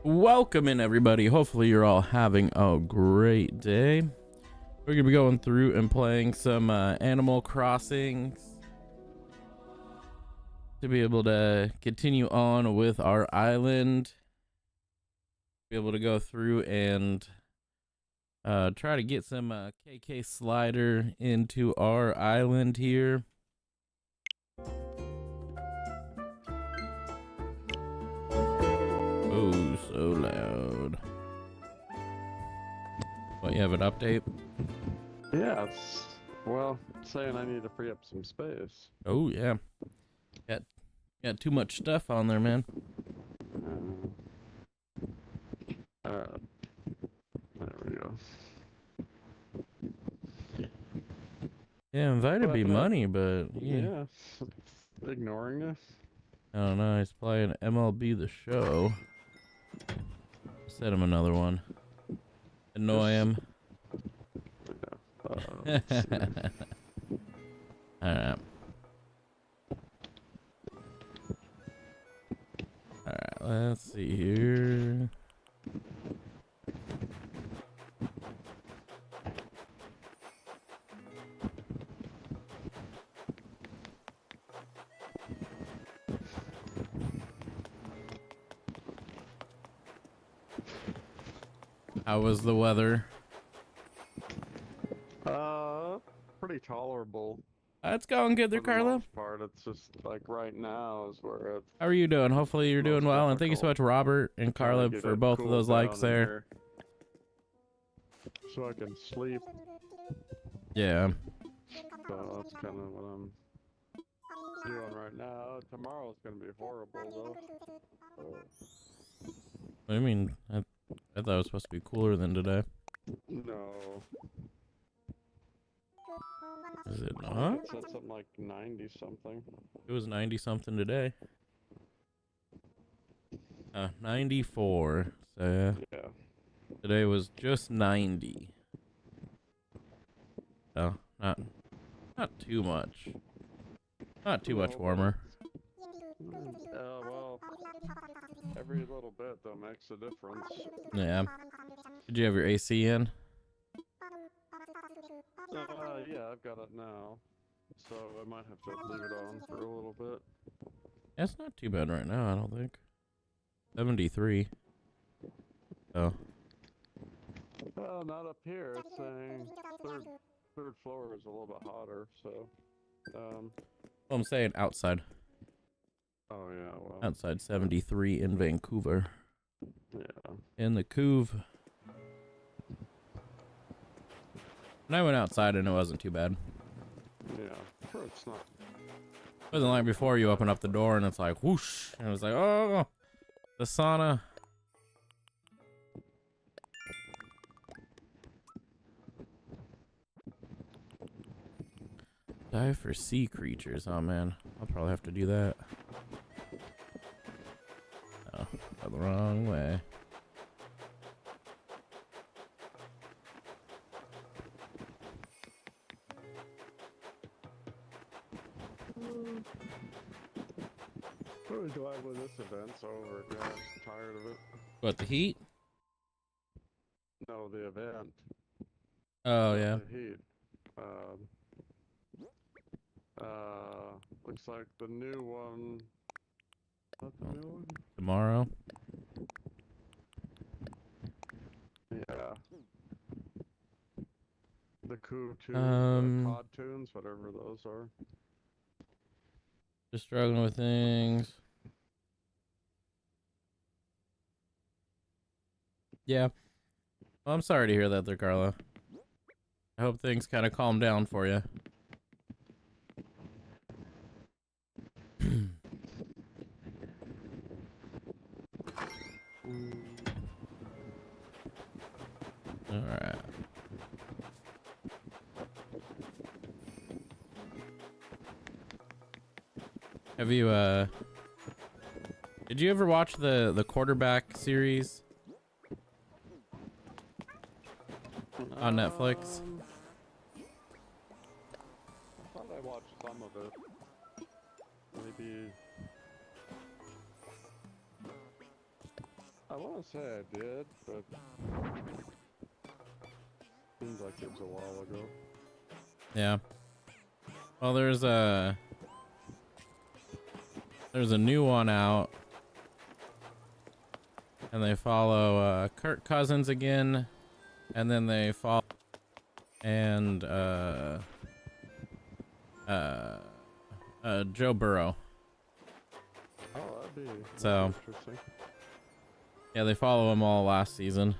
Welcome in, everybody. Hopefully you're all having a great day. We're gonna be going through and playing some Animal Crossing to be able to continue on with our island, be able to go through and try to get some KK Slider into our island here. Oh, so loud. What, you have an update? Yeah, it's, well, saying I need to free up some space. Oh yeah, got too much stuff on there, man. There we go. Yeah, invited be money, but yeah, ignoring us. I don't know. He's playing MLB The Show. Set him another one. Annoy him. Yeah. Alright. Alright, let's see here. How was the weather? Pretty tolerable. It's going good there, For the Carlo. most part, it's just like right now is where it's. How are you doing? Hopefully you're doing well, and thank you so much, Robert and Carlo, for both of those likes there. So I can sleep. Yeah. So that's kind of what I'm doing right now. Tomorrow's gonna be horrible though. What do you mean? I thought it was supposed to be cooler than today. No. Is it not? It said something like 90 something. It was 90 something today. 94. So yeah. Today was just 90. Oh, not too much. Not too much warmer. Well, every little bit though makes a difference. Yeah. Did you have your AC in? Yeah, I've got it now. So I might have to leave it on for a little bit. Yeah, it's not too bad right now, I don't think. 73. Oh. Well, not up here. It's saying third floor is a little bit hotter, so Well, I'm saying outside. Oh yeah, well. Outside 73 in Vancouver. Yeah. In the Couve. And I went outside and it wasn't too bad. Yeah, sure it's not. It wasn't like before you open up the door and it's like whoosh, and it was like, oh, the sauna. Dive for sea creatures. Oh man, I'll probably have to do that. Oh, got the wrong way. Really glad when this event's over. Yeah, I'm tired of it. What, the heat? No, the event. Oh yeah. The heat. Looks like the new one. Is that the new one? Tomorrow. Yeah. The Coup Tunes, Cod Tunes, whatever those are. Just struggling with things. Yeah. Well, I'm sorry to hear that there, Carla. I hope things kind of calm down for you. Alright. Have you, did you ever watch the quarterback series on Netflix? I thought I watched some of it. Maybe. I want to say I did, but seems like it was a while ago. Yeah. Well, there's a new one out, and they follow Kirk Cousins again, and then they follow Joe Burrow. Oh, that'd be interesting. Yeah, they follow him all last season.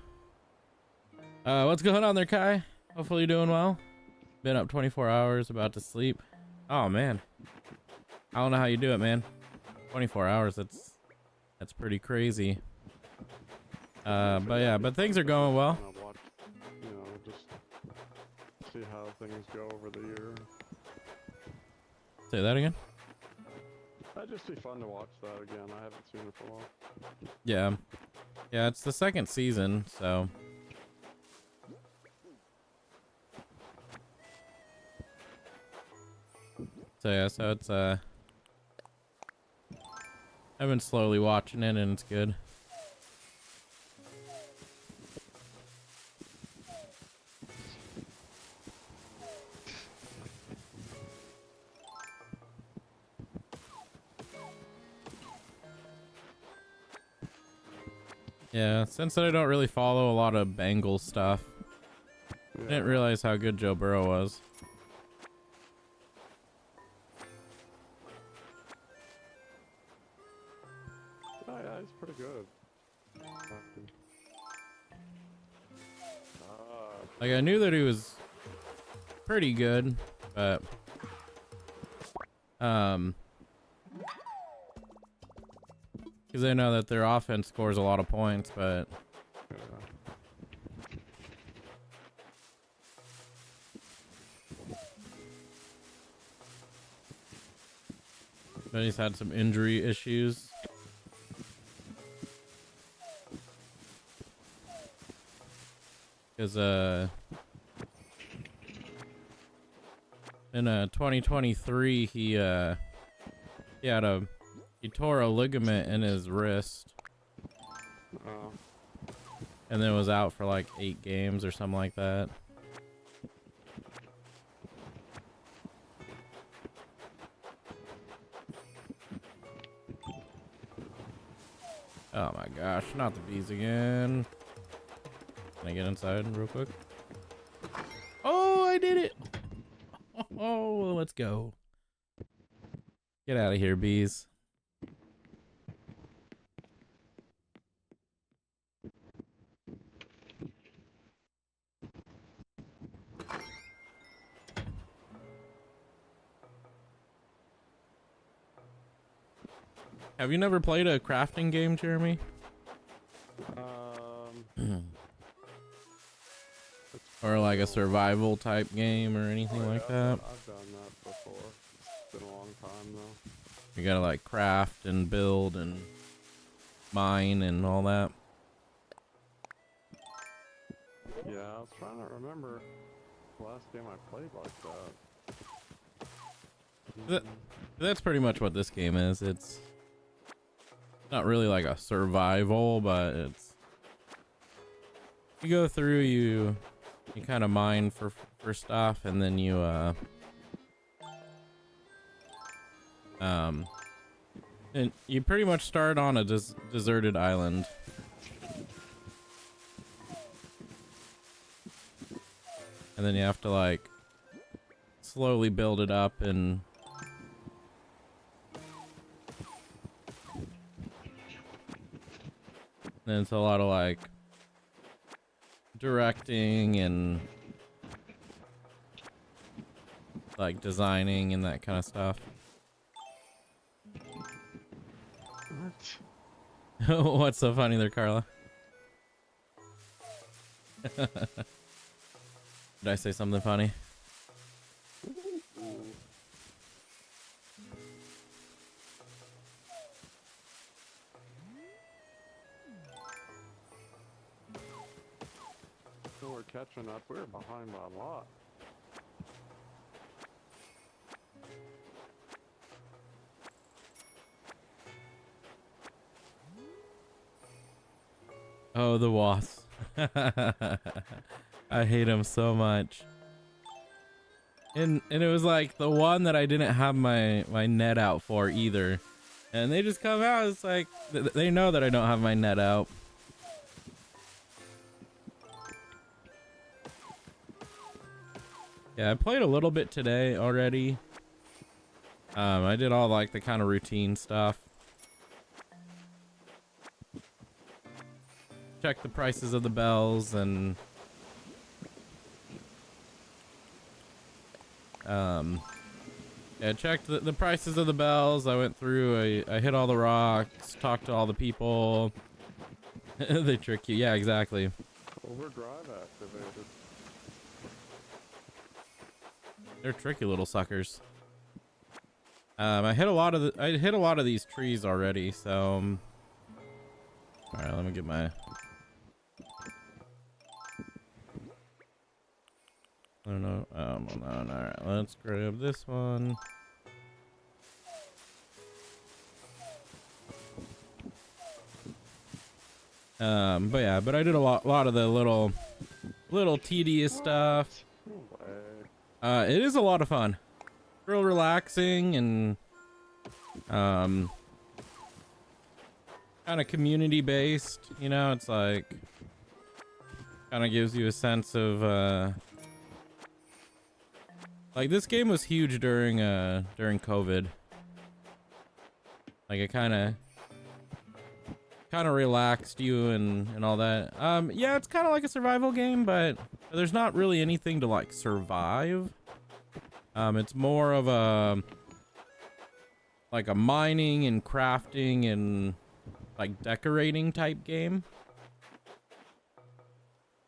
What's going on there, Kai? Hopefully you're doing well. Been up 24 hours, about to sleep. Oh man, I don't know how you do it, man. 24 hours, that's pretty crazy. But yeah, but things are going well. Watch, just see how things go over the year. Say that again. That'd just be fun to watch that again. I haven't seen it for a while. Yeah, yeah, it's the second season, so. So yeah, so it's I've been slowly watching it and it's good. Yeah, since I don't really follow a lot of Bengals stuff, I didn't realize how good Joe Burrow was. Oh yeah, he's pretty good. Like, I knew that he was pretty good, but because I know that their offense scores a lot of points, but he's had some injury issues. Because in 2023 he tore a ligament in his wrist, and then was out for like 8 games or something like that. Oh my gosh, not the bees again. Can I get inside real quick? Oh, I did it! Oh, let's go. Get out of here, bees. Have you never played a crafting game, Jeremy? Or like a survival type game or anything like that? I've done that before. It's been a long time though. You gotta like craft and build and mine and all that. Yeah, I was trying to remember the last game I played like that. That's pretty much what this game is. It's not really like a survival, but it's, you go through, you kind of mine for stuff, and then you and you pretty much start on a deserted island. And then you have to like slowly build it up, and then it's a lot of like directing and like designing and that kind of stuff. What's so funny there, Carla? Did I say something funny? So we're catching up. We're behind by a lot. Oh, the wasps. I hate them so much. And it was like the one that I didn't have my net out for either. And they just come out. It's like they know that I don't have my net out. Yeah, I played a little bit today already. I did all like the kind of routine stuff. Check the prices of the bells and yeah, checked the prices of the bells. I went through, I hit all the rocks, talked to all the people. They trick you. Yeah, exactly. Overdrive activated. They're tricky little suckers. I hit a lot of these trees already, so all right, let me get my I don't know. Hold on. All right, let's grab this one. But yeah, but I did a lot of the little tedious stuff. It is a lot of fun, real relaxing and kind of community based. You know, it's like kind of gives you a sense of like this game was huge during COVID. Like it kind of relaxed you and all that. Yeah, it's kind of like a survival game, but there's not really anything to like survive. It's more of a like a mining and crafting and like decorating type game.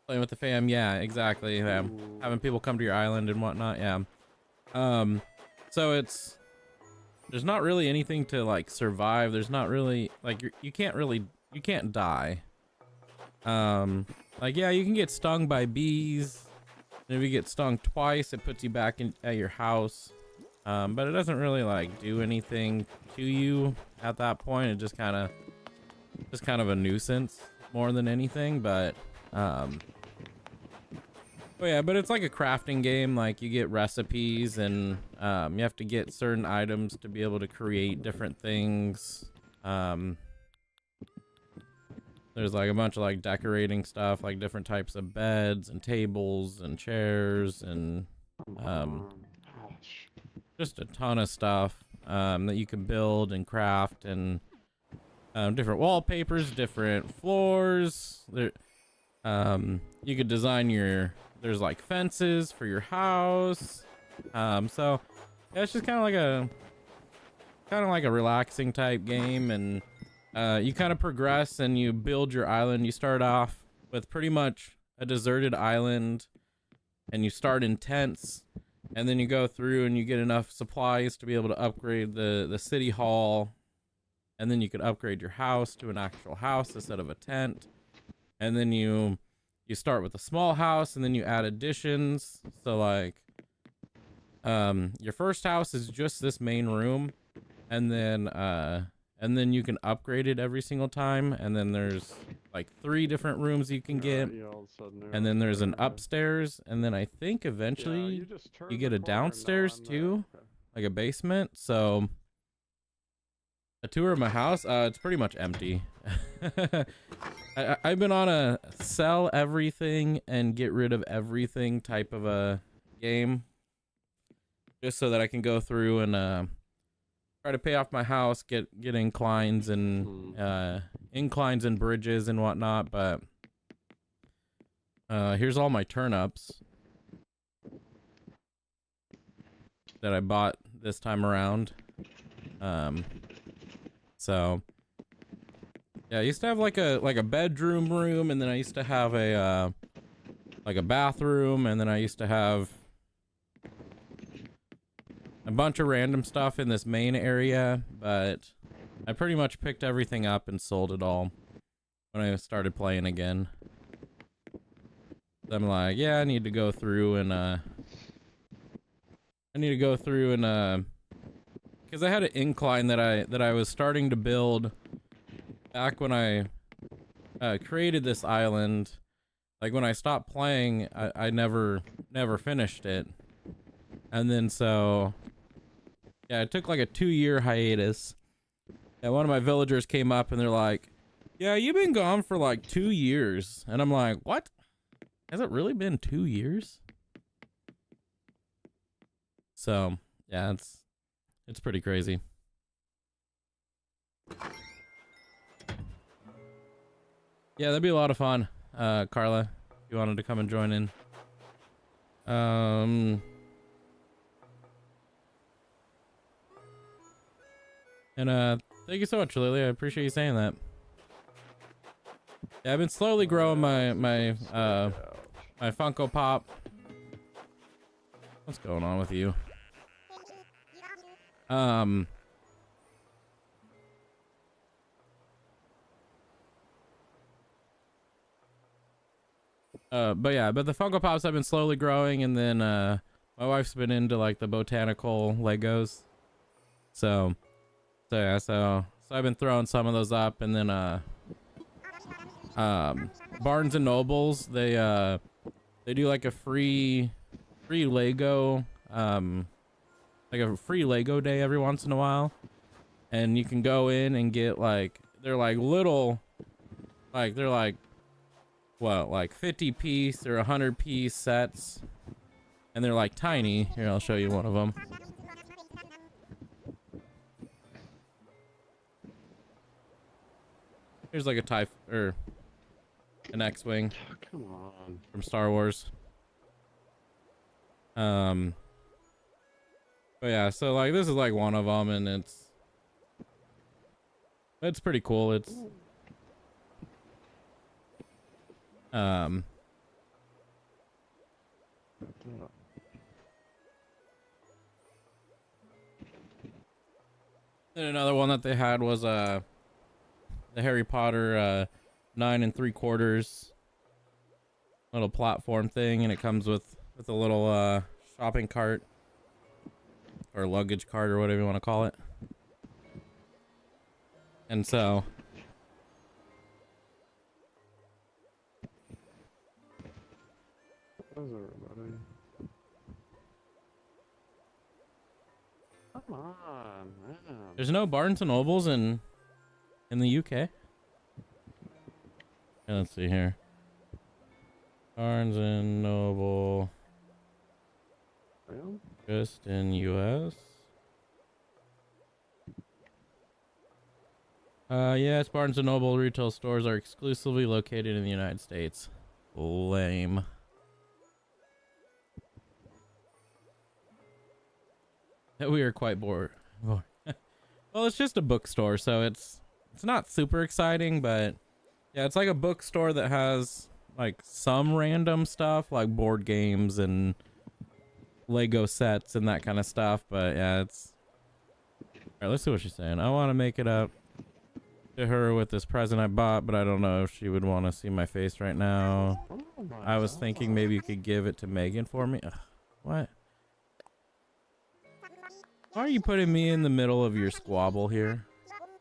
Playing with the fam, yeah, exactly. Having people come to your island and whatnot, yeah. So there's not really anything to like survive. There's not really like you can't die. Like yeah, you can get stung by bees. And if you get stung twice, it puts you back at your house. But it doesn't really like do anything to you at that point. It just kind of a nuisance more than anything. But yeah, but it's like a crafting game. Like you get recipes and you have to get certain items to be able to create different things. There's like a bunch of like decorating stuff, like different types of beds and tables and chairs and just a ton of stuff that you can build and craft and different wallpapers, different floors. There, you could design there's like fences for your house. So yeah, it's just kind of like a relaxing type game, and you kind of progress and you build your island. You start off with pretty much a deserted island and you start in tents, and then you go through and you get enough supplies to be able to upgrade the city hall, and then you could upgrade your house to an actual house instead of a tent. And then you start with a small house and then you add additions. So like your first house is just this main room, and then you can upgrade it every single time, and then there's like 3 different rooms you can get, and then there's an upstairs, and then I think eventually you get a downstairs too, like a basement. So a tour of my house, it's pretty much empty. I've been on a sell everything and get rid of everything type of a game, just so that I can go through and try to pay off my house, get inclines and bridges and whatnot. But here's all my turnips that I bought this time around. So yeah, I used to have like a bedroom room, and then I used to have a like a bathroom, and then I used to have a bunch of random stuff in this main area, but I pretty much picked everything up and sold it all when I started playing again. So I'm like, yeah, I need to go through and because I had an incline that I was starting to build back when I created this island. Like when I stopped playing, I never finished it. And then so, yeah, it took like a 2-year hiatus. And one of my villagers came up and they're like, yeah, you've been gone for like 2 years. And I'm like, what? Has it really been 2 years? So, yeah, it's pretty crazy. Yeah, that'd be a lot of fun, Carla, if you wanted to come and join in. And thank you so much, Lily. I appreciate you saying that. Yeah, I've been slowly growing my Funko Pop. What's going on with you? But the Funko Pops have been slowly growing, and then my wife's been into like the botanical Legos. So I've been throwing some of those up, and then Barnes and Nobles, they do like a free Lego like a free Lego day every once in a while, and you can go in and get like they're like little, like they're like what, like 50 piece or 100 piece sets, and they're like tiny. Here, I'll show you one of them. Here's like a TIE or an X-wing. Oh, come on. From Star Wars. But yeah, so like this is like one of them, and it's pretty cool. It's and another one that they had was the Harry Potter 9 3/4 little platform thing, and it comes with a little shopping cart or luggage cart or whatever you want to call it. And so How's everybody? Come on, man. there's no Barnes and Nobles in the UK. Yeah, let's see here. Barnes and Noble. Well, Just in US. Yes, Barnes and Noble retail stores are exclusively located in the United States. Lame. We are quite bored. Well, it's just a bookstore, so it's not super exciting, but yeah, it's like a bookstore that has like some random stuff like board games and Lego sets and that kind of stuff. But yeah, it's all right. Let's see what she's saying. I want to make it up to her with this present I bought, but I don't know if she would want to see my face right now. oh my I was God. thinking maybe you could give it to Megan for me. Ugh, what? Why are you putting me in the middle of your squabble here?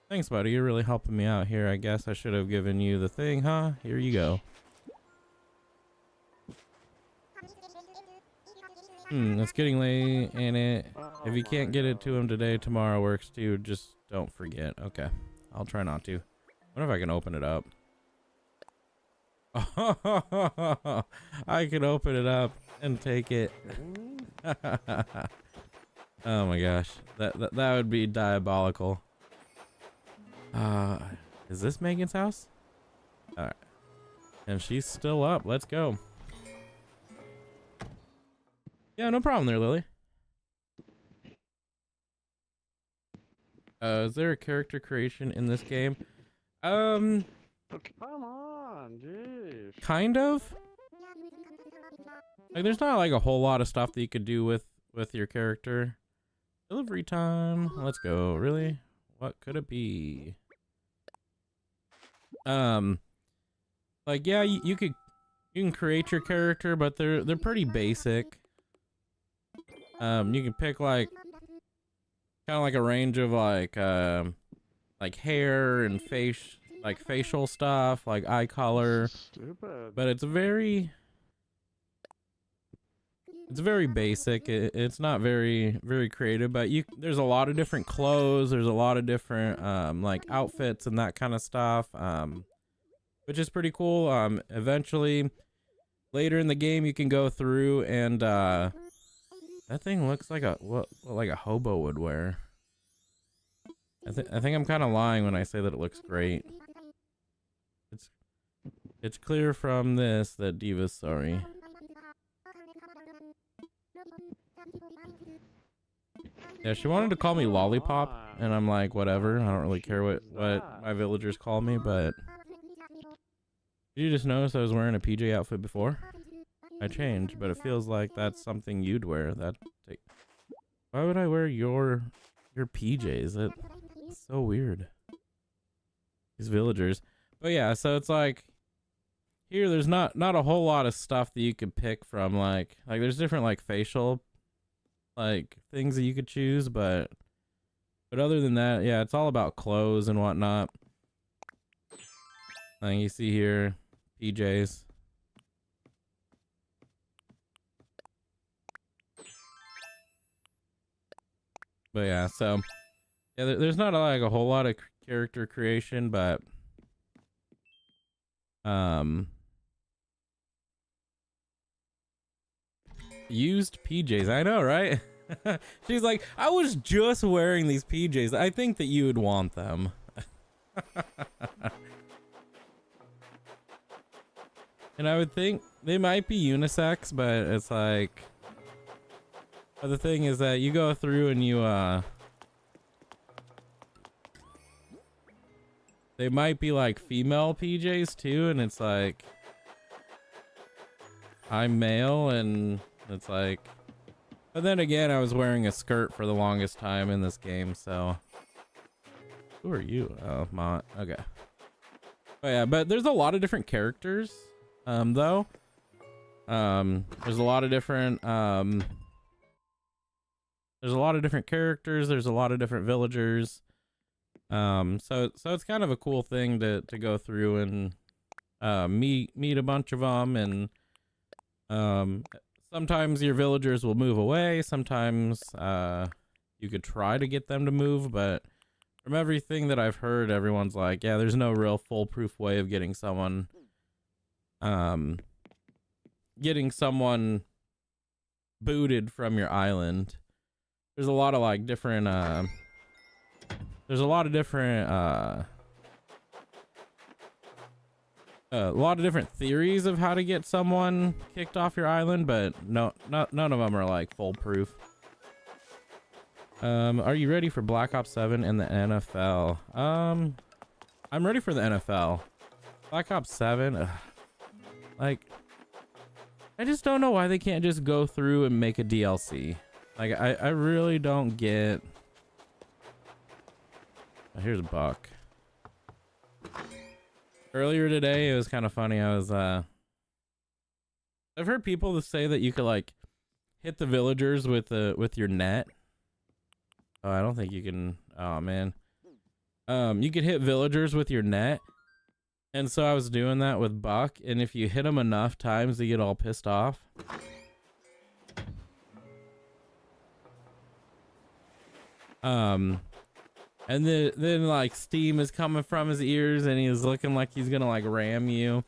Thanks, buddy. You're really helping me out here. I guess I should have given you the thing, huh? Here you go. It's getting late, ain't it? If you can't get it to him today, tomorrow works too. Just don't forget. Okay. I'll try not to. I wonder if I can open it up. I can open it up and take it. Oh my gosh. That would be diabolical. Is this Megan's house? Alright. And she's still up. Let's go. Yeah, no problem there, Lily. Is there a character creation in this game? Oh, come on, jeez. Kind of. Like, there's not like a whole lot of stuff that you could do with your character. Delivery time. Let's go. Really? What could it be? Like, yeah, you can create your character, but they're pretty basic. You can pick like kind of like a range of like hair and face like facial stuff, like eye color, Stupid. but it's very basic. It's not very creative, but there's a lot of different clothes, there's a lot of different like outfits and that kind of stuff, which is pretty cool. Eventually later in the game you can go through and that thing looks like what like a hobo would wear. I think I'm kind of lying when I say that it looks great. It's clear from this that Diva's sorry. Yeah, she wanted to call me Lollipop, and I'm like, whatever. I don't really care what my villagers call me, but did you just notice I was wearing a PJ outfit before? I changed, but it feels like that's something you'd wear. Why would I wear your PJs? That's so weird. These villagers. But yeah, so it's like here there's not a whole lot of stuff that you could pick from, like there's different like facial like things that you could choose, but other than that, yeah, it's all about clothes and whatnot. Like you see here, PJs. But yeah, so yeah, there's not like a whole lot of character creation, but used PJs. I know, right? She's like, I was just wearing these PJs. I think that you would want them. And I would think they might be unisex, but it's like, but the thing is that you go through and you they might be like female PJs too, and it's like I'm male and it's like, but then again, I was wearing a skirt for the longest time in this game, so. Who are you? Oh, Mont. Okay. Oh yeah, but there's a lot of different characters, though. There's a lot of different, there's a lot of different characters. There's a lot of different villagers. So it's kind of a cool thing to go through and, meet a bunch of them, and, sometimes your villagers will move away. Sometimes, you could try to get them to move, but from everything that I've heard, everyone's like, yeah, there's no real foolproof way of getting someone booted from your island. There's a lot of like different there's a lot of different theories of how to get someone kicked off your island, but none of them are like foolproof. Are you ready for Black Ops 7 and the NFL? I'm ready for the NFL. Black Ops 7, like, I just don't know why they can't just go through and make a DLC. Like, I really don't get. Oh, here's a buck. Earlier today, it was kind of funny. I've heard people say that you could like hit the villagers with your net. Oh, I don't think you can. Oh man. You could hit villagers with your net, and so I was doing that with Buck, and if you hit them enough times, they get all pissed off. And then like steam is coming from his ears, and he's looking like he's gonna like ram you.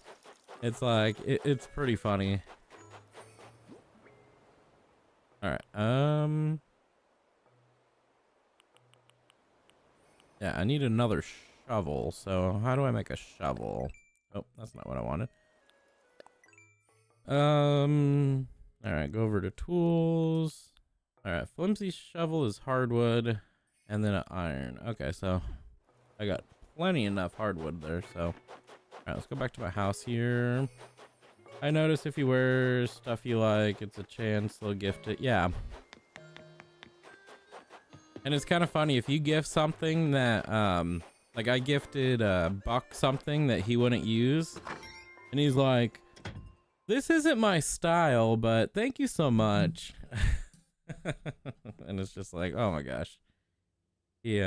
It's like it's pretty funny. All right. Yeah, I need another shovel. So how do I make a shovel? Oh, that's not what I wanted. All right, go over to tools. All right, flimsy shovel is hardwood, and then an iron. Okay, so I got plenty enough hardwood there. So, all right, let's go back to my house here. I noticed if you wear stuff you like, it's a chance they'll gift it. Yeah. And it's kind of funny if you gift something that, like I gifted Buck something that he wouldn't use, and he's like, "This isn't my style, but thank you so much." And it's just like, oh my gosh, he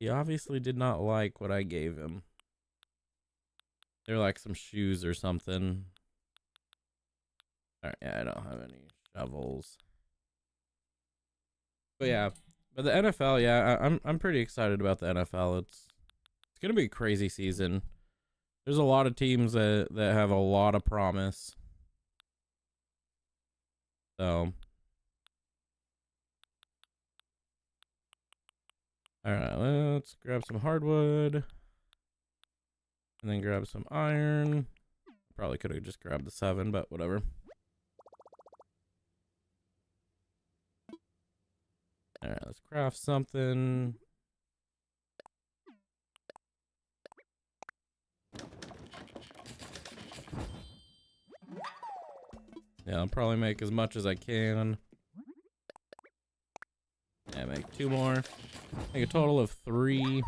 He obviously did not like what I gave him. They're like some shoes or something. Alright, yeah, I don't have any shovels. But yeah, but the NFL, yeah, I'm pretty excited about the NFL. It's gonna be a crazy season. There's a lot of teams that have a lot of promise. So, all right, let's grab some hardwood and then grab some iron. Probably could have just grabbed the 7, but whatever. All right, let's craft something. Yeah, I'll probably make as much as I can. Yeah, make 2 more. Make a total of 3.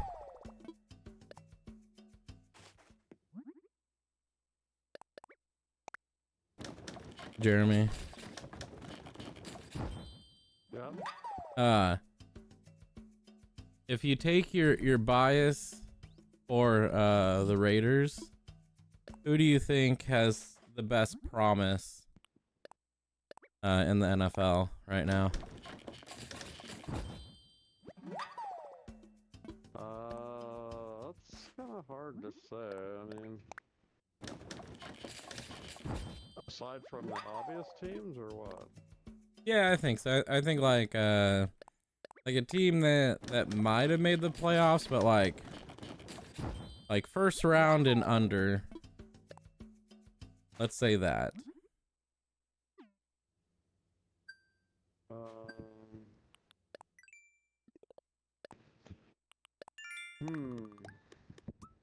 Jeremy. Yeah. If you take your bias for the Raiders, who do you think has the best promise in the NFL right now? That's kind of hard to say. I mean, aside from the obvious teams, or what? Yeah, I think so. I think like a team that might have made the playoffs, but like first round and under. Let's say that.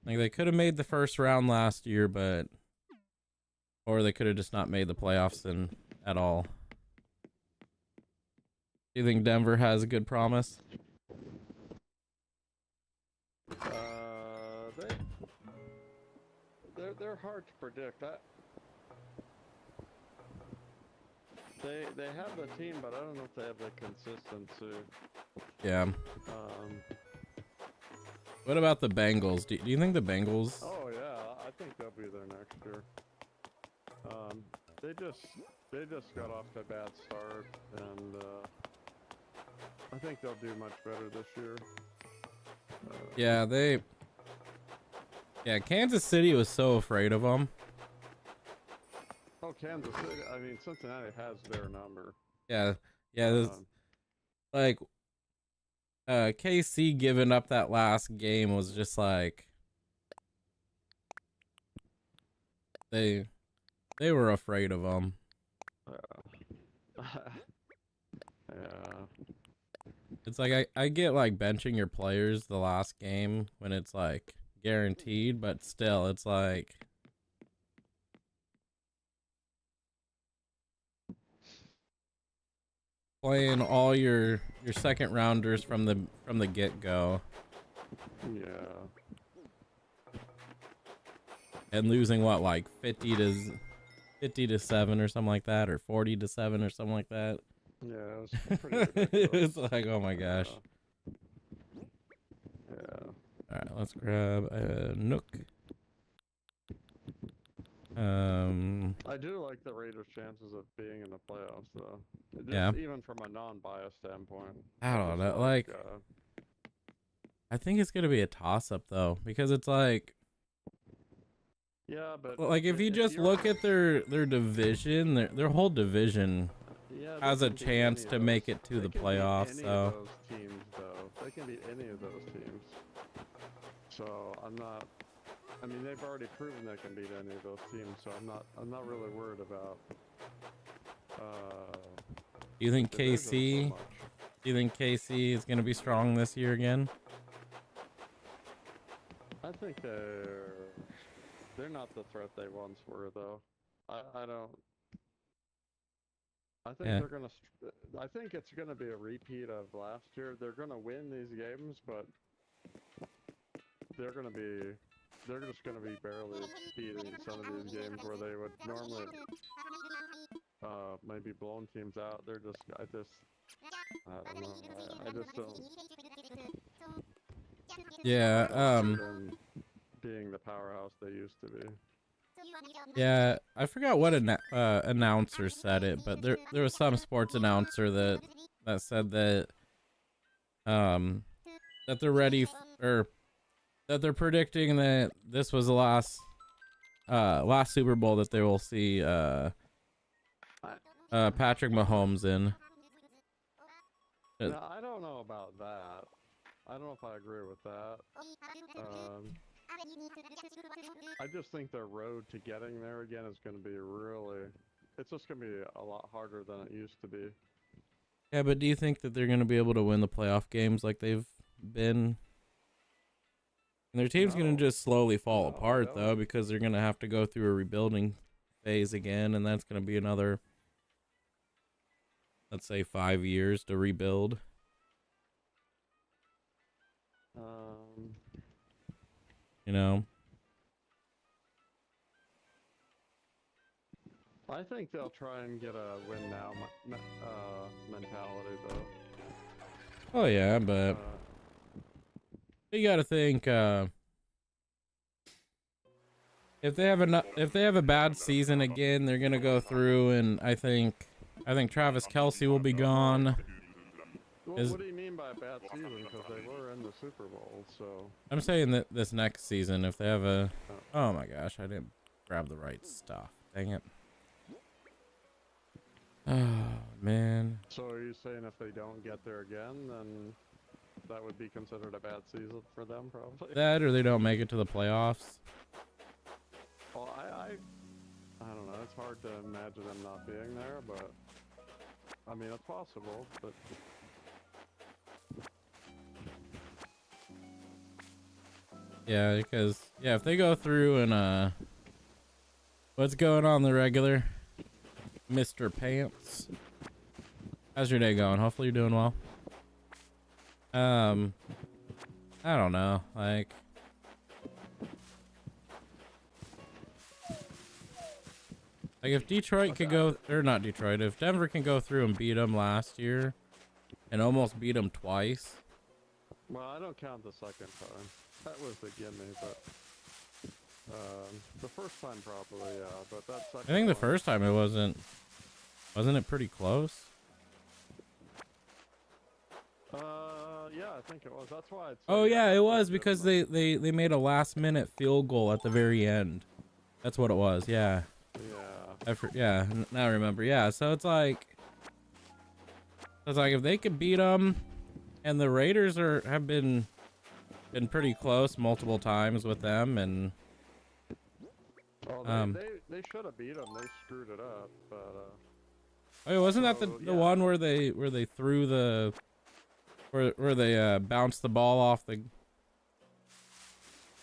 Like they could have made the first round last year, but or they could have just not made the playoffs at all. Do you think Denver has a good promise? They're hard to predict. They have the team, but I don't know if they have the consistency. Yeah. What about the Bengals? Do you think the Bengals? Oh yeah, I think they'll be there next year. They just got off to a bad start, and I think they'll do much better this year. Yeah, Kansas City was so afraid of them. Oh, Kansas City. I mean, Cincinnati has their number. Yeah. Like KC giving up that last game was just like they were afraid of them. Yeah. It's like I get like benching your players the last game when it's like guaranteed, but still it's like playing all your second rounders from the get-go. Yeah. And losing what, like 50 to 7 or something like that, or 40 to 7 or something like that. Yeah, it was pretty ridiculous. It's like, oh my gosh. Yeah. All right, let's grab a Nook. I do like the Raiders' chances of being in the playoffs, though. Yeah. Even from a non-biased standpoint. I don't know, like I think it's gonna be a toss-up though, because it's like, yeah, but like if you just look at their division, their whole division has a chance to make it to the playoffs. So those teams, though, they can beat any of those teams. So I'm not. I mean, they've already proven they can beat any of those teams. So I'm not really worried about. Do you think KC? So do you think KC is gonna be strong this year again? I think they're not the threat they once were, though. I don't. I think they're gonna. I think it's gonna be a repeat of last year. They're gonna win these games, but they're just gonna be barely beating some of these games where they would normally maybe blown teams out. I don't know. I just don't. Yeah. Don't see them being the powerhouse they used to be. Yeah. I forgot what announcer said it, but there was some sports announcer that said um that they're ready or that they're predicting that this was the last Super Bowl that they will see Patrick Mahomes in. No, I don't know about that. I don't know if I agree with that. I just think the road to getting there again is going to be really. It's just going to be a lot harder than it used to be. Yeah, but do you think that they're going to be able to win the playoff games like they've been? And their team's going to just slowly fall apart, though, because they're going to have to go through a rebuilding phase again, and that's going to be another, let's say, 5 years to rebuild. You know? I think they'll try and get a win now mentality, though. Oh, yeah, but you got to think, if they have a bad season again, they're gonna go through, and I think Travis Kelce will be gone. Well, what do you mean by a bad season? Because they were in the Super Bowl, so. I'm saying that this next season, if they have a, oh my gosh, I didn't grab the right stuff. Dang it. Oh man. So are you saying if they don't get there again, then that would be considered a bad season for them, probably? That, or they don't make it to the playoffs. Well, I don't know. It's hard to imagine them not being there, but I mean, it's possible. But yeah, because if they go through and what's going on the regular, Mr. Pants? How's your day going? Hopefully you're doing well. I don't know, like. Like if Detroit could go, or not Detroit, if Denver can go through and beat them last year, and almost beat them twice. Well, I don't count the second time. That was a gimme, but the first time probably, yeah. But that second. I think the first time it wasn't it pretty close? Yeah, I think it was. That's why. Oh yeah, it was because they made a last minute field goal at the very end. That's what it was. Yeah. Yeah. Now I remember. Yeah, so it's like if they could beat them, and the Raiders have been pretty close multiple times with them, and they should have beat them. They screwed it up, but oh, wasn't that the one where they threw the where they bounced the ball off the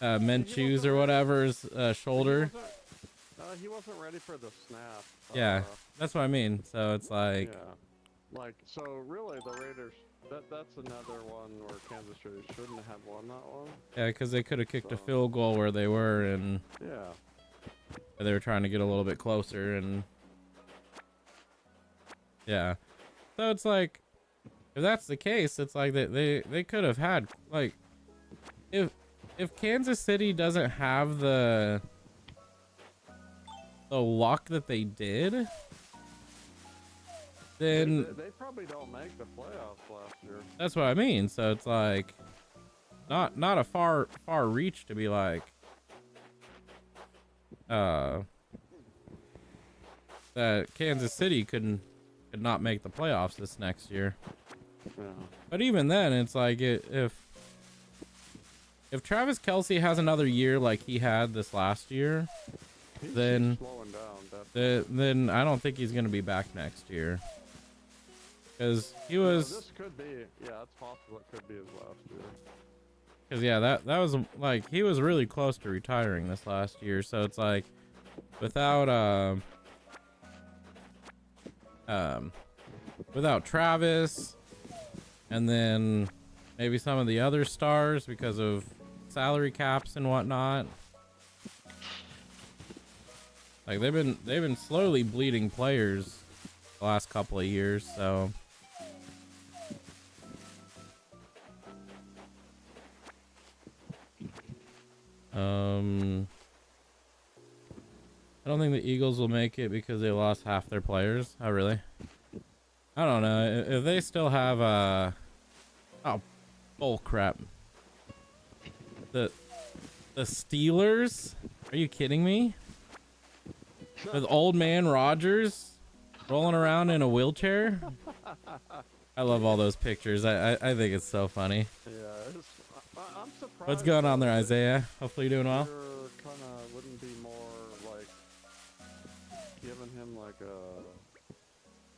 Minshew's or whatever's shoulder? He wasn't ready for the snap. Yeah, that's what I mean. So it's like. Yeah. Like, so really the Raiders, that's another one where Kansas City shouldn't have won that one. Yeah, because they could have kicked a field goal where they were, and they were trying to get a little bit closer, and yeah. So it's like, if that's the case, it's like they could have had, like, if Kansas City doesn't have the luck that they did, then they probably don't make the playoffs last year. That's what I mean. So it's like not a far reach to be like that Kansas City could not make the playoffs this next year. Yeah. But even then, it's like if Travis Kelce has another year like he had this last year, then then I don't think he's gonna be back next year. Because he was. This could be, yeah, it's possible it could be his last year. Because yeah, that was like he was really close to retiring this last year. So it's like, without Travis, and then maybe some of the other stars because of salary caps and whatnot. Like they've been slowly bleeding players the last couple of years, so. I don't think the Eagles will make it because they lost half their players. Oh, really? I don't know. If they still have oh, bull crap. The Steelers? Are you kidding me? With old man Rogers rolling around in a wheelchair? I love all those pictures. I think it's so funny. Yeah, I'm surprised. What's going on there, Isaiah? Hopefully you're doing well. Kind of wouldn't be more like giving him like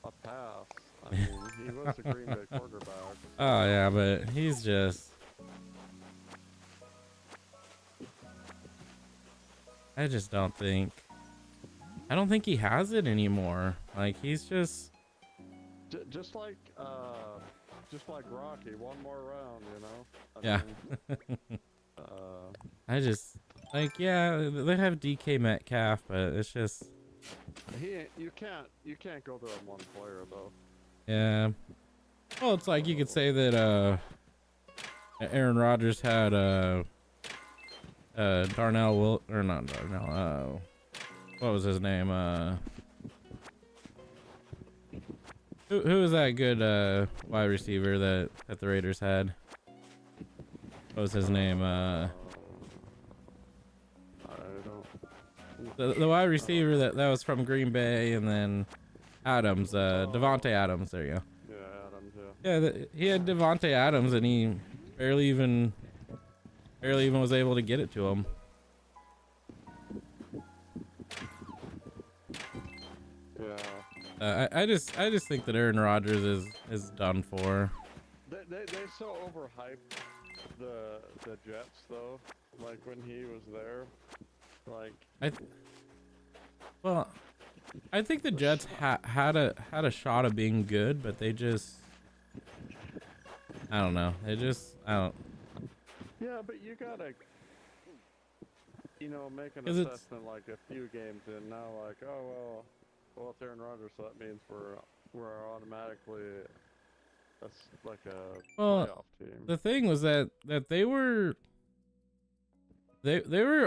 a pass. I mean, he was a Green Bay quarterback. Oh yeah, but he's just. I just don't think. I don't think he has it anymore. Like he's just. Just like Rocky, one more round, you know. Yeah. Mean, I just like they have DK Metcalf, but it's just. You can't go to him one player though. Yeah. Well, it's like you could say that Aaron Rodgers had Darnell or not Darnell. What was his name? Who was that good wide receiver that the Raiders had? What was his name? I don't. The wide receiver that was from Green Bay, and then Adams, Devontae Adams. There you go. Yeah, Adams. Yeah, he had Devontae Adams, and he barely even was able to get it to him. Yeah. I just think that Aaron Rodgers is done for. They so overhyped the Jets though. Like when he was there, like I think the Jets had a shot of being good, but they just I don't know. I don't. Yeah, but you gotta, make an 'Cause it's- assessment like a few games in now. Like, oh well, it's Aaron Rodgers, so that means we're automatically that's like a playoff team. The thing was that they were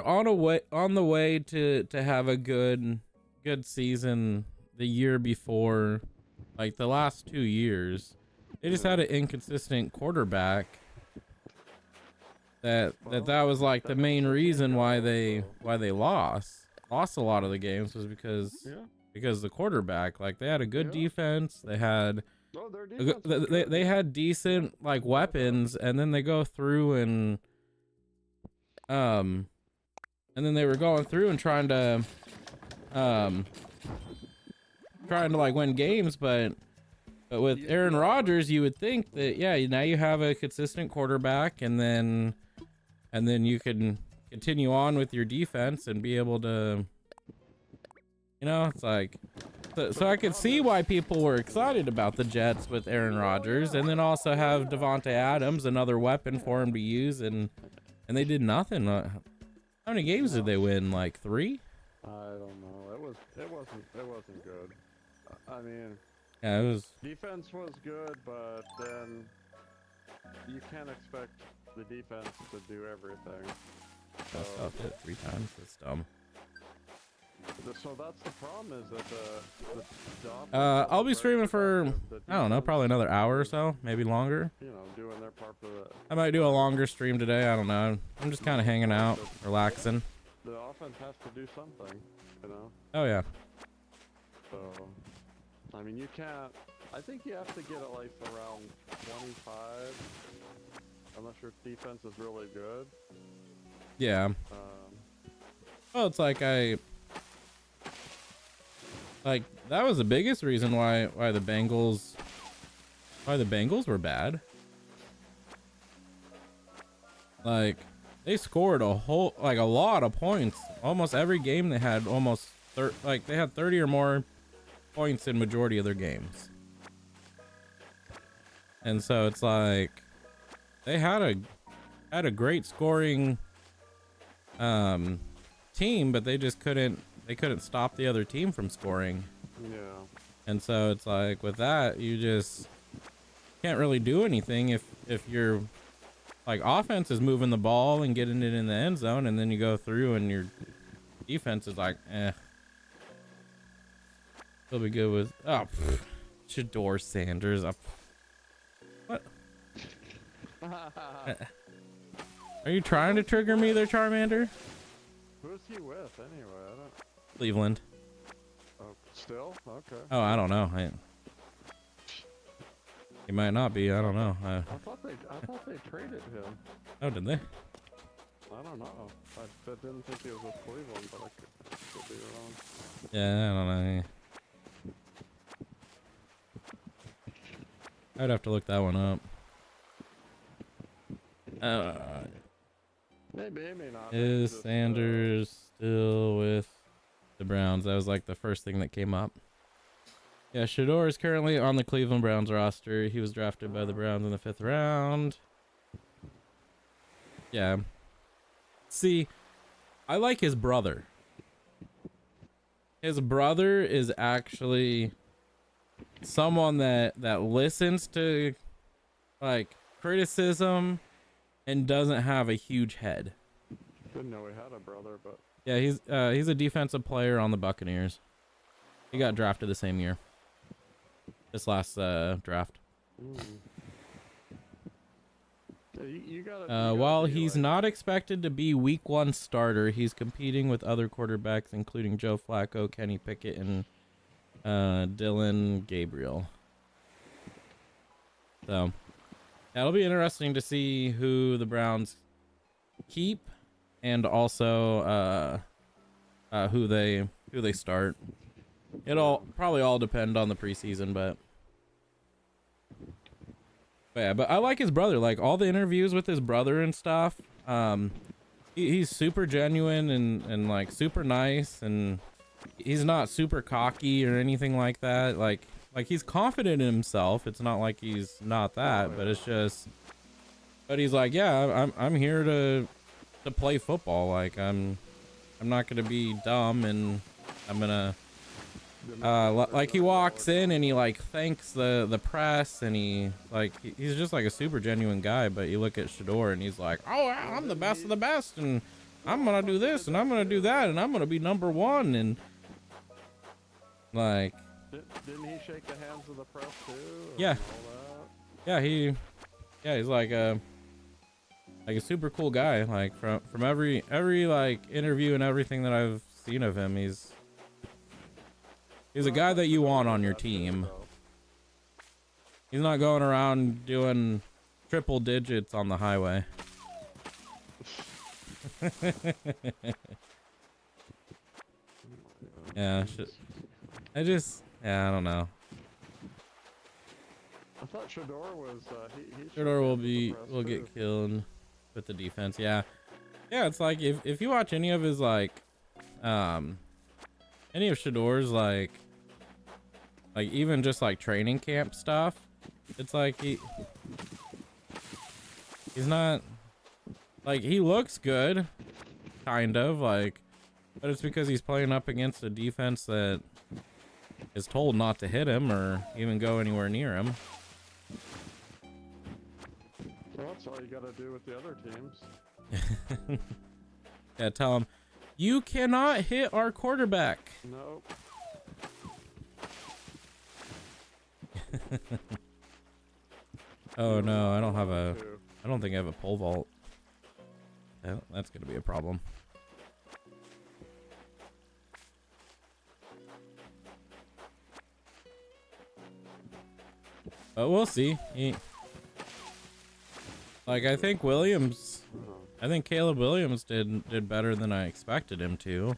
on the way to have a good season the year before, like the last 2 years. They just had an inconsistent quarterback. That was like the main reason why they lost a lot of the games was because the quarterback, like they had a good defense, they had their defense was good. they had decent like weapons, and then they go through and then they were going through and trying to like win games, but with Aaron Rodgers, you would think that now you have a consistent quarterback, and then you can continue on with your defense and be able to, it's like, so I could see why people were excited about the Jets with Aaron Rodgers, and then also have Devontae Adams, another weapon for him to use, and they did nothing. How many games did they win? Like 3? I don't know. It wasn't good. I mean, Yeah, it was. defense was good, but then you can't expect the defense to do everything. I stopped it 3 times. That's dumb. So that's the problem is that the offense I'll be is streaming for, the I don't know, defense, probably another hour or so, maybe longer. doing their part for the I might do a longer stream today. I don't know. I'm just kind of hanging out, relaxing. the offense has to do something, Oh yeah. So I mean you can't. I think you have to get at least around 25, unless your defense is really good. Yeah. Well, it's like that was the biggest reason why the Bengals were bad. Like they scored a lot of points. Almost every game they had they had 30 or more points in majority of their games. And so it's like they had a great scoring team, but they just couldn't stop the other team from scoring. Yeah. And so it's like with that, you just can't really do anything if you're like offense is moving the ball and getting it in the end zone, and then you go through and your defense is like, he'll be good with Shador Sanders. What? Are you trying to trigger me there, Charmander? Who's he with anyway? I don't. Cleveland. Oh, still? Okay. Oh, I don't know. He might not be. I don't know. I thought they traded him. Oh, did they? I don't know. I didn't think he was with Cleveland, but I could be wrong. Yeah, I don't know. I'd have to look that one up. Maybe not. Is Sanders still with the Browns? That was like the first thing that came up. Yeah, Shador is currently on the Cleveland Browns roster. He was drafted by the Browns in the 5th round. Yeah. See, I like his brother. His brother is actually someone that listens to like criticism and doesn't have a huge head. Didn't know he had a brother, but yeah, he's a defensive player on the Buccaneers. He got drafted the same year. This last draft. You while he's not expected to be week 1 starter, he's competing with other quarterbacks, including Joe Flacco, Kenny Pickett, and Dylan Gabriel. So that'll be interesting to see who the Browns keep, and also who they start. It'll probably all depend on the preseason, but yeah. But I like his brother. Like all the interviews with his brother and stuff. He's super genuine and like super nice, and he's not super cocky or anything like that. Like he's confident in himself. It's not like he's not that, but it's just. But he's like, yeah, I'm here to play football. Like I'm not gonna be dumb, and I'm gonna. Like he walks in and he like thanks the press, and he's just like a super genuine guy. But you look at Shador and he's like, oh, I'm the best of the best, and I'm gonna do this and I'm gonna do that, and I'm gonna be number 1, and like didn't he shake the hands of the press too? Yeah, he's like a super cool guy. Like from every like interview and everything that I've seen of him, He's a guy that you want on your team. He's not going around doing triple digits on the highway. Yeah, I don't know. I thought Shador was. Shador will get killed with the defense. Yeah, it's like if you watch any of his like, any of Shador's like even just like training camp stuff, it's like he's not like, he looks good, kind of like, but it's because he's playing up against a defense that is told not to hit him or even go anywhere near him. Well, that's all you gotta do with the other teams. Yeah, tell him, you cannot hit our quarterback. Nope. Oh no, I don't think I have a pole vault. Yeah, that's gonna be a problem. But we'll see. I think Caleb Williams did better than I expected him to.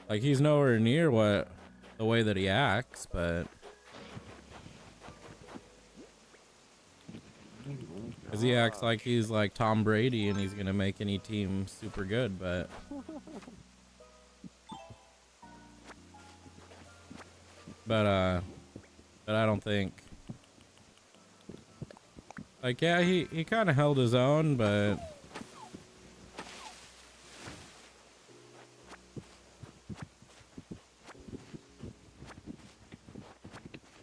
Like, he's nowhere near the way that he acts, but because he acts like he's like Tom Brady and he's gonna make any team super good, but I don't think, like, yeah, he kind of held his own, but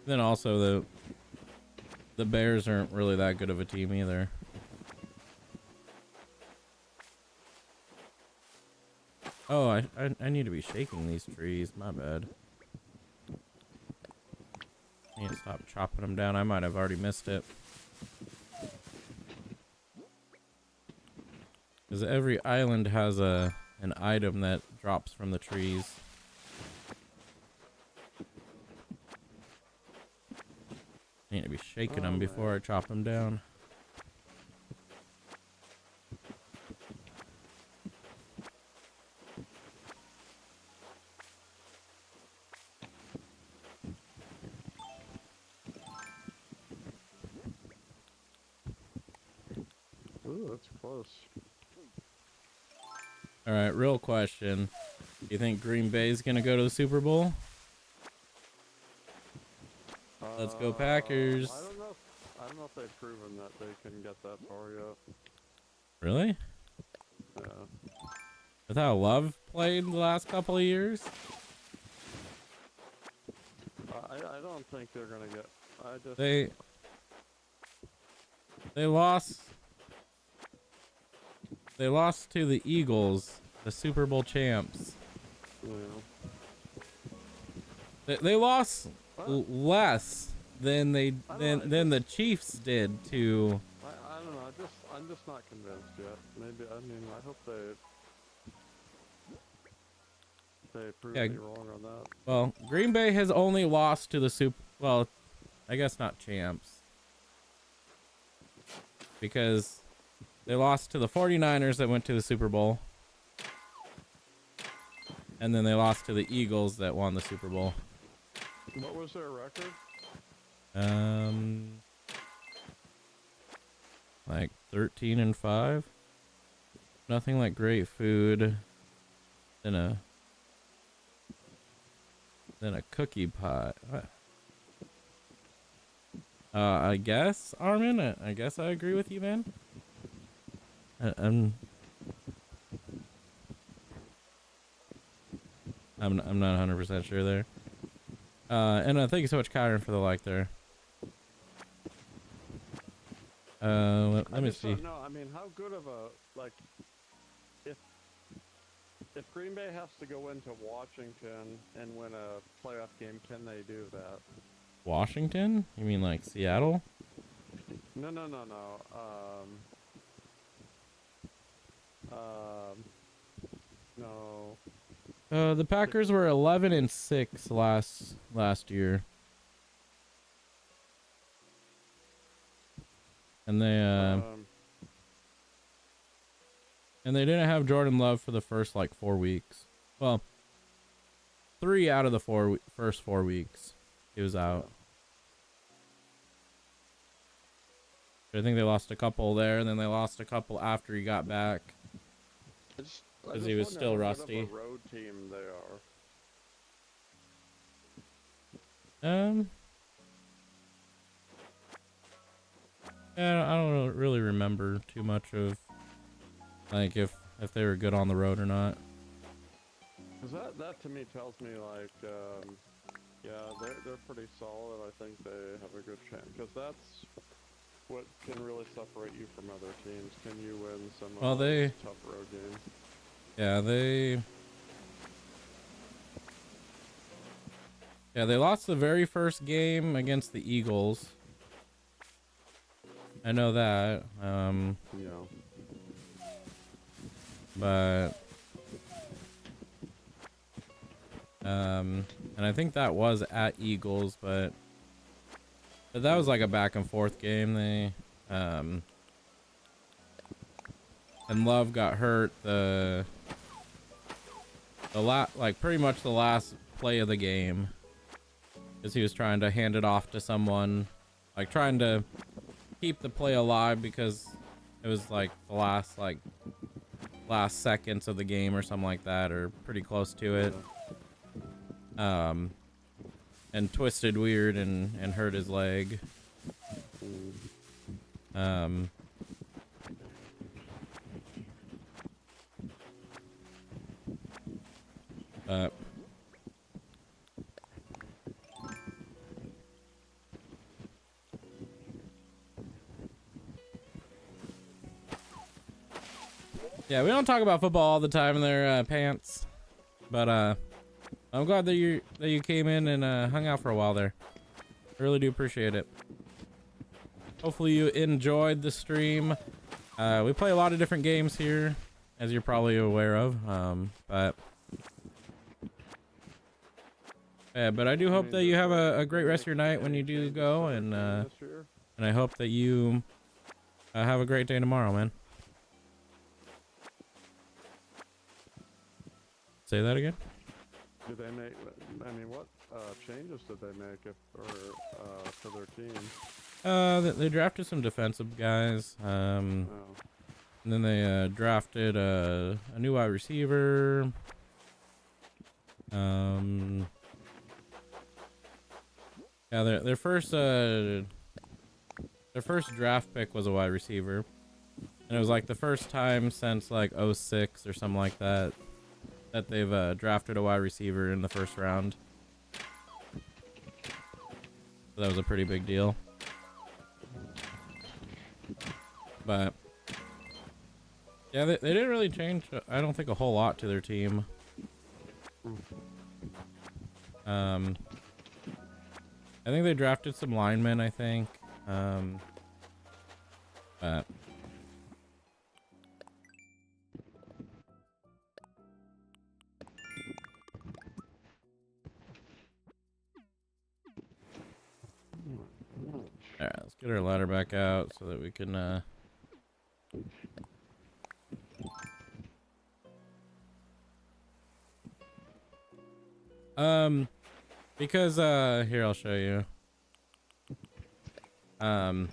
then also the Bears aren't really that good of a team either. Oh, I need to be shaking these trees. My bad. I need to stop chopping them down. I might have already missed it. Because every island has an item that drops from the trees. I need to be shaking them before I chop them down. Ooh, that's close. All right, real question. Do you think Green Bay's going to go to the Super Bowl? Let's go Packers. I don't know if they've proven that they can get that far yet. Really? Yeah. With how Love played the last couple of years? I don't think they're gonna get. They lost. They lost to the Eagles, the Super Bowl champs. Yeah. They lost less than the Chiefs did to. I don't know. I'm just not convinced yet. Maybe I hope they prove me wrong on that. Well, Green Bay has only lost to the well, I guess not champs. Because they lost to the 49ers that went to the Super Bowl. And then they lost to the Eagles that won the Super Bowl. What was their record? Like 13-5. Nothing like great food. Then a cookie pie. What? I guess, Armin. I guess I agree with you, man. I'm not 100% sure there. And thank you so much, Kyron, for the like there. Let me see. No, I mean, how good of a if Green Bay has to go into Washington and win a playoff game, can they do that? Washington? You mean like Seattle? No. No. The Packers were 11-6 last year. And they didn't have Jordan Love for the first like 4 weeks. Well, 3 out of the first 4 weeks he was out. I think they lost a couple there, and then they lost a couple after he got back. Because he was still rusty. What road team they are. Yeah, I don't really remember too much of like if they were good on the road or not. Cause that to me tells me like yeah, they're pretty solid. I think they have a good chance because that's what can really separate you from other teams. Can you win some of those tough road games? Yeah, they lost the very first game against the Eagles. I know that. Yeah. But and I think that was at Eagles, but that was like a back and forth game. They and Love got hurt like pretty much the last play of the game, because he was trying to hand it off to someone, like trying to keep the play alive because it was like the last seconds of the game or something like that, or pretty close to it. And twisted weird and hurt his leg. Yeah, we don't talk about football all the time in their pants, but I'm glad that you came in and hung out for a while there. I really do appreciate it. Hopefully you enjoyed the stream. We play a lot of different games here, as you're probably aware of. But I do hope that you have a great rest of your night when you do go, and I hope that you have a great day tomorrow, man. Say that again. Did they make? I mean, what changes did they make to their team? They drafted some defensive guys. Oh. And then they drafted a new wide receiver. Yeah, their first draft pick was a wide receiver, and it was like the first time since like 06 or something like that that they've drafted a wide receiver in the first round. So that was a pretty big deal. But yeah, they didn't really change, I don't think, a whole lot to their team. I think they drafted some linemen, I think. But alright, let's get our ladder back out so that we can because here, I'll show you. So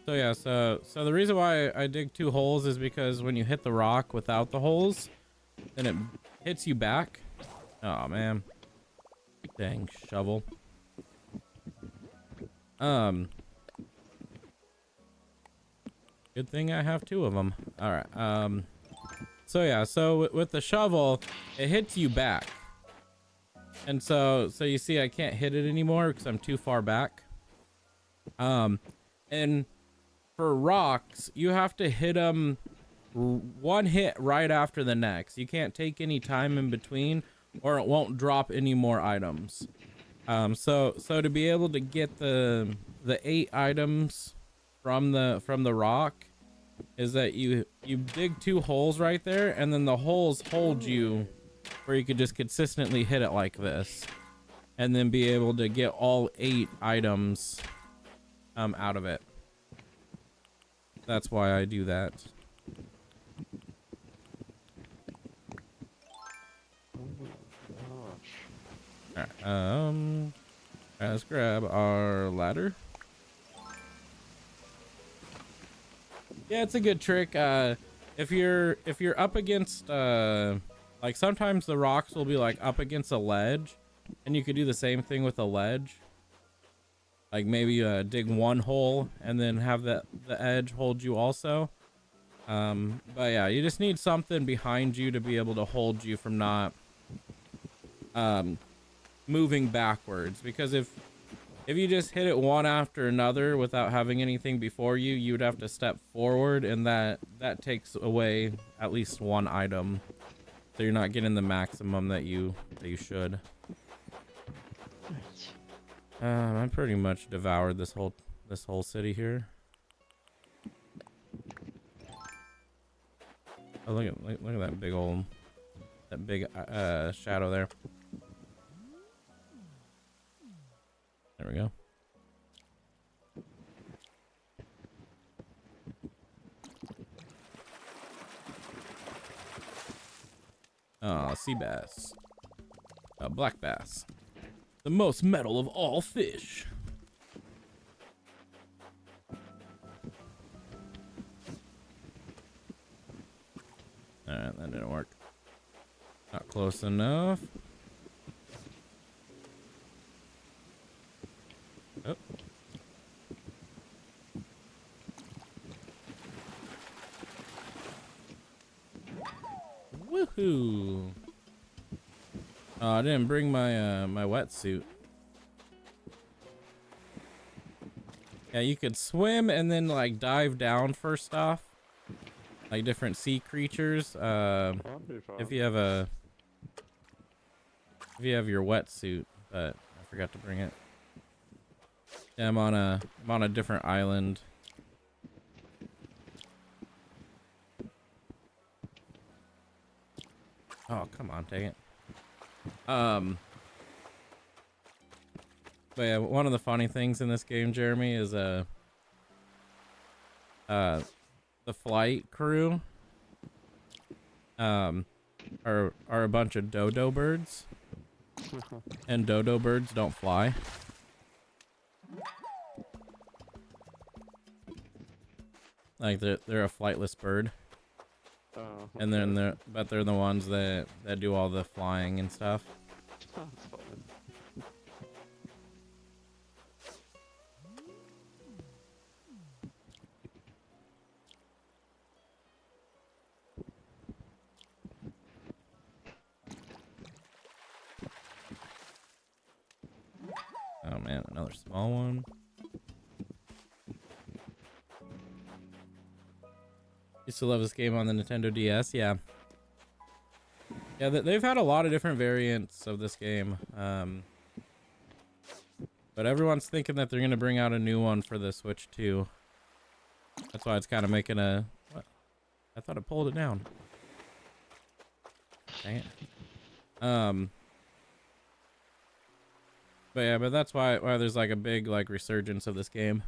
yeah, so the reason why I dig 2 holes is because when you hit the rock without the holes, then it hits you back. Oh man, dang shovel. Good thing I have 2 of them. All right. So yeah, so with the shovel, it hits you back. And so you see I can't hit it anymore because I'm too far back. And for rocks, you have to hit them one hit right after the next. You can't take any time in between or it won't drop any more items. So to be able to get the 8 items from the rock is that you dig 2 holes right there, and then the holes hold you where you could just consistently hit it like this, and then be able to get all 8 items out of it. That's why I do that. Alright, let's grab our ladder. Yeah, it's a good trick. If you're up against like sometimes the rocks will be like up against a ledge, and you could do the same thing with a ledge. Like maybe dig 1 hole and then have the edge hold you also. But yeah, you just need something behind you to be able to hold you from not moving backwards, because if you just hit it one after another without having anything before you, you would have to step forward, and that takes away at least 1 item, so you're not getting the maximum that you should. I pretty much devoured this whole city here. Oh, look at that big shadow there. There we go. Oh, sea bass. Black bass. The most metal of all fish. Alright, that didn't work. Not close enough. Oh. Woohoo! Oh, I didn't bring my my wetsuit. Yeah, you could swim and then like dive down first off. like different sea creatures. That'd be fun. If you have your wetsuit, but I forgot to bring it. Yeah, I'm on a different island. Oh, come on, take it. But yeah, one of the funny things in this game, Jeremy, is the flight crew are a bunch of dodo birds, and dodo birds don't fly. Like they're a flightless bird. Oh, And then they're the ones that do all the flying and stuff. That's funny. Oh man, another small one. Used to love this game on the Nintendo DS. Yeah. Yeah, they've had a lot of different variants of this game. But everyone's thinking that they're gonna bring out a new one for the Switch too. That's why it's kind of making a. What? I thought it pulled it down. Dang it. But yeah, but that's why there's like a big like resurgence of this game.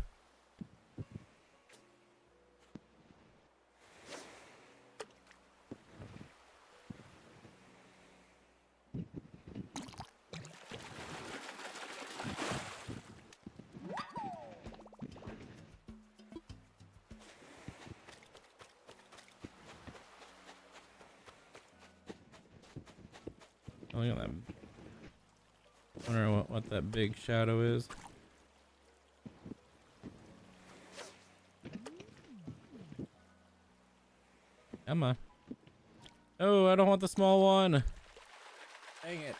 Oh, look at that. Wonder what that big shadow is. Come on. Oh, I don't want the small one. Dang it.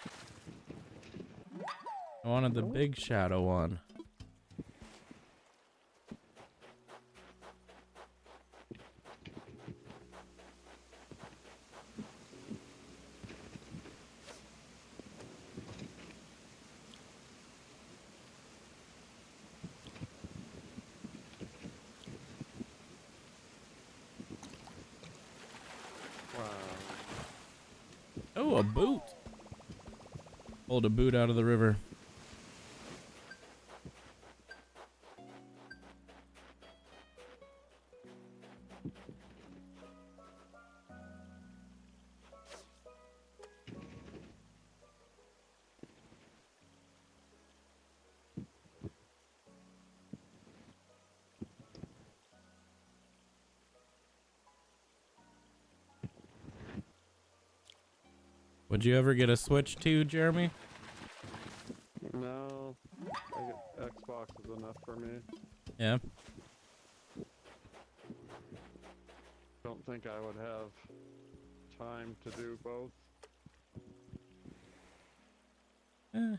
I wanted the big shadow one. Wow. Oh, a boot. Pulled a boot out of the river. Would you ever get a Switch too, Jeremy? No, Xbox is enough for me. Yeah. Don't think I would have time to do both. Eh.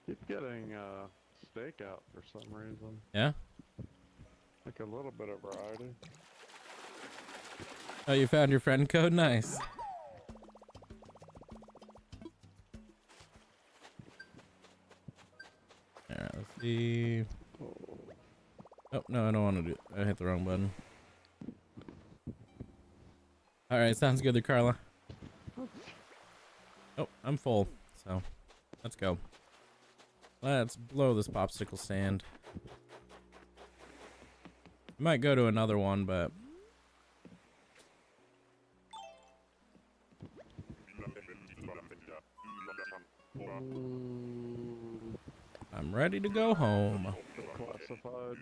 Keep getting steak out for some reason. Yeah. Like a little bit of variety. Oh, you found your friend code? Nice. Alright, let's see. Oh, no, I don't want to do it. I hit the wrong button. Alright, sounds good there, Carla. Oh, I'm full, so let's go. Let's blow this popsicle stand. I might go to another one, but I'm ready to go home. Classified.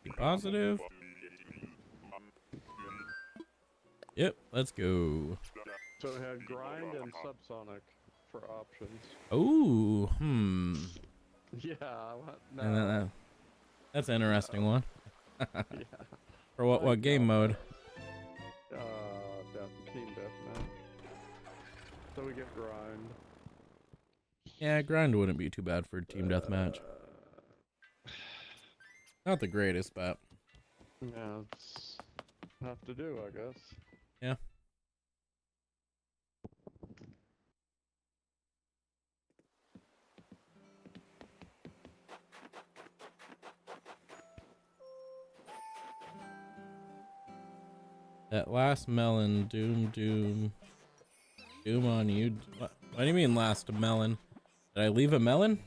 Be positive. Yep, let's go. So it had grind and subsonic for options. Ooh, Yeah, I want And then, no. That's an interesting one. Yeah. For what Like, game mode? Team deathmatch. So we get grind. Yeah, grind wouldn't be too bad for team deathmatch. Not the greatest, but Yeah, it's have to do, I guess. yeah. That last melon, doom on you. What do you mean last melon? Did I leave a melon?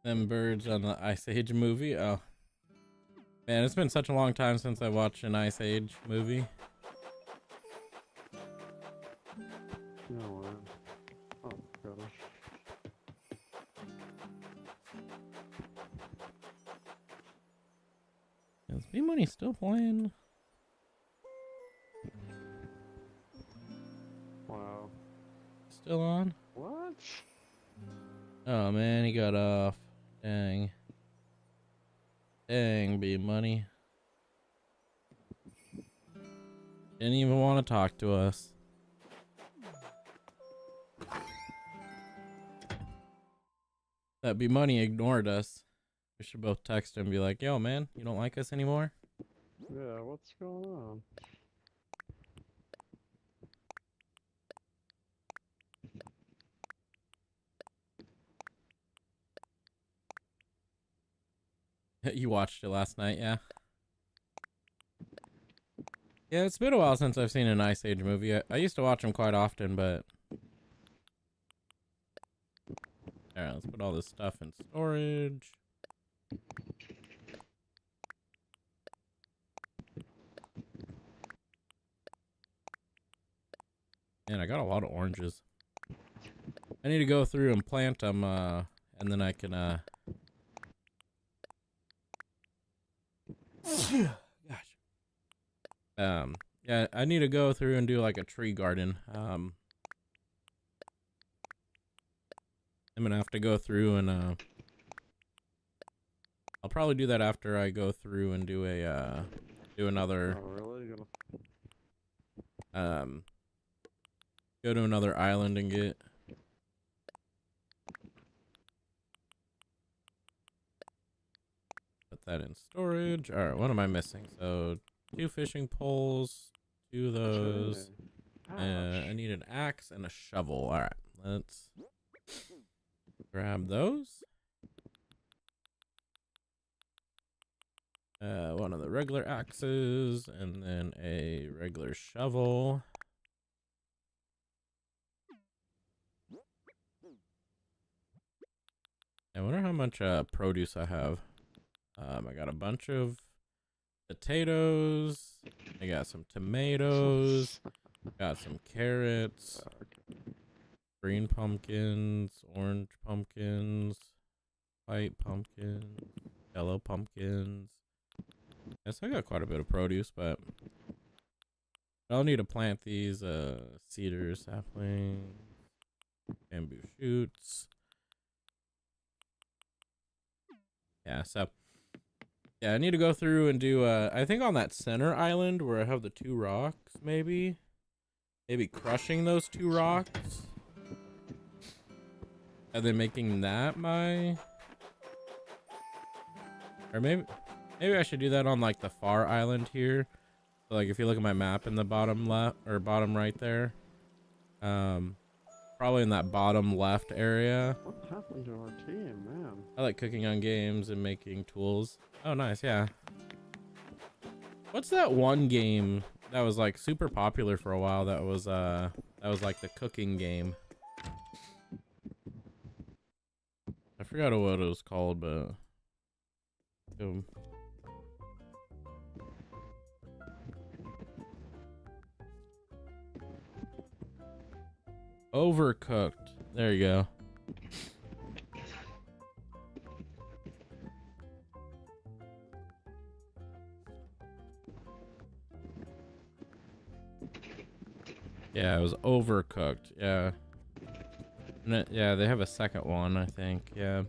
Them birds on the Ice Age movie. Oh man, it's been such a long time since I watched an Ice Age movie. No, oh gosh. Is B-Money still playing? Wow. Still on? What? Oh man, he got off. Dang. Dang, B-Money. Didn't even want to talk to us. That B-Money ignored us. We should both text him and be like, yo man, you don't like us anymore? Yeah, what's going on? You watched it last night, yeah? Yeah, it's been a while since I've seen an Ice Age movie. I used to watch them quite often, but... Alright, let's put all this stuff in storage. Man, I got a lot of oranges. I need to go through and plant them, and then I can, Gosh. Yeah, I need to go through and do like a tree garden. I'm gonna have to go through and, I'll probably do that after I go through and do a, do another, Oh, really? You're go to another island and get... Put that in storage. Alright, what am I missing? So, 2 fishing poles, 2 of those. I need an axe and a shovel. Alright, let's grab those. One of the regular axes, and then a regular shovel. I wonder how much produce I have. I got a bunch of potatoes. I got some tomatoes. Got some carrots. Green pumpkins, orange pumpkins, white pumpkins, yellow pumpkins. Yes, I got quite a bit of produce, but I'll need to plant these cedar saplings, bamboo shoots. Yeah, so yeah, I need to go through and do I think on that center island where I have the 2 rocks, maybe crushing those 2 rocks and then making that my, or maybe I should do that on like the far island here. So like if you look at my map in the bottom left or bottom right there, probably in that bottom left area. What happened to our team, man? I like cooking on games and making tools. Oh, nice, yeah. What's that one game that was like super popular for a while? That was like the cooking game. I forgot what it was called, but Overcooked. There you go. Yeah, it was Overcooked. Yeah. Yeah, they have a second one, I think. Yeah.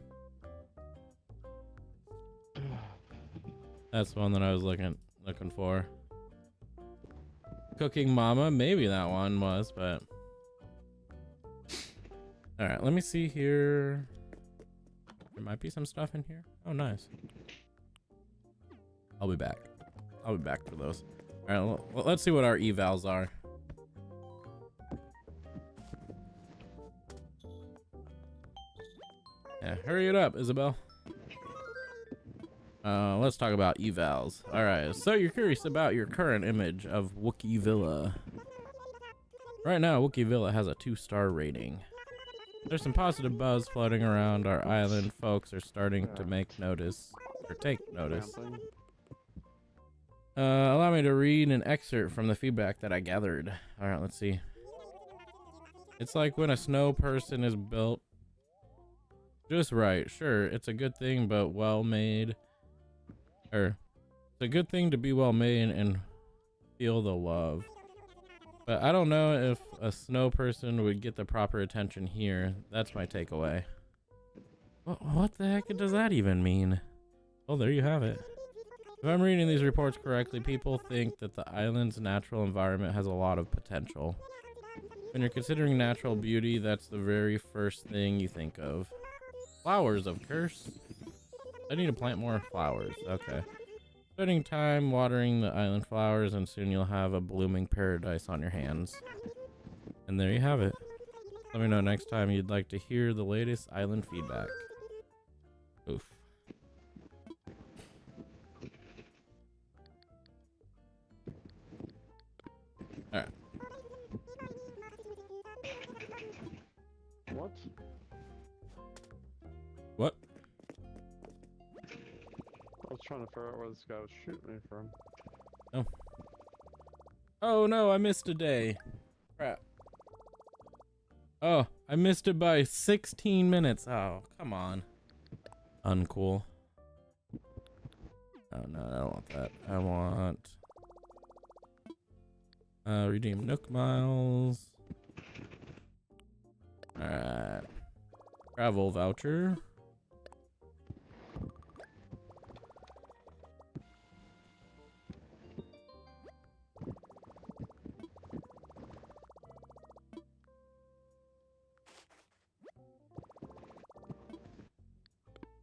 That's the one that I was looking for. Cooking Mama, maybe that one was, but all right, let me see here. There might be some stuff in here. Oh, nice. I'll be back. I'll be back for those. All right, let's see what our evals are. Yeah, hurry it up, Isabel. Let's talk about evals. All right, so you're curious about your current image of Wookiee Villa. Right now, Wookiee Villa has a 2-star rating. There's some positive buzz floating around our island. Folks are starting to take notice. Allow me to read an excerpt from the feedback that I gathered. All right, let's see. It's like when a snow person is built just right. Sure, it's a good thing, but well made. It's a good thing to be well made and feel the love. But I don't know if a snow person would get the proper attention here. That's my takeaway. What the heck does that even mean? Oh, there you have it. If I'm reading these reports correctly, people think that the island's natural environment has a lot of potential. When you're considering natural beauty, that's the very first thing you think of. Flowers, of course. I need to plant more flowers. Okay. Spending time watering the island flowers, and soon you'll have a blooming paradise on your hands. And there you have it. Let me know next time you'd like to hear the latest island feedback. Oof. Alright. What? What? I was trying to figure out where this guy was shooting me from. Oh. Oh no, I missed a day. Crap. Oh, I missed it by 16 minutes. Oh, come on. Uncool. Oh no, I don't want that. I want redeem Nook miles. Alright. Travel voucher.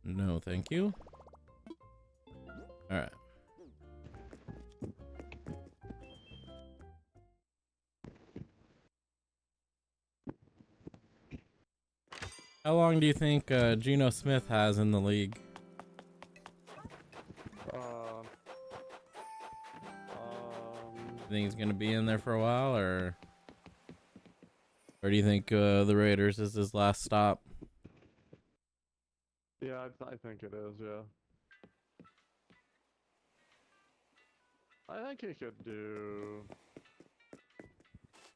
No, thank you. All right. How long do you think Geno Smith has in the league? You think he's gonna be in there for a while, or do you think the Raiders is his last stop? Yeah, I think it is, yeah. I think he could do...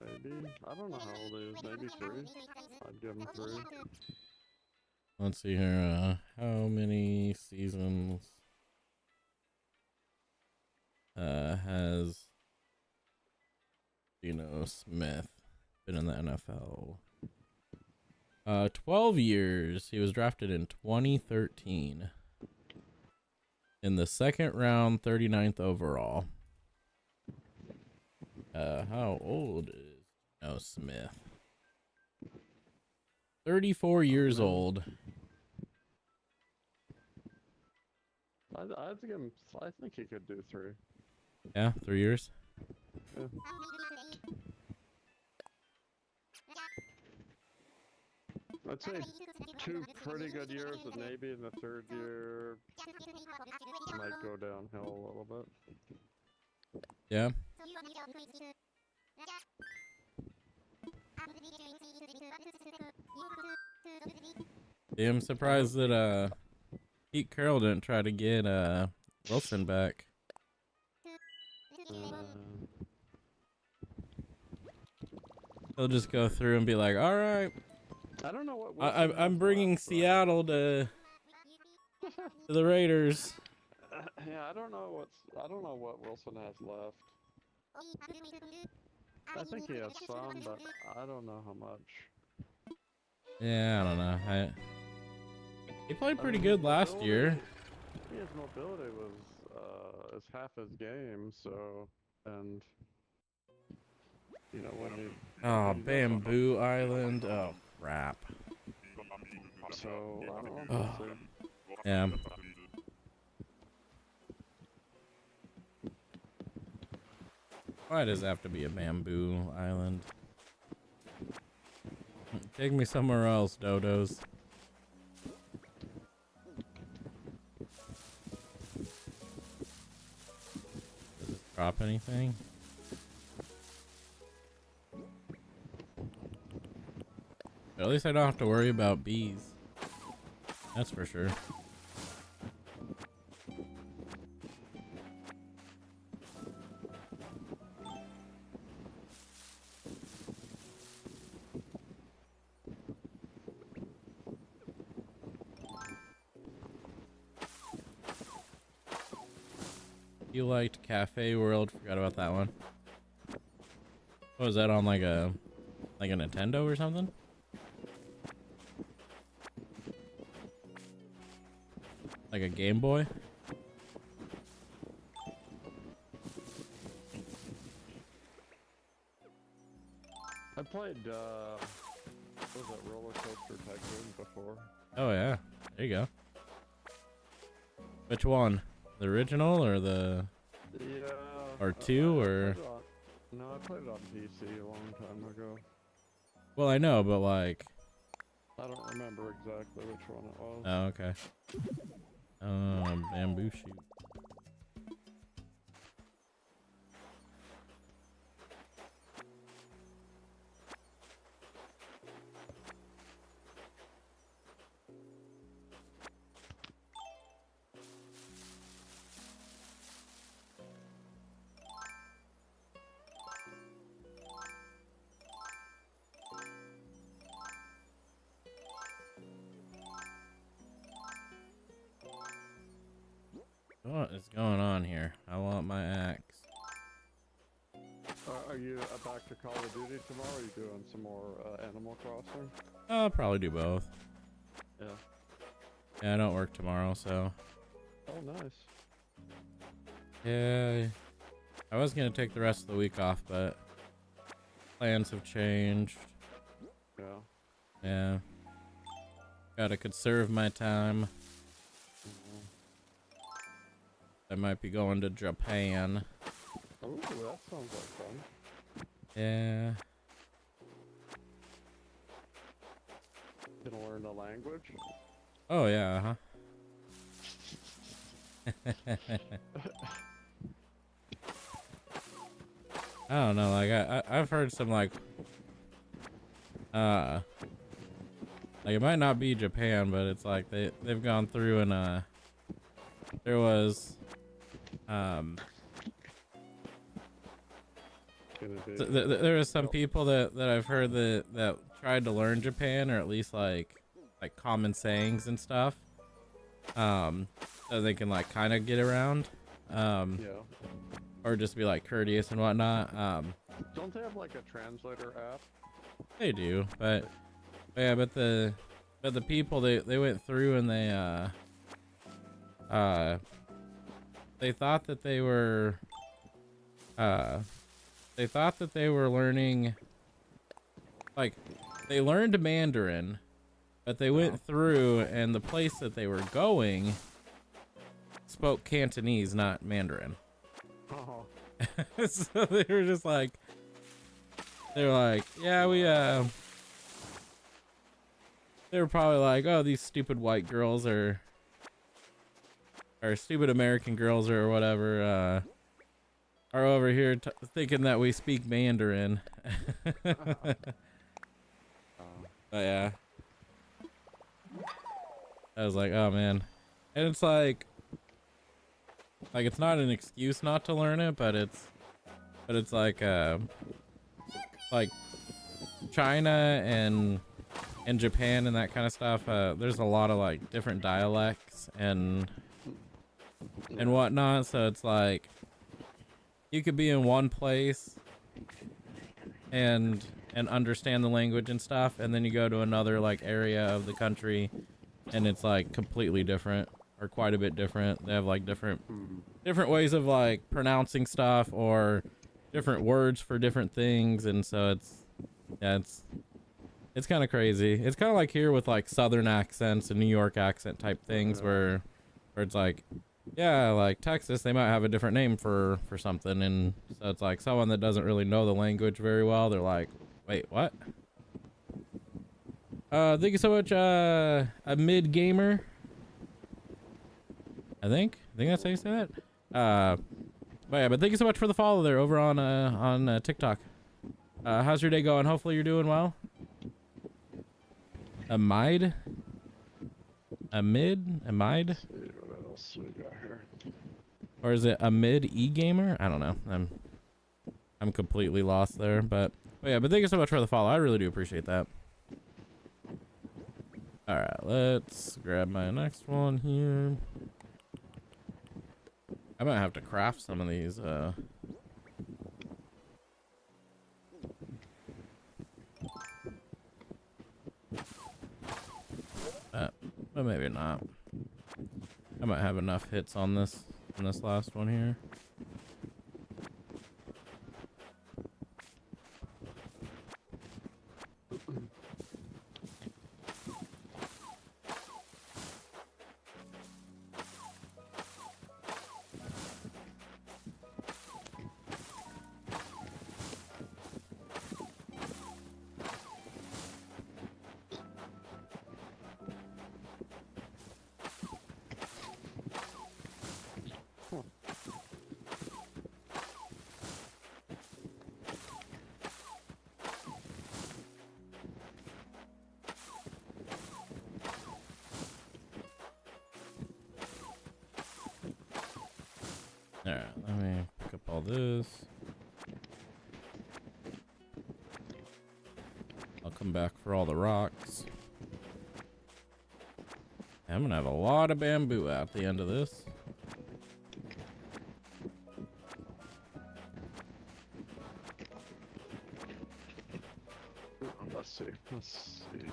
maybe? I don't know how old he is. Maybe 3? I'd give him 3. Let's see here. How many seasons has Geno Smith been in the NFL? 12 years. He was drafted in 2013. In the second round, 39th overall. How old is Geno Smith? 34 years old. I'd give him... I think he could do 3. Yeah, 3 years. Yeah. I'd say 2 pretty good years, and maybe in the 3rd year might go downhill a little bit. Yeah. Yeah, I'm surprised that Pete Carroll didn't try to get Wilson back. He'll just go through and be like, "All right, I don't know what I'm bringing Seattle to the Raiders." Yeah, I don't know what Wilson has left. I think he has some, but I don't know how much. Yeah, I don't know. He played pretty mean, his good last year. His mobility was is half his game, so and you know when he Oh, he does Bamboo Island. Oh, crap. so I don't know. Oh. We'll see. Yeah. Why does it have to be a Bamboo Island? Take me somewhere else, Dodos. Does it drop anything? But at least I don't have to worry about bees. That's for sure. You liked Cafe World? Forgot about that one. What was that on, like a Nintendo or something? Like a Game Boy? I played what was that, Roller Coaster Tycoon before. Oh yeah, there you go. Which one? The original or the Yeah. or two or? No, I played it on PC a long time ago. Well, I know, but like. I don't remember exactly which one it was. Oh, okay. Bamboo shoot. What is going on here? I want my axe. Are you back to Call of Duty tomorrow? Or are you doing some more Animal Crossing? I'll probably do both. Yeah. Yeah, I don't work tomorrow, so. Oh, nice. Yeah. I was gonna take the rest of the week off, but plans have changed. Yeah. Yeah. Gotta conserve my time. I might be going to Japan. Oh, that sounds like fun. Yeah. Gonna learn the language? Oh yeah, I don't know, like I've heard some like it might not be Japan, but it's like they've gone through and there was there was some people that I've heard that tried to learn Japan, or at least like common sayings and stuff, so they can like kind of get around, Yeah. or just be like courteous and whatnot. Don't they have like a translator app? They do, but yeah, but the people they went through and they thought that they were learning, like they learned Mandarin, but they went through and the place that they were going spoke Cantonese, not Mandarin. Oh. So they were just like, yeah, they were probably like, oh, these stupid white girls or stupid American girls or whatever are over here thinking that we speak Mandarin. But yeah, I was like, oh man. And it's like it's not an excuse not to learn it, but it's like China and Japan and that kind of stuff, there's a lot of like different dialects and whatnot, so it's like you could be in one place and understand the language and stuff, and then you go to another like area of the country and it's like completely different or quite a bit different. They have like different ways of like pronouncing stuff or different words for different things, and so it's kind of crazy. It's kind of like here with like southern accents and New York accent type things where it's like, yeah, like Texas, they might have a different name for something, and so it's like someone that doesn't really know the language very well, they're like, wait, what? Thank you so much, a mid gamer. I think that's how you say that. But yeah, but thank you so much for the follow there over on TikTok. How's your day going? Hopefully you're doing well. Amide? Let's see what else we got here. Or is it a mid e-gamer? I don't know. I'm completely lost there, but yeah, but thank you so much for the follow. I really do appreciate that. All right, let's grab my next one here. I might have to craft some of these. But maybe not. I might have enough hits on this last one here. Alright, let me pick up all this. I'll come back for all the rocks. I'm gonna have a lot of bamboo at the end of this. Let's see.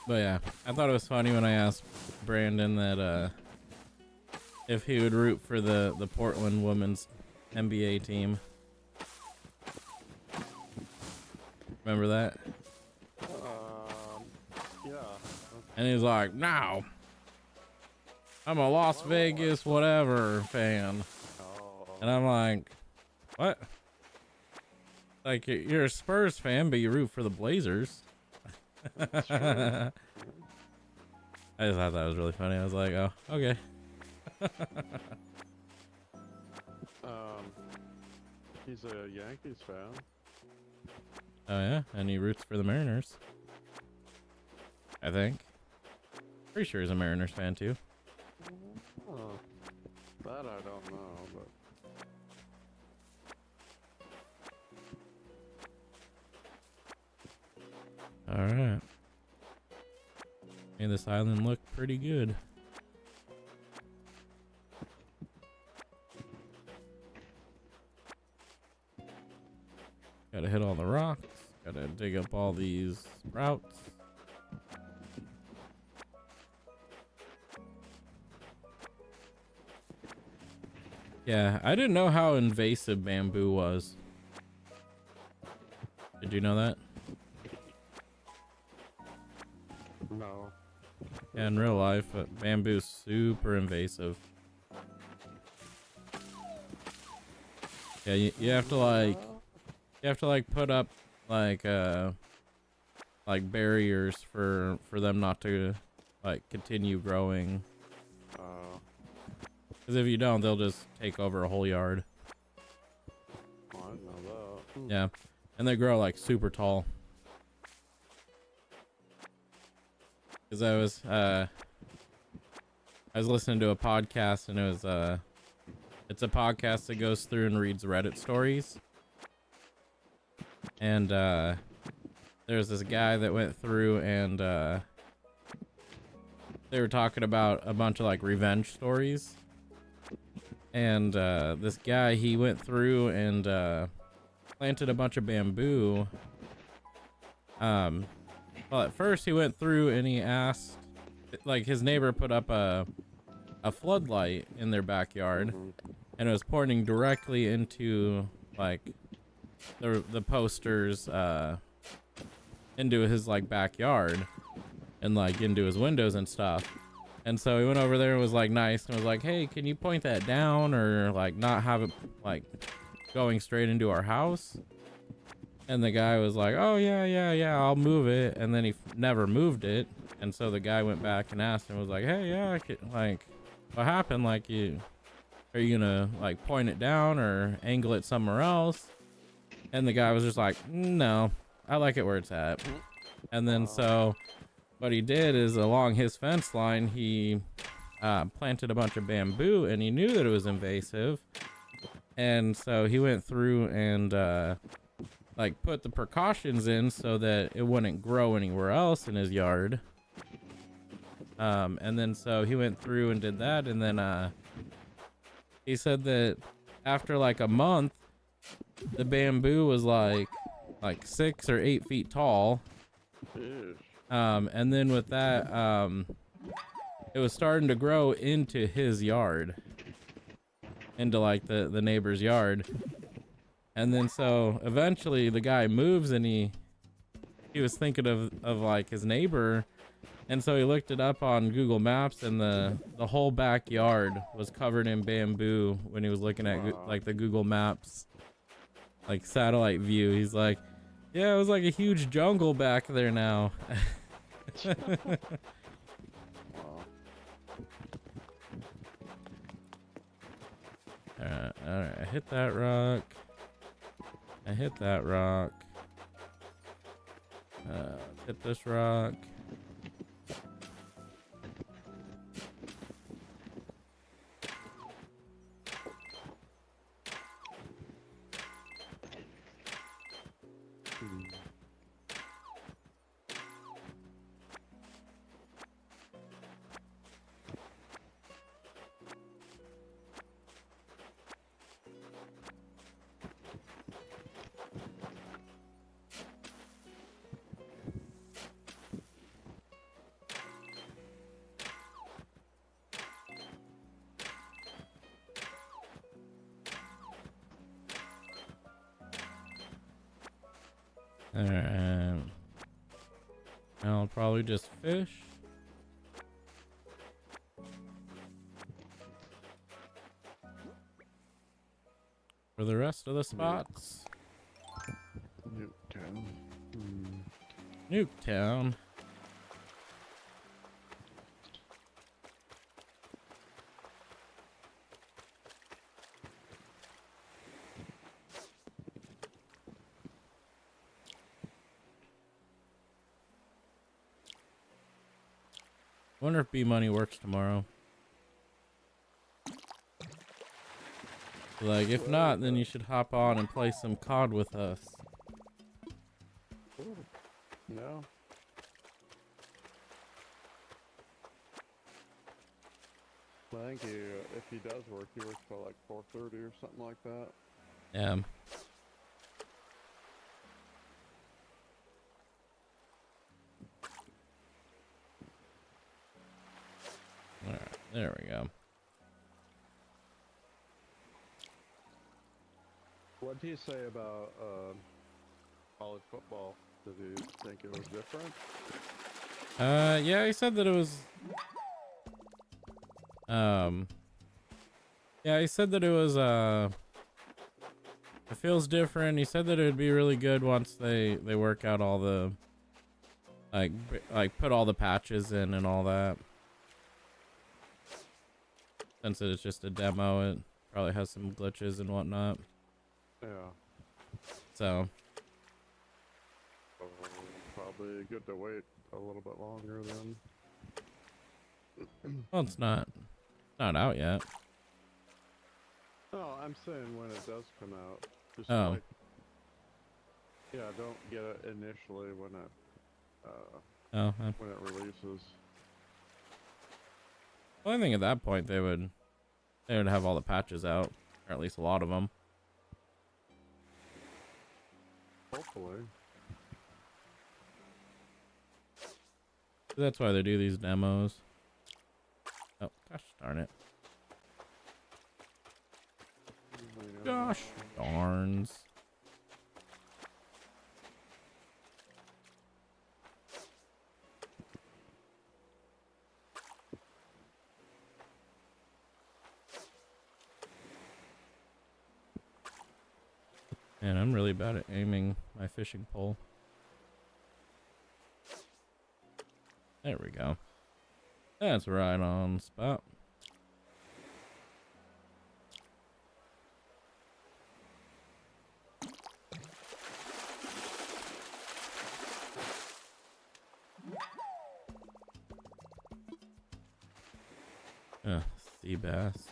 But yeah, I thought it was funny when I asked Brandon that if he would root for the Portland women's NBA team. Remember that? Yeah. And he's like, no, I'm a Las Vegas whatever fan. And I'm like, what? Like, you're a Spurs fan, but you root for the Blazers. I just thought that was really funny. I was like, oh, okay. He's a Yankees fan. Oh yeah, and he roots for the Mariners. I think. Pretty sure he's a Mariners fan too. That I don't know, but All right. Made this island look pretty good. Gotta hit all the rocks. Gotta dig up all these sprouts. Yeah, I didn't know how invasive bamboo was. Did you know that? No. Yeah, in real life, bamboo's super invasive. Yeah, you have to like put up like barriers for them not to like continue growing. Because if you don't, they'll just take over a whole yard. I didn't know that. Yeah, and they grow like super tall. Because I was listening to a podcast, and it was it's a podcast that goes through and reads Reddit stories. And there's this guy that went through and they were talking about a bunch of like revenge stories. And this guy, he went through and planted a bunch of bamboo. Well, at first he went through and he asked, like, his neighbor put up a floodlight in their backyard, and it was pointing directly into like the posters into his like backyard and like into his windows and stuff. And so he went over there and was like nice and was like, hey, can you point that down or like not have it like going straight into our house? And the guy was like, oh yeah, I'll move it. And then he never moved it. And so the guy went back and asked him, was like, hey, yeah, I could, like, what happened? Like, are you gonna like point it down or angle it somewhere else? And the guy was just like, no, I like it where it's at. And then so what he did is along his fence line, he planted a bunch of bamboo, and he knew that it was invasive. And so he went through and like put the precautions in so that it wouldn't grow anywhere else in his yard. And then so he went through and did that. And then he said that after like a month, the bamboo was like 6 or 8 feet tall. And then with that, it was starting to grow into his yard, into like the neighbor's yard. And then so eventually the guy moves and he was thinking of like his neighbor. And so he looked it up on Google Maps, and the whole backyard was covered in bamboo when he was looking at like the Google Maps like satellite view. He's like, yeah, it was like a huge jungle back there now. All right, I hit that rock. Hit this rock. Alright. I'll probably just fish. For the rest of the spots. Nuketown. Nuketown. Wonder if B-Money works tomorrow. Like, if not, then you should hop on and play some COD with us. No, I think if he does work, he works till like 4:30 or something like that. Yeah. All right, there we go. What do you say about college football? Did you think it was different? Yeah, he said that it was. Yeah, he said that it was. It feels different. He said that it would be really good once they work out all the like put all the patches in and all that. Since it's just a demo, it probably has some glitches and whatnot. Yeah. So Probably good to wait a little bit longer then. well, it's not out yet. No, I'm saying when it does come out. Just Oh. like, yeah, don't get it initially when it releases. Well, I think at that point they would have all the patches out, or at least a lot of them. Hopefully. That's why they do these demos. Oh, gosh darn it. Gosh darns. Man, I'm really bad at aiming my fishing pole. There we go. That's right on spot. Sea bass.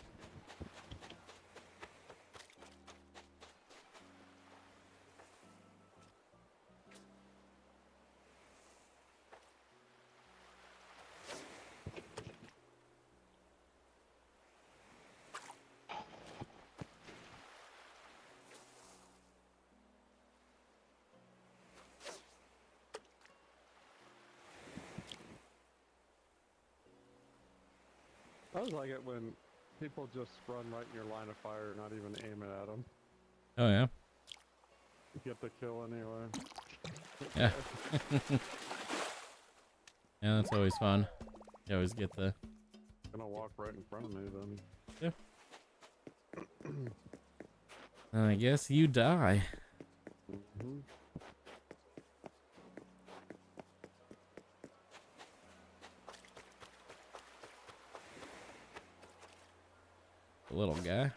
I always like it when people just run right in your line of fire, not even aiming at them. Oh yeah. Get the kill anyway. Yeah. Yeah, that's always fun. You always get the. Gonna walk right in front of me then. Yeah. I guess you die. Mm-hmm. The little guy.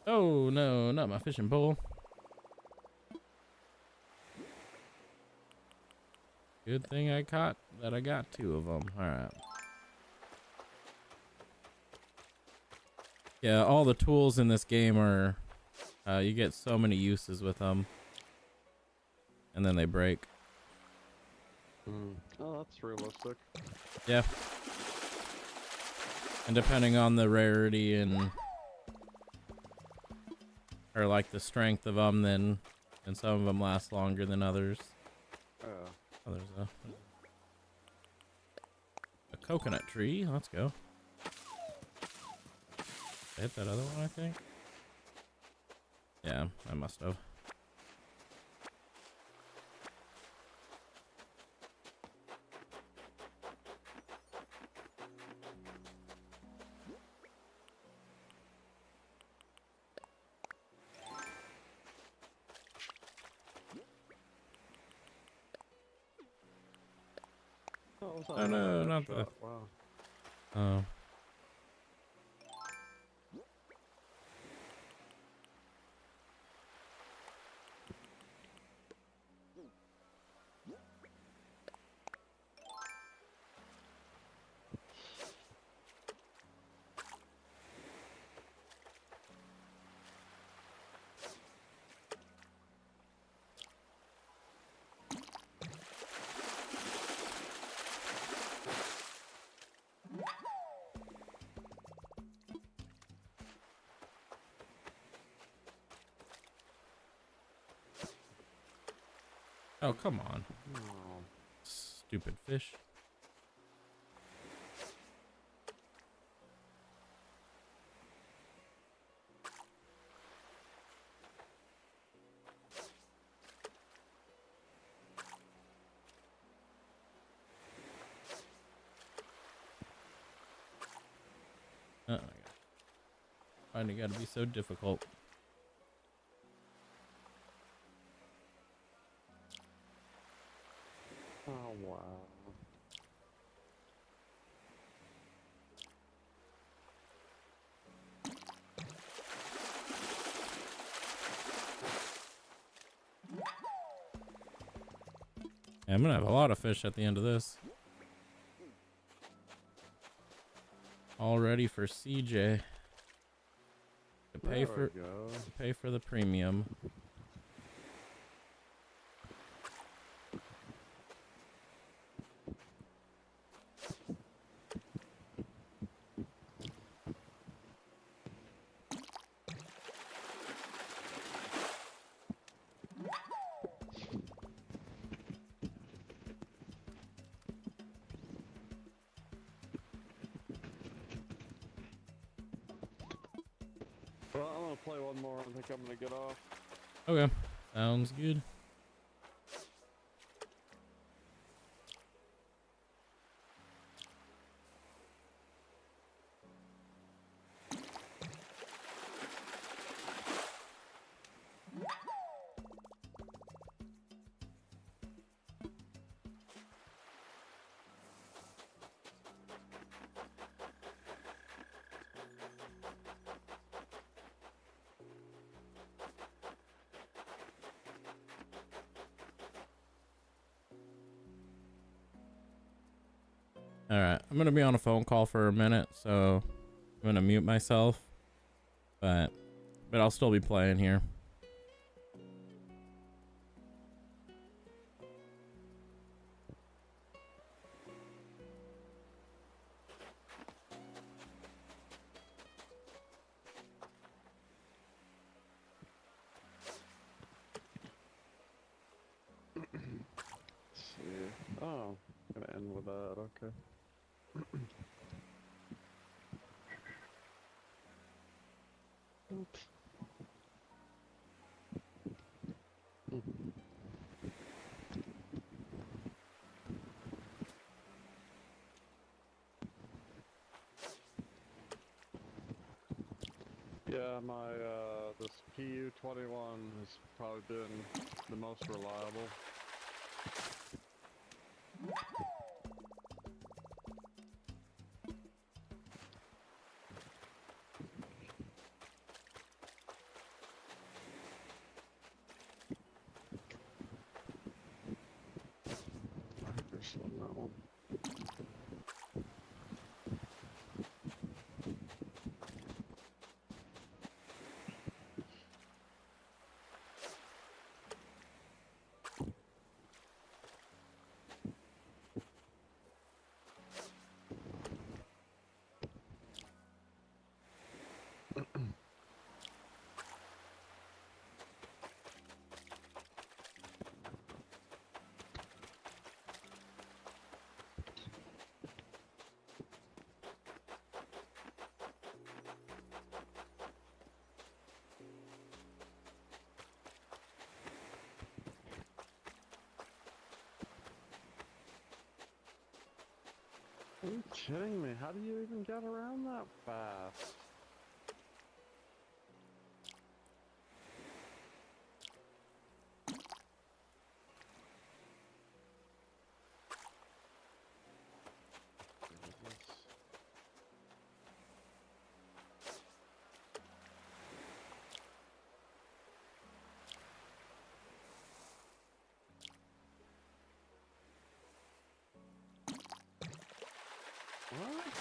Oh no, not my fishing pole. Good thing I got 2 of them. All right. Yeah, all the tools in this game are, you get so many uses with them, and then they break. Oh, that's realistic. Yeah. And depending on the rarity or like the strength of them, then some of them last longer than others. Yeah. Oh, there's a coconut tree. Let's go. I hit that other one, I think. Yeah, I must have. Oh no, not the. Wow. Oh. Oh, come on. Oh. Stupid fish. Oh my god. Finding gotta be so difficult. Oh, wow. Yeah, I'm gonna have a lot of fish at the end of this. All ready for CJ. To pay There we go. pay for the premium. Well, I'm gonna play one more. I think I'm gonna get off. Okay. Sounds good. All right, I'm gonna be on a phone call for a minute, so I'm gonna mute myself, but I'll still be playing here. Let's see. Oh, gonna end with that. Okay. Oops. Yeah, my this PU-21 has probably been the most reliable. This one, that one. Are you kidding me? How do you even get around that fast? What?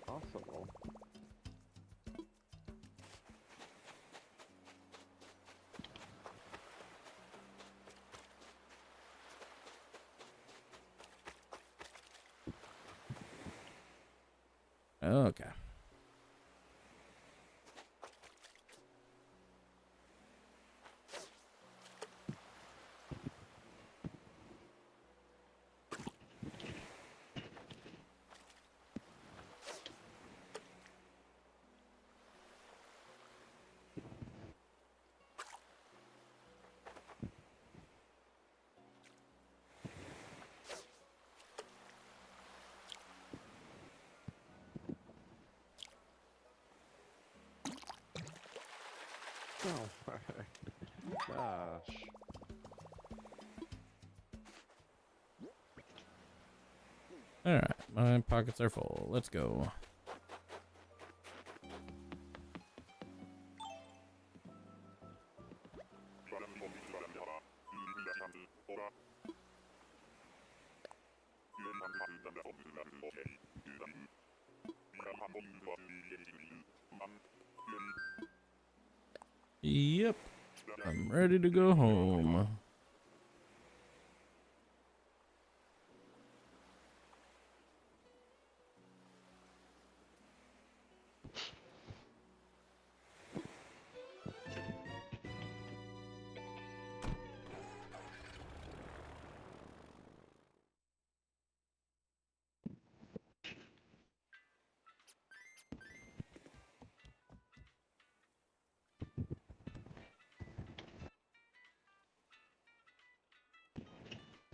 Possible. Okay. No way. Gosh. All right, my pockets are full. Let's go. Yep, I'm ready to go home.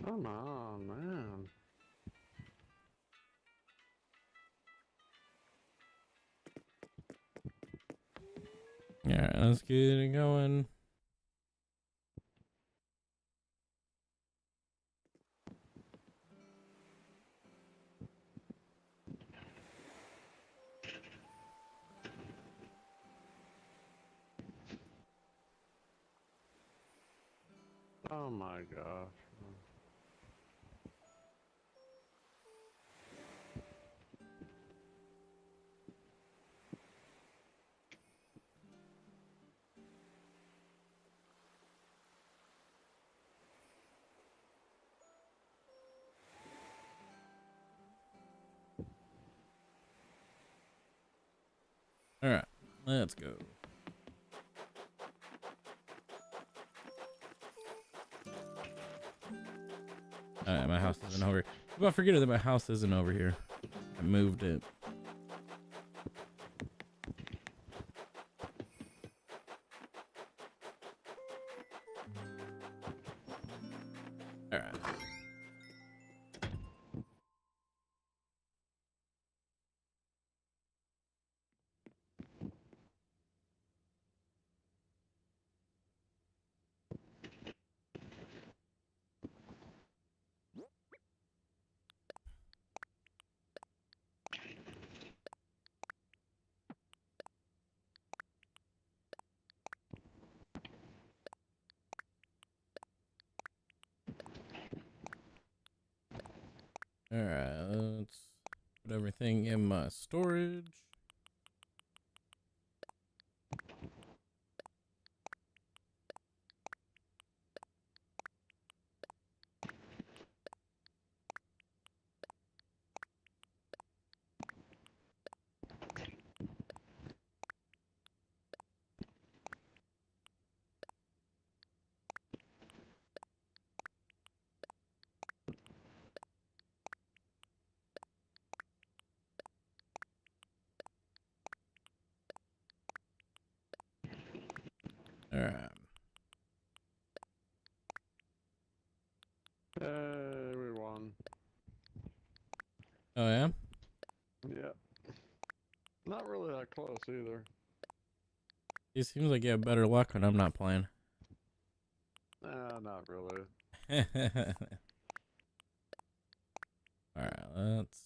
Come on, man. All right, let's get it going. Oh my gosh. All right, let's go. All right, my house isn't over. Well, I forget that my house isn't over here. I moved it. All right. All right, let's put everything in my storage. All right. Hey, we won. Oh yeah. Yeah. Not really that close either. It seems like you have better luck when I'm not playing. Not really. All right, let's.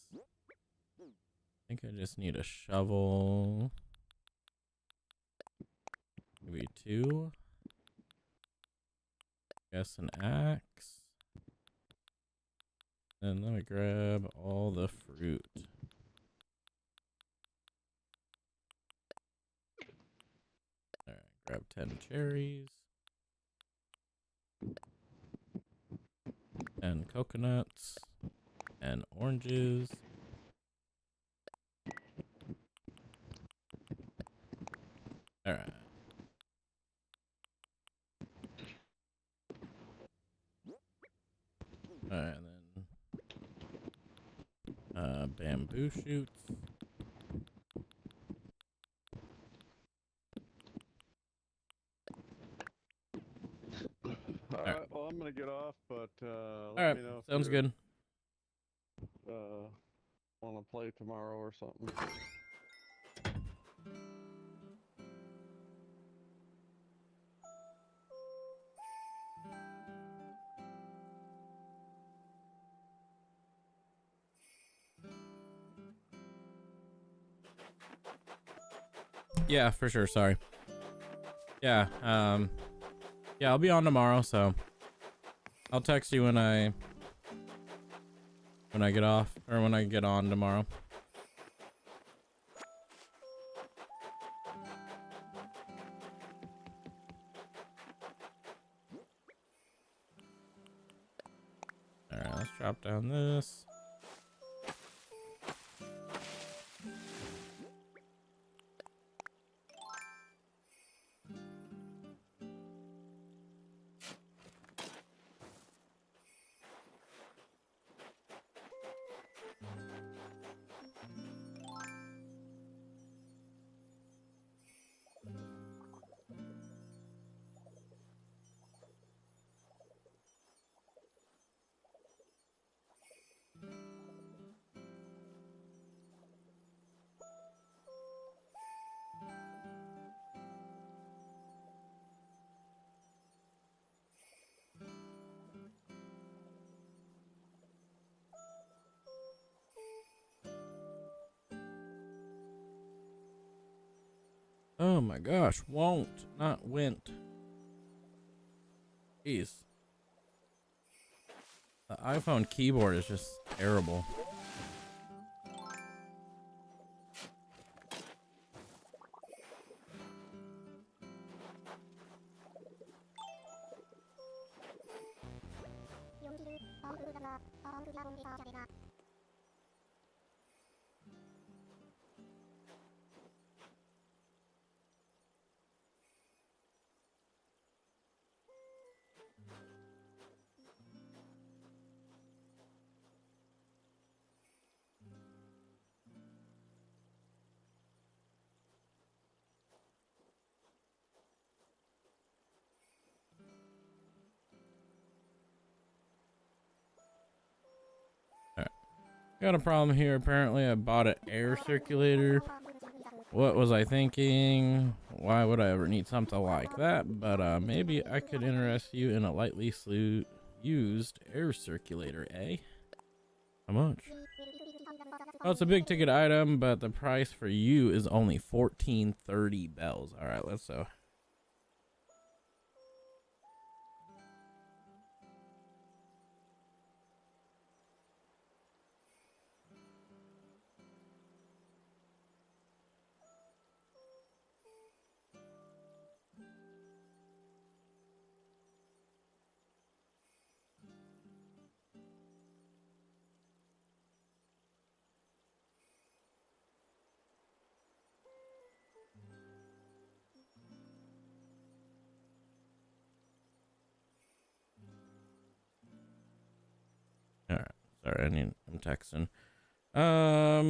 I think I just need a shovel. Maybe 2. Guess an axe. And let me grab all the fruit. All right, grab 10 cherries. And coconuts. And oranges. All right. All right, then bamboo shoots. All right. Well, I'm gonna get off, but All let right, me know if sounds you good. want to play tomorrow or something. 。Yeah, for sure. Sorry. Yeah. Yeah, I'll be on tomorrow, so I'll text you when I get off, or when I get on tomorrow. All right, let's drop down this. Oh my gosh, won't, not went. Jeez. The iPhone keyboard is just terrible. Got a problem here. Apparently I bought an air circulator. What was I thinking? Why would I ever need something like that? But maybe I could interest you in a lightly used air circulator, eh? How much? Well, it's a big ticket item, but the price for you is only 1430 bells. All right, let's all right. Sorry, I'm texting. All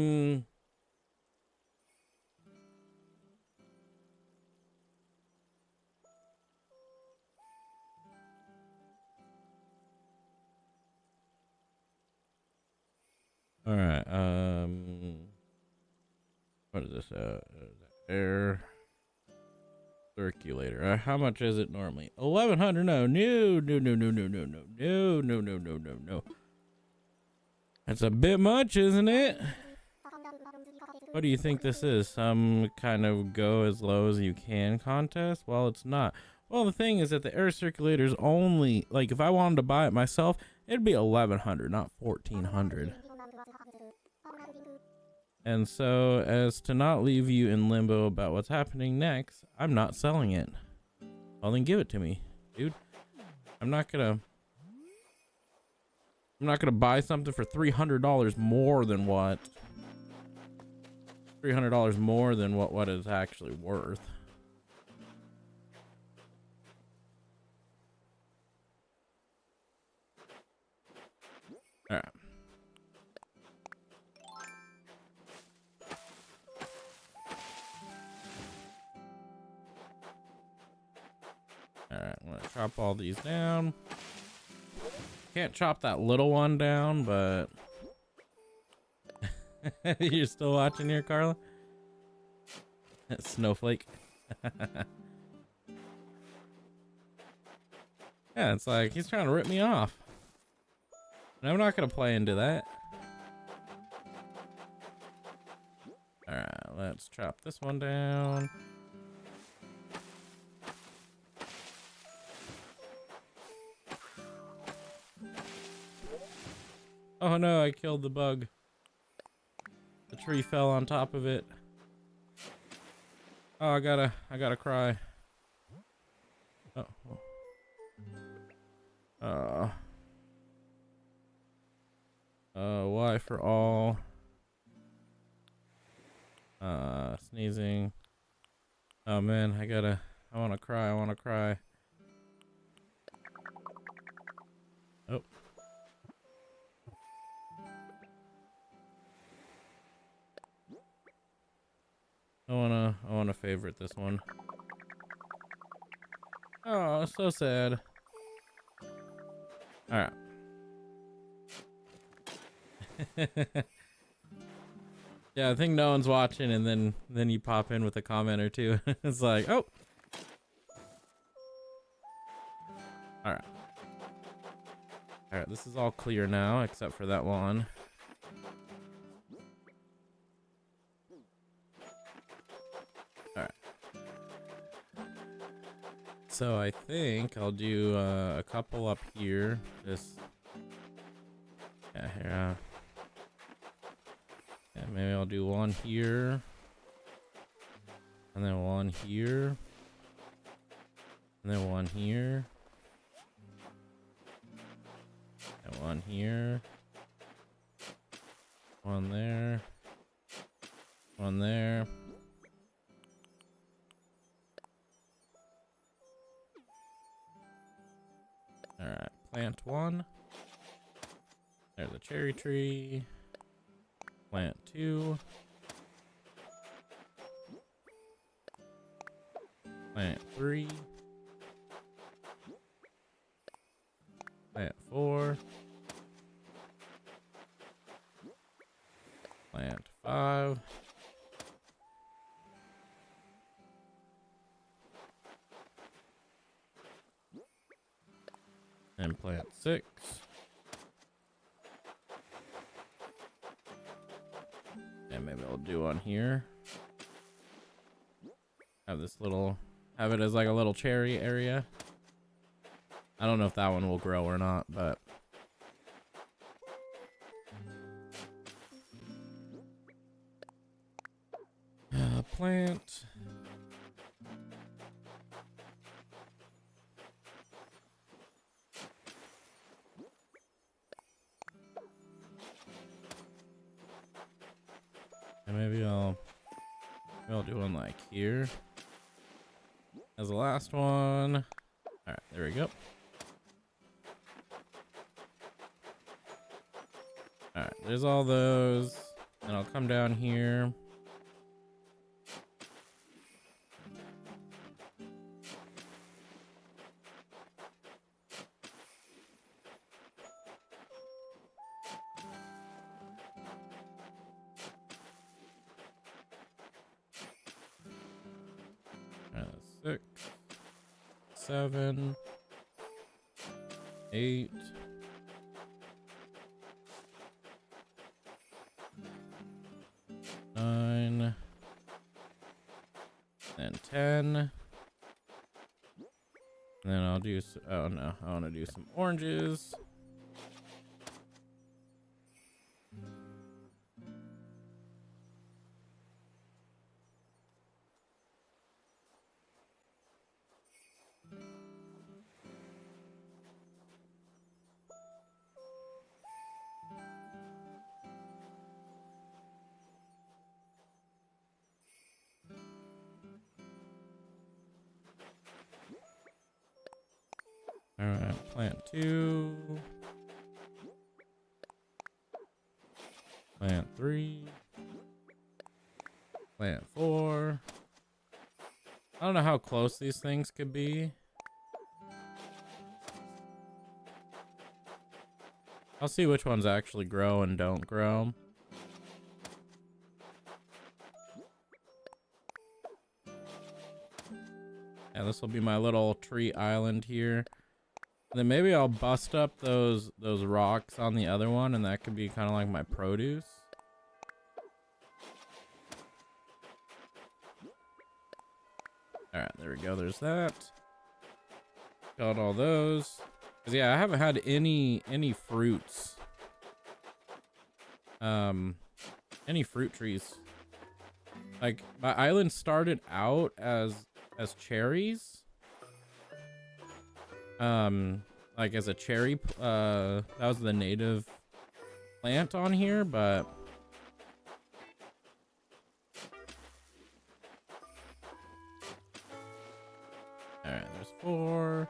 right. What is this? Air circulator. How much is it normally? 1100. No. That's a bit much, isn't it? What do you think this is? Some kind of go as low as you can contest? Well, it's not. Well, the thing is that the air circulator is only, like, if I wanted to buy it myself, it'd be 1100, not 1400. And so, as to not leave you in limbo about what's happening next, I'm not selling it. Well, then give it to me, dude. I'm not gonna buy something for $300 more than what $300 more than what it's actually worth. All right. All right, I'm gonna chop all these down. Can't chop that little one down, but you're still watching here, Carla? Snowflake. Yeah, it's like he's trying to rip me off. And I'm not gonna play into that. Alright, let's chop this one down. Oh no, I killed the bug. The tree fell on top of it. Oh, I gotta cry. Oh. Y for all. Sneezing. Oh man, I wanna cry. Oh. I wanna favorite this one. Oh, so sad. Alright. Yeah, I think no one's watching, and then you pop in with a comment or two. It's like, oh. Alright. Alright, this is all clear now, except for that one. Alright. So I think I'll do a couple up here. Just yeah, here. Yeah, maybe I'll do one here, and then one here, and then one here, and one here, one there, one there. All right, plant one. There's a cherry tree. Plant two. Plant three. Plant four. Plant five. And plant six. And maybe I'll do one here. Have it as like a little cherry area. I don't know if that one will grow or not, but plant. And maybe I'll do one like here as the last one. All right, there we go. All right, there's all those. And I'll come down here. Six, 7, 8, 9, and 10. And then I'll do, oh no, I want to do some oranges. All right, plant 2, plant 3, plant 4. I don't know how close these things could be. I'll see which ones actually grow and don't grow. Yeah, this will be my little tree island here. And then maybe I'll bust up those rocks on the other one, and that could be kind of like my produce. All right, there we go. There's that. Got all those. 'Cause yeah, I haven't had any fruits. Any fruit trees. Like my island started out as cherries. Like as a cherry. That was the native plant on here, but. All right, there's 4,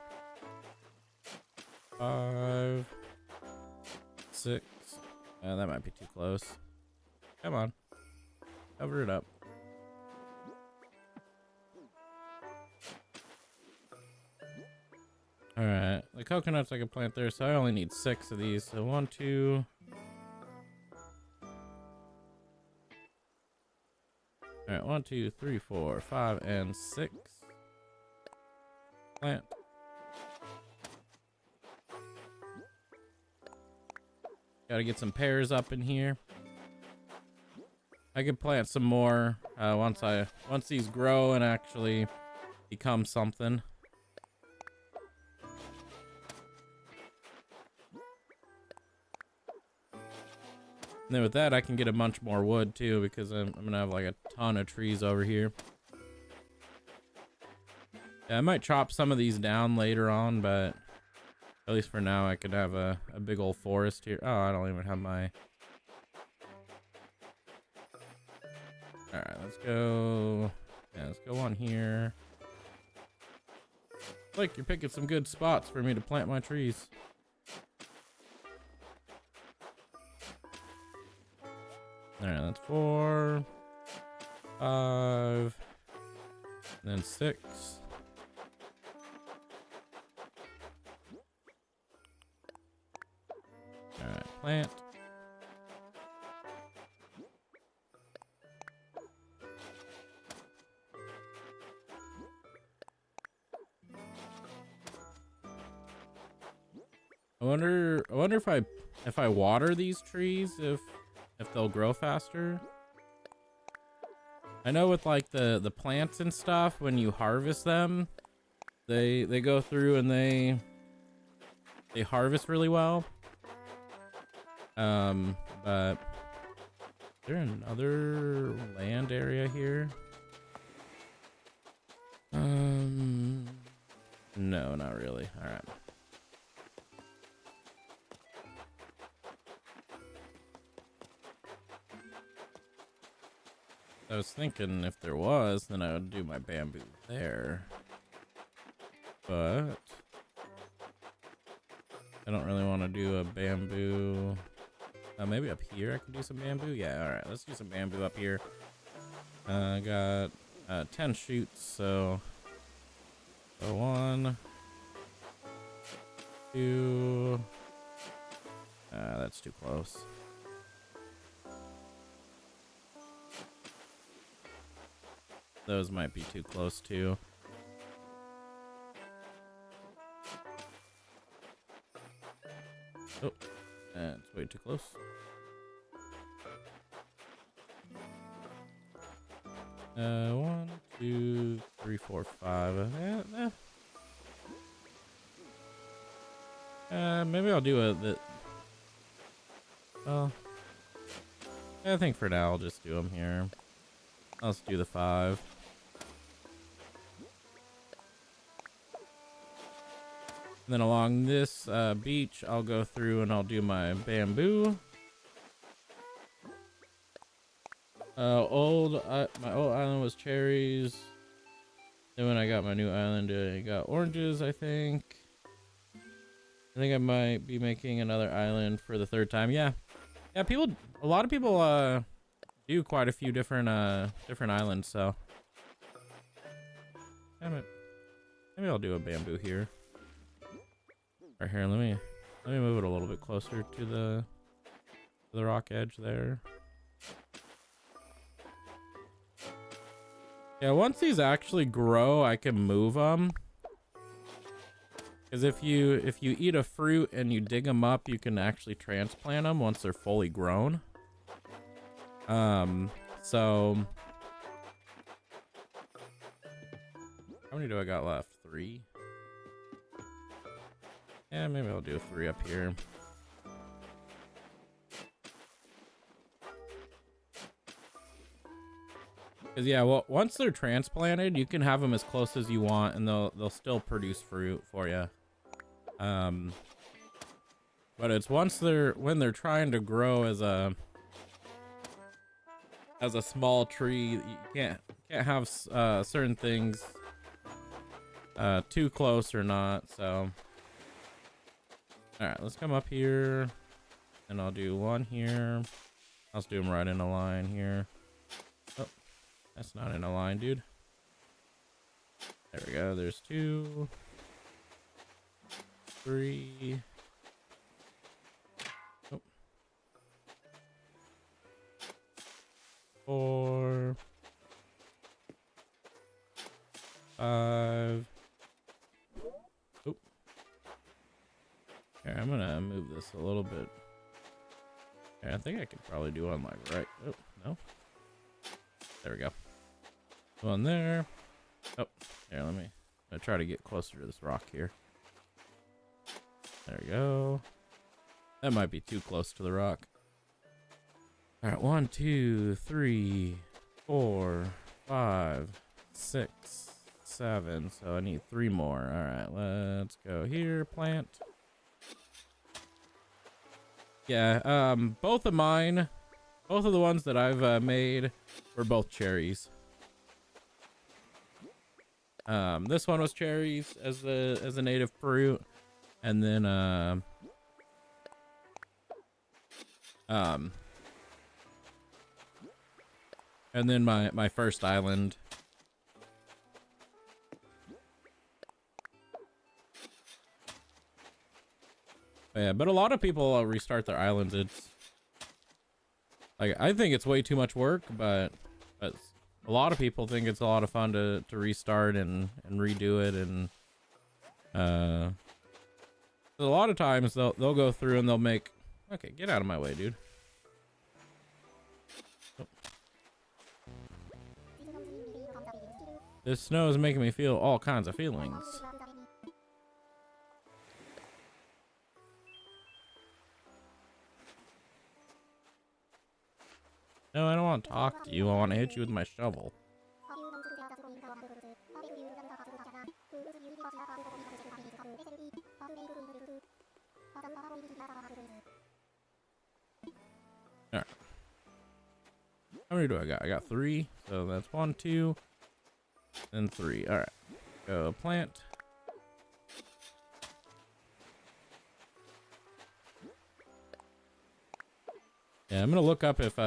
5, 6. That might be too close. Come on. Cover it up. All right, the coconuts I can plant there, so I only need 6 of these. So 1, 2. All right, 1, 2, 3, 4, 5, and 6. Plant. Gotta get some pears up in here. I could plant some more once these grow and actually become something. And then with that, I can get a bunch more wood too, because I'm gonna have like a ton of trees over here. Yeah, I might chop some of these down later on, but at least for now, I could have a big old forest here. Oh, I don't even have my... Alright, let's go... Yeah, let's go on here. Like, you're picking some good spots for me to plant my trees. Alright, that's 4, 5, and then 6. Alright, plant. I wonder if I water these trees, if they'll grow faster. I know with like the plants and stuff, when you harvest them, they go through and they harvest really well. But is there another land area here? No, not really. All right. I was thinking if there was, then I would do my bamboo there. But I don't really want to do a bamboo. Maybe up here I can do some bamboo. Yeah, all right. Let's do some bamboo up here. I got 10 shoots, so 1, 2. That's too close. Those might be too close too. Oh, it's way too close. One, 2, 3, 4, 5. Maybe I'll do well, I think for now I'll just do them here. Let's do the 5. And then along this beach, I'll go through and I'll do my bamboo. My old island was cherries. Then when I got my new island, I got oranges, I think. I think I might be making another island for the 3rd time. Yeah, a lot of people do quite a few different islands. So, damn it, maybe I'll do a bamboo here. Right here, let me move it a little bit closer to the rock edge there. Yeah, once these actually grow, I can move them. Because if you eat a fruit and you dig them up, you can actually transplant them once they're fully grown. So How many do I got left? 3? Yeah, maybe I'll do 3 up here. Cause yeah, well, once they're transplanted, you can have them as close as you want, and they'll still produce fruit for you. But it's when they're trying to grow as a small tree, you can't have certain things too close or not. So, all right, let's come up here, and I'll do 1 here. I'll just do them right in a line here. Oh, that's not in a line, dude. There we go. There's 2, 3. Oh. 4, 5. Oh. Here, I'm gonna move this a little bit. Here, I think I could probably do one like right. Oh, no. There we go. One there. Oh, here, let me try to get closer to this rock here. There we go. That might be too close to the rock. All right, 1, 2, 3, 4, 5, 6, 7. So I need 3 more. All right, let's go here. Plant. Yeah, both of mine, both of the ones that I've made were both cherries. This one was cherries as a native fruit, and then my first island. Yeah, but a lot of people restart their islands. It's like, I think it's way too much work, but a lot of people think it's a lot of fun to restart and redo it. And a lot of times they'll go through and they'll make, okay, get out of my way, dude. Oh. This snow is making me feel all kinds of feelings. No, I don't want to talk to you. I want to hit you with my shovel. Alright. How many do I got? I got 3. So that's 1, 2, and 3. Alright. Go plant. Yeah, I'm gonna look up if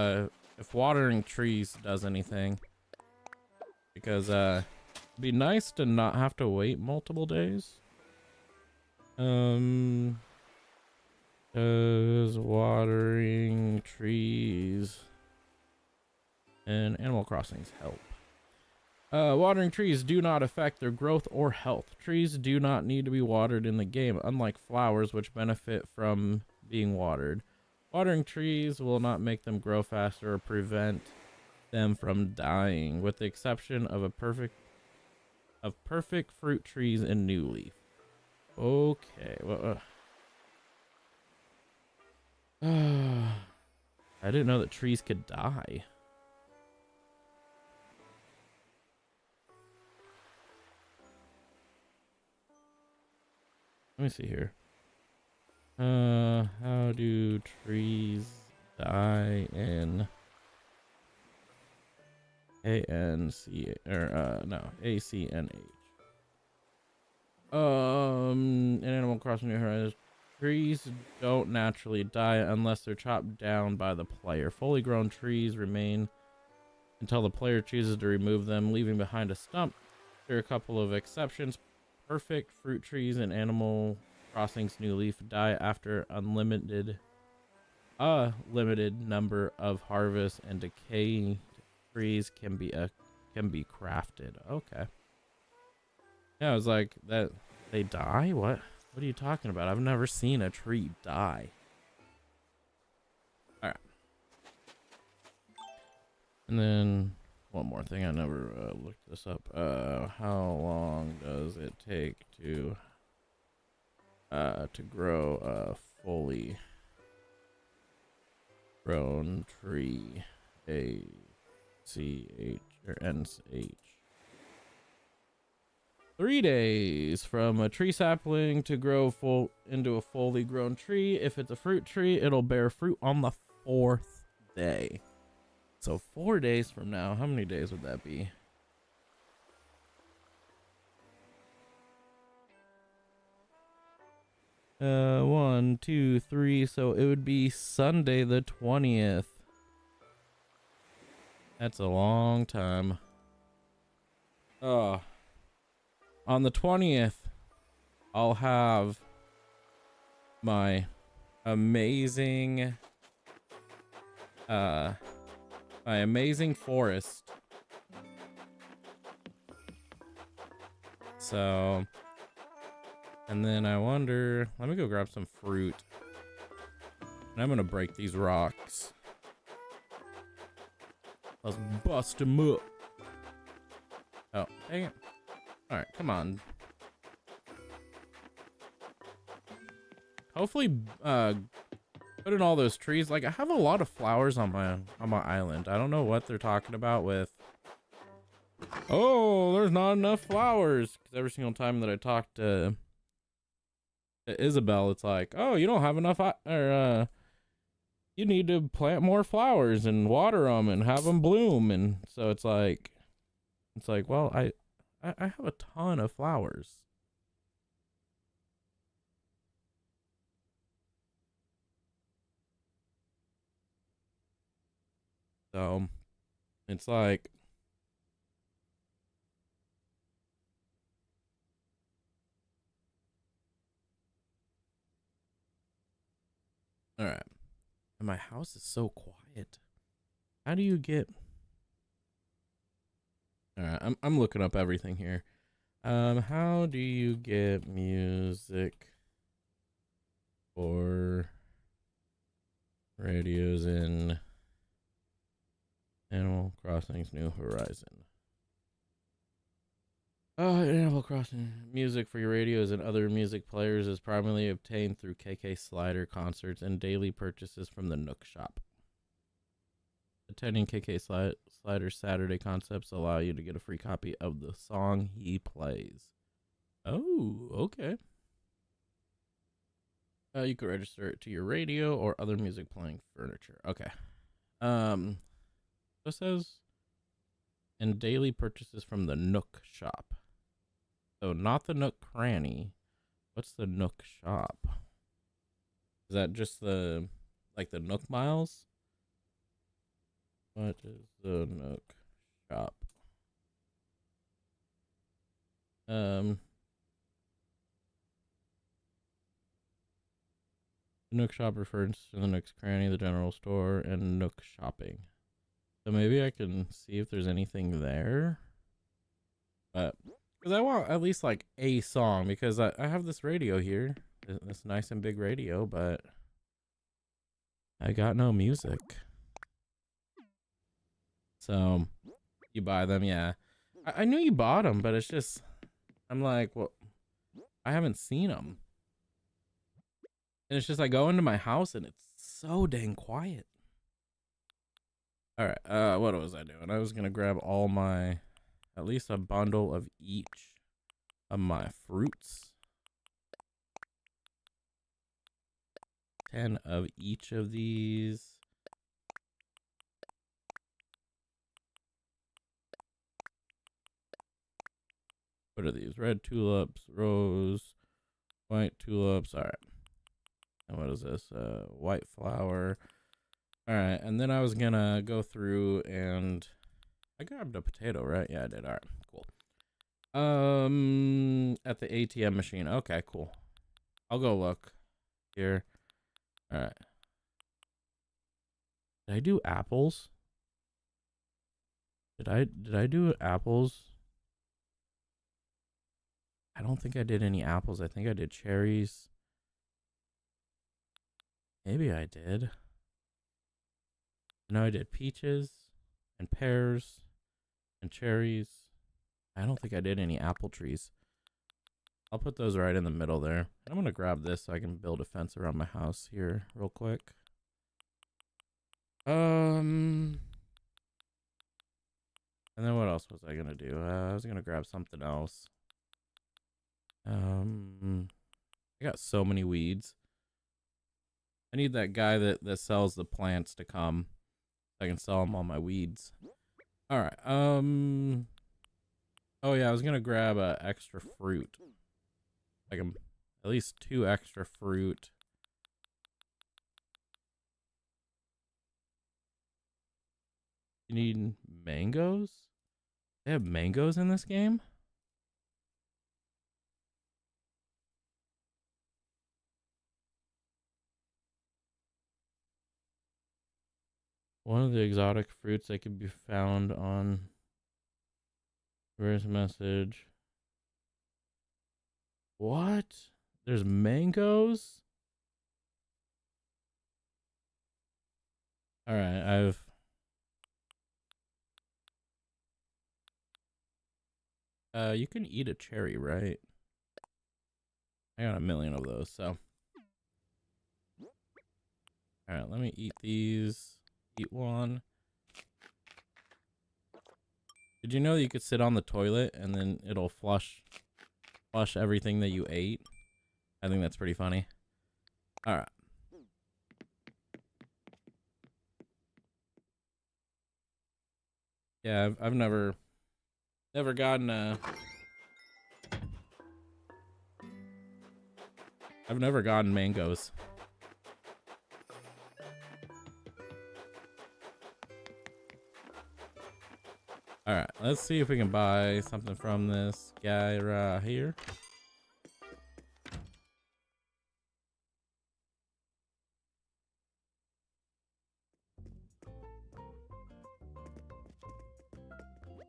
watering trees does anything, because it'd be nice to not have to wait multiple days. Does watering trees and Animal Crossings help? Watering trees do not affect their growth or health. Trees do not need to be watered in the game, unlike flowers, which benefit from being watered. Watering trees will not make them grow faster or prevent them from dying, with the exception of perfect fruit trees and New Leaf. Okay, well, I didn't know that trees could die. Let me see here. How do trees die in ANC or no ACNH? In Animal Crossing New Horizons, trees don't naturally die unless they're chopped down by the player. Fully grown trees remain until the player chooses to remove them, leaving behind a stump. There are a couple of exceptions. Perfect fruit trees and Animal Crossing's New Leaf die after limited number of harvests, and decaying trees can be crafted. Okay. Yeah, I was like, that they die? What are you talking about? I've never seen a tree die. All right. And then one more thing. I never looked this up. How long does it take to grow a fully grown tree? ACH or NH. 3 days from a tree sapling to grow full into a fully grown tree. If it's a fruit tree, it'll bear fruit on the 4th day. So 4 days from now, how many days would that be? One, two, three. So it would be Sunday the 20th. That's a long time. On the 20th, I'll have my amazing forest. So, and then I wonder, let me go grab some fruit. And I'm gonna break these rocks. Let's bust them up. Oh, dang it. Alright, come on. Hopefully, put in all those trees. Like, I have a lot of flowers on my island. I don't know what they're talking about with, oh, there's not enough flowers. Because every single time that I talk to Isabel, it's like, oh, you don't have enough, you need to plant more flowers and water them and have them bloom. And so it's like, well, I have a ton of flowers. So it's like, all right. And my house is so quiet. How do you get? All right, I'm looking up everything here. How do you get music for radios in Animal Crossing's New Horizon? Animal Crossing music for your radios and other music players is primarily obtained through KK Slider concerts and daily purchases from the Nook Shop. Attending KK Slider Saturday concepts allow you to get a free copy of the song he plays. Oh, okay. You can register it to your radio or other music playing furniture. Okay. This says, and daily purchases from the Nook Shop. So not the Nook Cranny. What's the Nook Shop? Is that just the, like the Nook Miles? What is the Nook Shop? The Nook Shop refers to the Nook's Cranny, the general store, and Nook Shopping. So maybe I can see if there's anything there. But, because I want at least like a song, because I have this radio here. This nice and big radio, but I got no music. So, you buy them, yeah. I knew you bought them, but it's just, I'm like, well, I haven't seen them. And it's just, I go into my house and it's so dang quiet. All right, what was I doing? I was going to grab all my, at least a bundle of each of my fruits. 10 of each of these. What are these? Red tulips, rose, white tulips. All right. And what is this? White flower. All right. And then I was going to go through and I grabbed a potato, right? Yeah, I did. All right. Cool. At the ATM machine. Okay, cool. I'll go look here. All right. Did I do apples? Did I do apples? I don't think I did any apples. I think I did cherries. Maybe I did. No, I did peaches and pears And cherries. I don't think I did any apple trees. I'll put those right in the middle there. I'm gonna grab this so I can build a fence around my house here real quick. And then what else was I gonna do? I was gonna grab something else. I got so many weeds. I need that guy that sells the plants to come. I can sell him all my weeds. All right. Oh yeah, I was gonna grab extra fruit. Like at least 2 extra fruit. You need mangoes? They have mangoes in this game? One of the exotic fruits that can be found on where's message. What? There's mangoes? All right, you can eat a cherry, right? I got a million of those, so. All right, let me eat these. Eat one. Did you know that you could sit on the toilet and then it'll flush everything that you ate? I think that's pretty funny. All right. Yeah, I've never gotten I've never gotten mangoes. All right, let's see if we can buy something from this guy right here.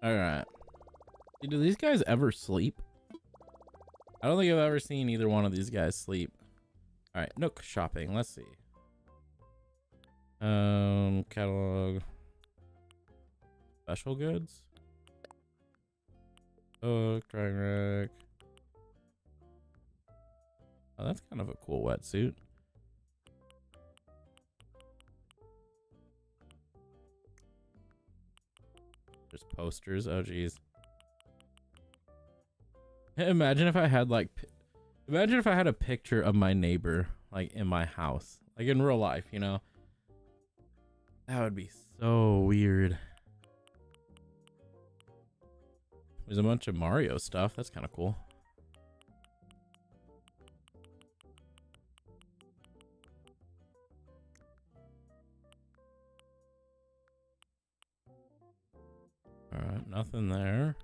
All right. Do these guys ever sleep? I don't think I've ever seen either one of these guys sleep. All right, Nook shopping. Let's see. Catalog. Special goods. Oh, drying rack. Oh, that's kind of a cool wetsuit. Just posters. Oh, geez. Imagine if I had imagine if I had a picture of my neighbor like in my house, like in real life, you know? That would be so weird. There's a bunch of Mario stuff. That's kind of cool. All right, nothing there.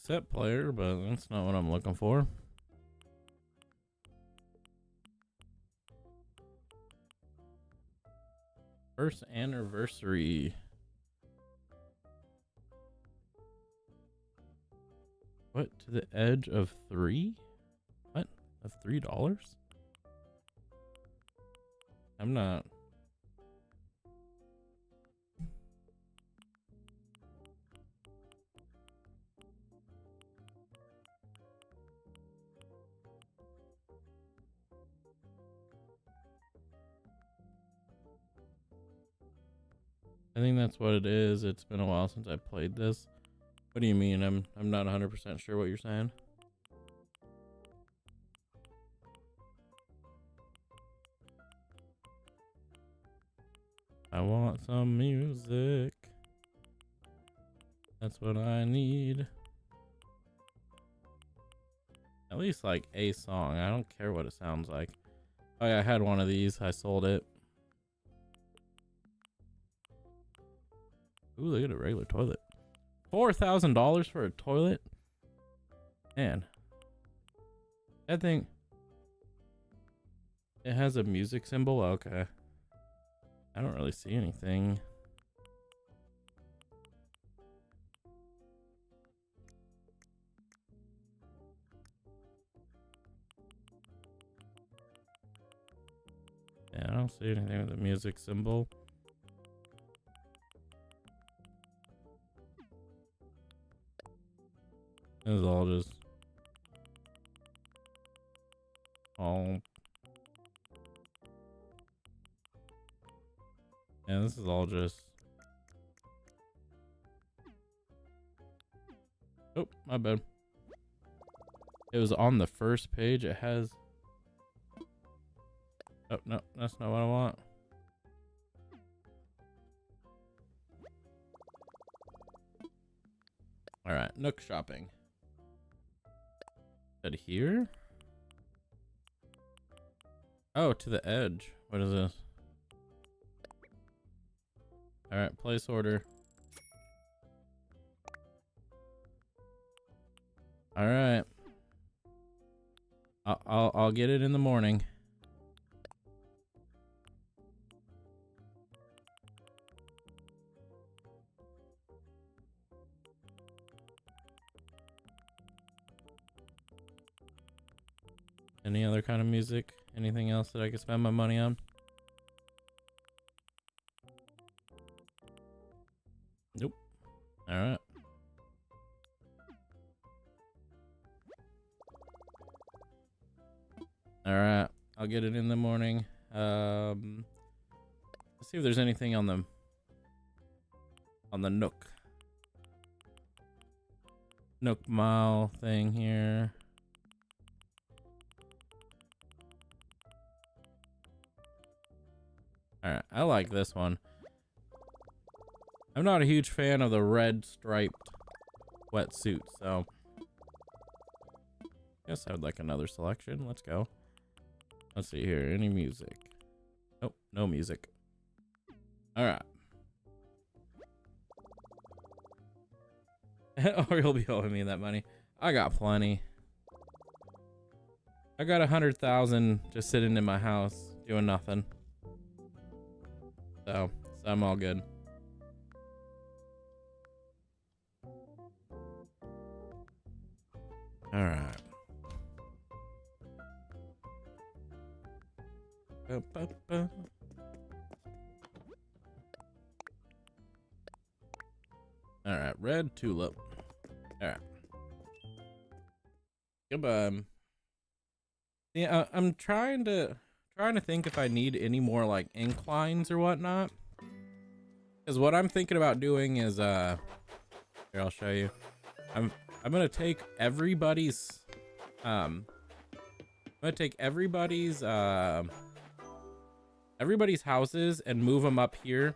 Set player, but that's not what I'm looking for. First anniversary. What? To the edge of 3? What? Of $3? I'm not. I think that's what it is. It's been a while since I played this. What do you mean? I'm not 100% sure what you're saying. I want some music. That's what I need. At least like a song. I don't care what it sounds like. Oh yeah, I had one of these. I sold it. Ooh, look at a regular toilet. $4,000 for a toilet? Man. That thing. It has a music symbol? Okay. I don't really see anything. don't see anything with the music symbol. This is all just all. Yeah, this is all just. Oh, my bad. It was on the first page. It has. Oh, no, that's not what I want. All right, Nook shopping. Is it here? Oh, to the edge. What is this? All right, place order. All right. I'll get it in the morning. Any other kind of music? Anything else that I could spend my money on? Nope. All right. All right. I'll get it in the morning. Let's see if there's anything on the Nook Mile thing here. All right, I like this one. I'm not a huge fan of the red striped wetsuit, so guess I would like another selection. Let's go. Let's see here. Any music? Nope, no music. All right. Or you'll be owing me that money. I got plenty. I got 100,000 just sitting in my house doing nothing. So I'm all good. All right. All right, red tulip. All right. Goodbye. Yeah, I'm trying to think if I need any more like inclines or whatnot. Because what I'm thinking about doing is here, I'll show you. I'm gonna take everybody's everybody's houses and move them up here.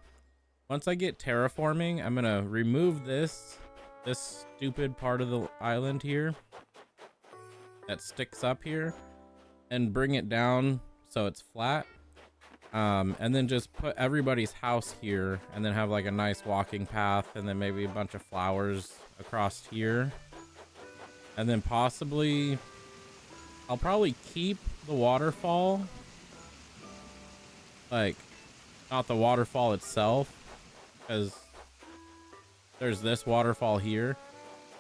Once I get terraforming, I'm gonna remove this stupid part of the island here that sticks up here and bring it down so it's flat. And then just put everybody's house here and then have like a nice walking path and then maybe a bunch of flowers across here. And then possibly I'll probably keep the waterfall, like not the waterfall itself, because there's this waterfall here,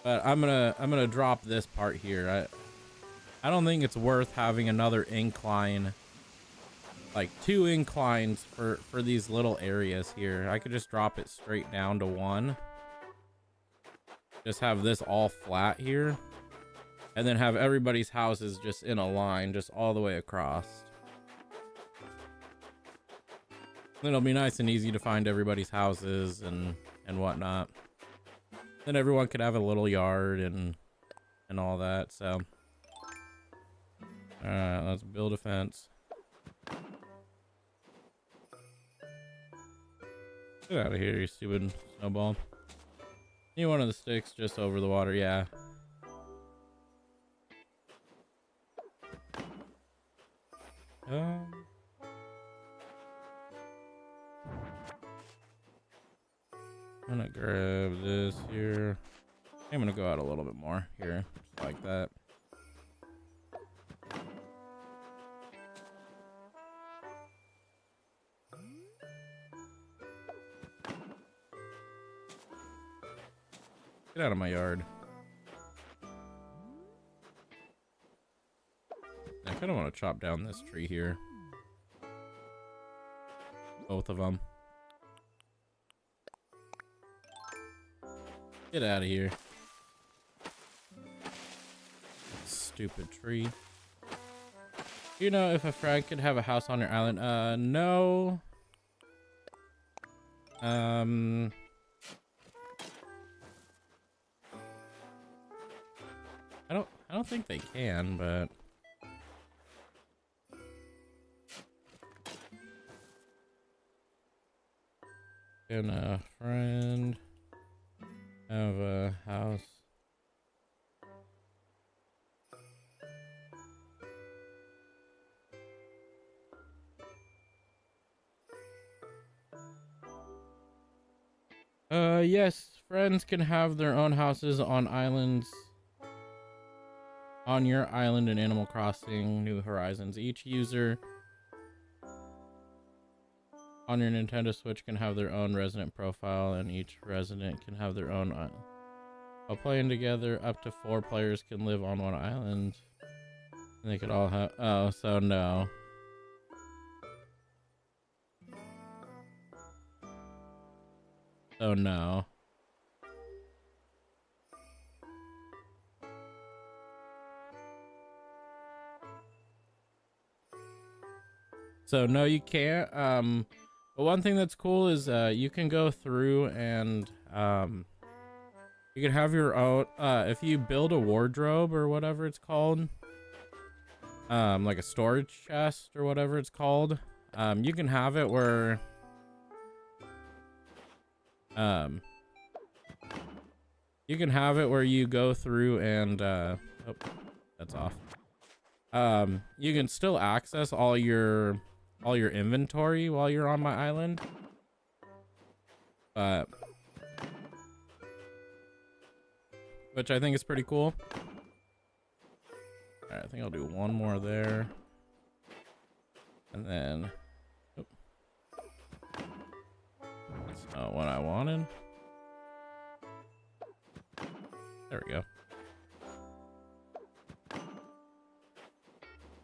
but I'm gonna drop this part here. I don't think it's worth having another incline, like 2 inclines for these little areas here. I could just drop it straight down to 1. Just have this all flat here, and then have everybody's houses just in a line, just all the way across. Then it'll be nice and easy to find everybody's houses and whatnot. Then everyone could have a little yard and all that. So, all right, let's build a fence. Get out of here, you stupid snowball. Need one of the sticks just over the water, yeah. I'm gonna grab this here. I'm gonna go out a little bit more here, just like that. Get out of my yard. I kind of want to chop down this tree here. Both of them. Get out of here. Stupid tree. You know if a friend could have a house on your island? No. I don't think they can, but can a friend have a house? Yes, friends can have their own houses on islands. On your island in Animal Crossing New Horizons, each user on your Nintendo Switch can have their own resident profile, and each resident can have their own island. While playing together, up to 4 players can live on one island. And they could all have... Oh, so no. So no. So no, you can't. But one thing that's cool is you can go through and you can have your own if you build a wardrobe or whatever it's called, like a storage chest or whatever it's called, you can have it where you go through and oh, that's off. You can still access all your inventory while you're on my island, but which I think is pretty cool. All right, I think I'll do one more there, and then oh, that's not what I wanted. There we go.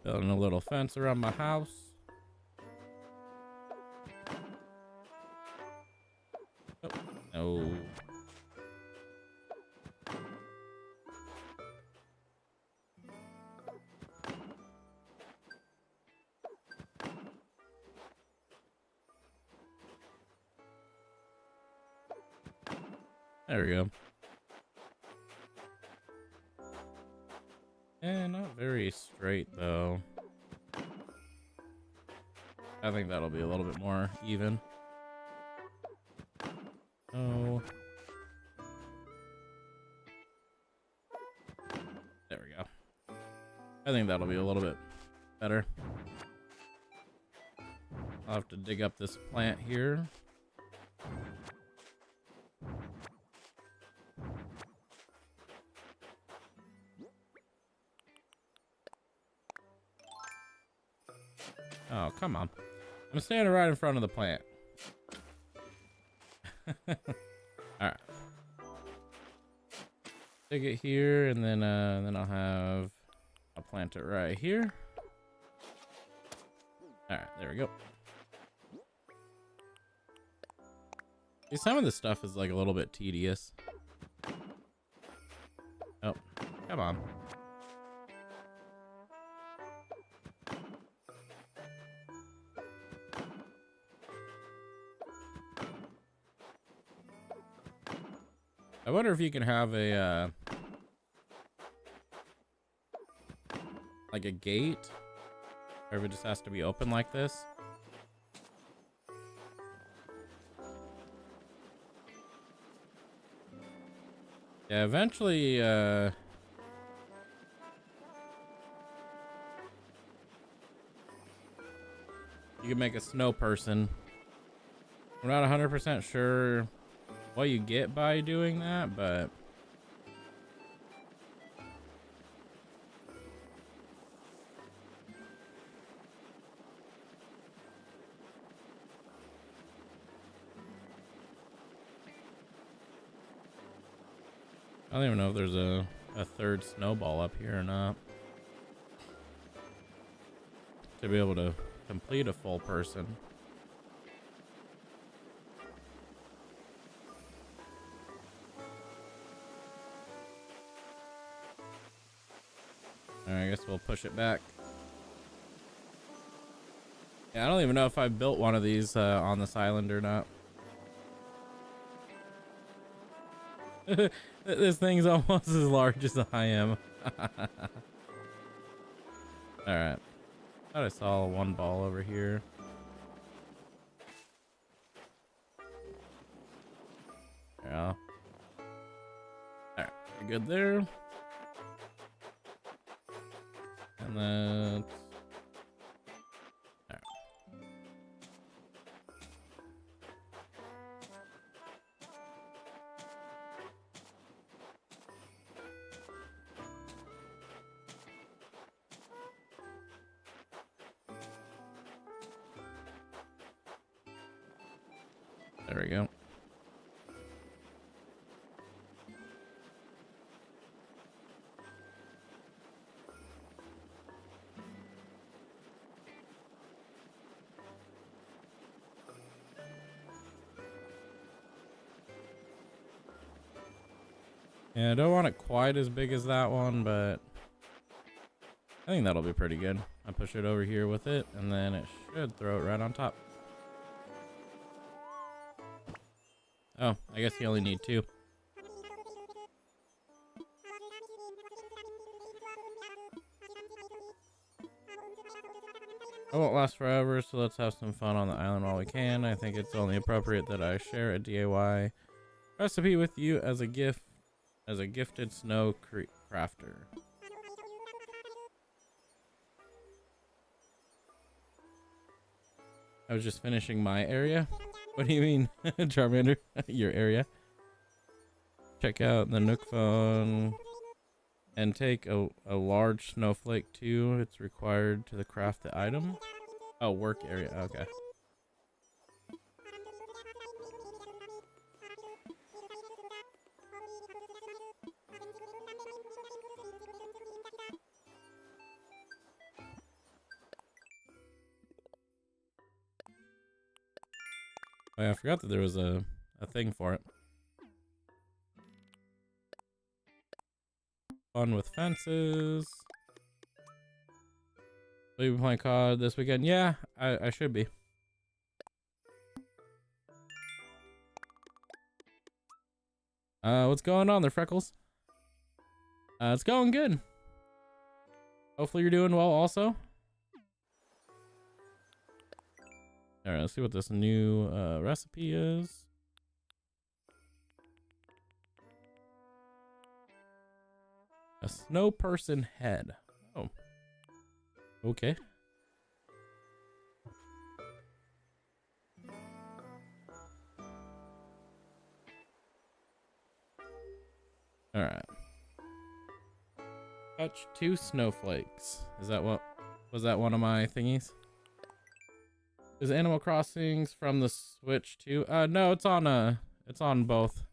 Building a little fence around my house. Oh, no. There we go. And not very straight though. I think that'll be a little bit more even. Oh. There we go. I think that'll be a little bit better. I'll have to dig up this plant here. Oh, come on. I'm standing right in front of the plant. Alright. Dig it here, and then I'll plant it right here. Alright, there we go. See, some of this stuff is like a little bit tedious. Oh, come on. I wonder if you can have a like a gate, or if it just has to be open like this. Yeah, eventually you can make a snow person. I'm not 100% sure what you get by doing that, but I don't even know if there's a third snowball up here or not to be able to complete a full person. Alright, I guess we'll push it back. Yeah, I don't even know if I built one of these on this island or not. This thing's almost as large as I am. Alright. Thought I saw one ball over here. Yeah. Alright, we're good there. And then... Alright. There we go. Yeah, I don't want it quite as big as that one, but I think that'll be pretty good. I push it over here with it, and then it should throw it right on top. Oh, I guess you only need 2. I won't last forever, so let's have some fun on the island while we can. I think it's only appropriate that I share a DIY recipe with you as a gift, as a gifted snow crafter. I was just finishing my area. What do you mean, Charmander? Your area? Check out the Nook phone and take a large snowflake too. It's required to the craft the item. Oh, work area. Okay. Oh, yeah, I forgot that there was a thing for it. Fun with fences. Will you be playing COD this weekend? Yeah, I should be. What's going on there, Freckles? It's going good. Hopefully you're doing well also. All right, let's see what this new recipe is. A snow person head. Oh. Okay. All right. Touch 2 snowflakes. Is that what? Was that one of my thingies? Is Animal Crossings from the Switch too? No, it's on both.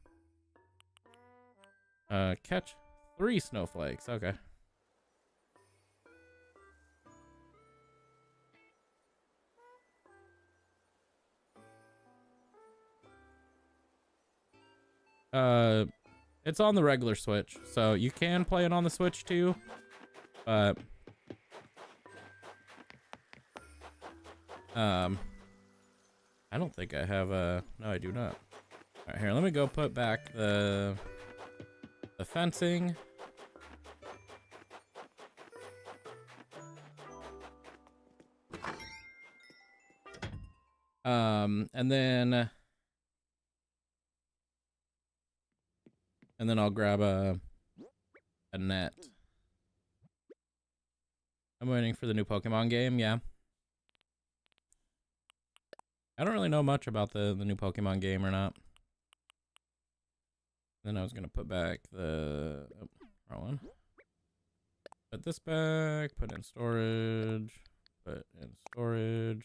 Catch 3 snowflakes. Okay. It's on the regular Switch, so you can play it on the Switch too, but I don't think I have no, I do not. All right, here, let me go put back the fencing. And then I'll grab a net. I'm waiting for the new Pokemon game, yeah. I don't really know much about the new Pokemon game or not. Then I was gonna put back the wrong one. Put this back, put in storage, put in storage,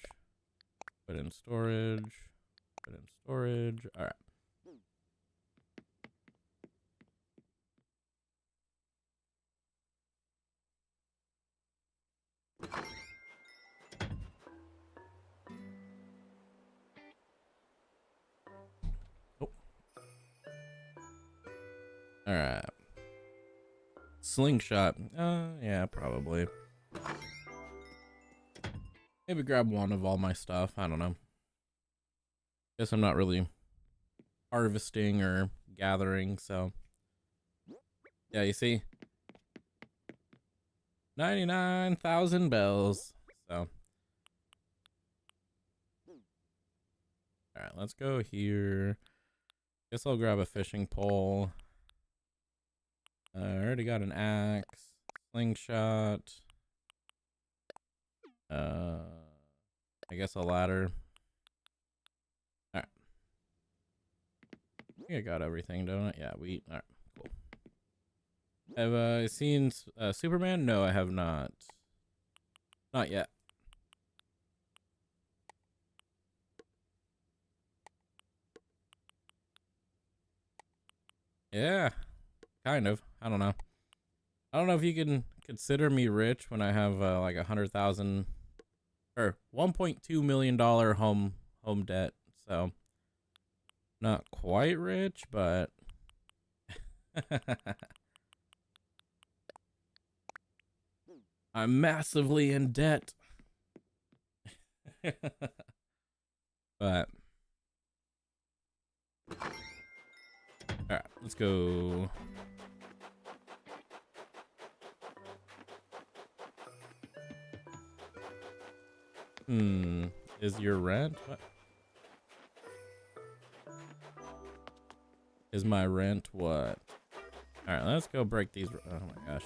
put in storage, put in storage. All right. Oh. All right. Slingshot. Yeah, probably. Maybe grab one of all my stuff. I don't know. Guess I'm not really harvesting or gathering, so. Yeah, you see? 99,000 bells. So. Alright, let's go here. Guess I'll grab a fishing pole. I already got an axe. Slingshot. I guess a ladder. Alright. I think I got everything, don't I? Yeah, wheat. Alright, cool. Have I seen Superman? No, I have not. Not yet. Yeah, kind of. I don't know. I don't know if you can consider me rich when I have like 100,000 or $1.2 million home debt. So not quite rich, but I'm massively in debt. But all right, let's go. Is your rent? What? Is my rent what? All right, let's go break these. Oh my gosh.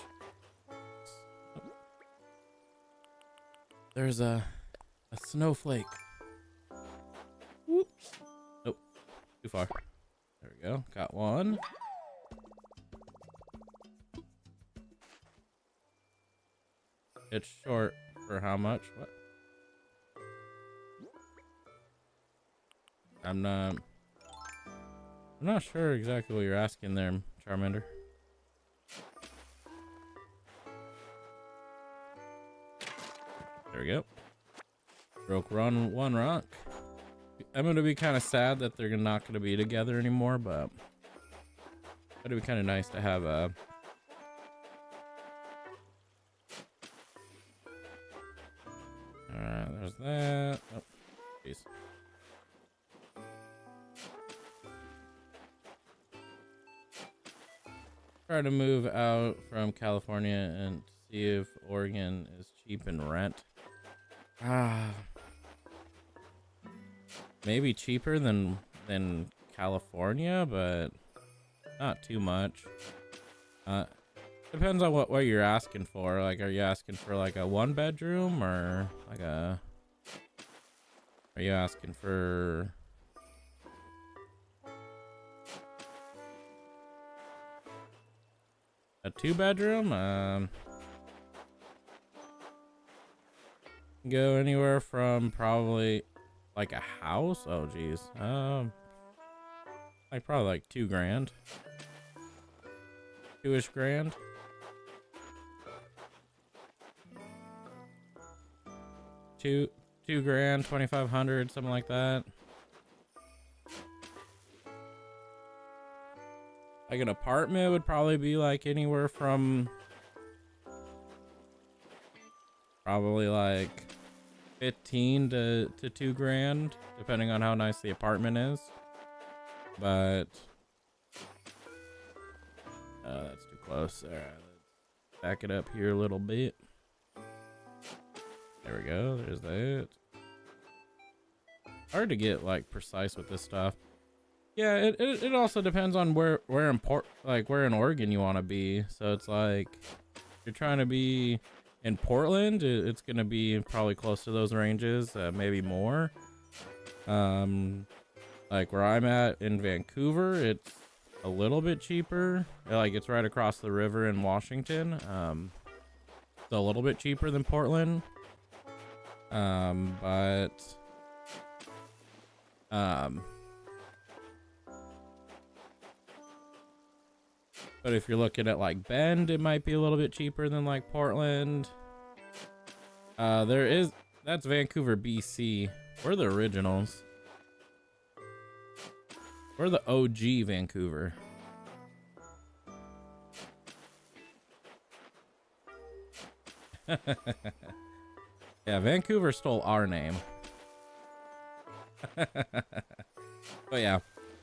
There's a snowflake. Whoop. Nope. Too far. There we go. Got one. It's short for how much? What? I'm not sure exactly what you're asking there, Charmander. There we go. Broke one rock. I'm gonna be kind of sad that they're not gonna be together anymore, but it'd be kind of nice to have a. Alright, there's that. Oh, jeez. Try to move out from California and see if Oregon is cheap in rent. Maybe cheaper than California, but not too much. Depends on what you're asking for. Like, are you asking for like a 1-bedroom or like a? Are you asking for? A 2-bedroom? Go anywhere from probably like a house. Oh geez. Like probably like $2,000. 2-ish grand. $2,000, $2,500, something like that. Like an apartment would probably be like anywhere from probably like 15 to $2,000, depending on how nice the apartment is. But that's too close. All right, let's back it up here a little bit. There we go. There's that. Hard to get like precise with this stuff. Yeah, it also depends on where in Oregon you want to be. So it's like if you're trying to be in Portland, it's gonna be probably close to those ranges, maybe more. Like where I'm at in Vancouver, it's a little bit cheaper. Like it's right across the river in Washington. It's a little bit cheaper than Portland. But if you're looking at like Bend, it might be a little bit cheaper than like Portland. That's Vancouver, BC. We're the originals. We're the OG Vancouver. Yeah, Vancouver stole our name. But yeah,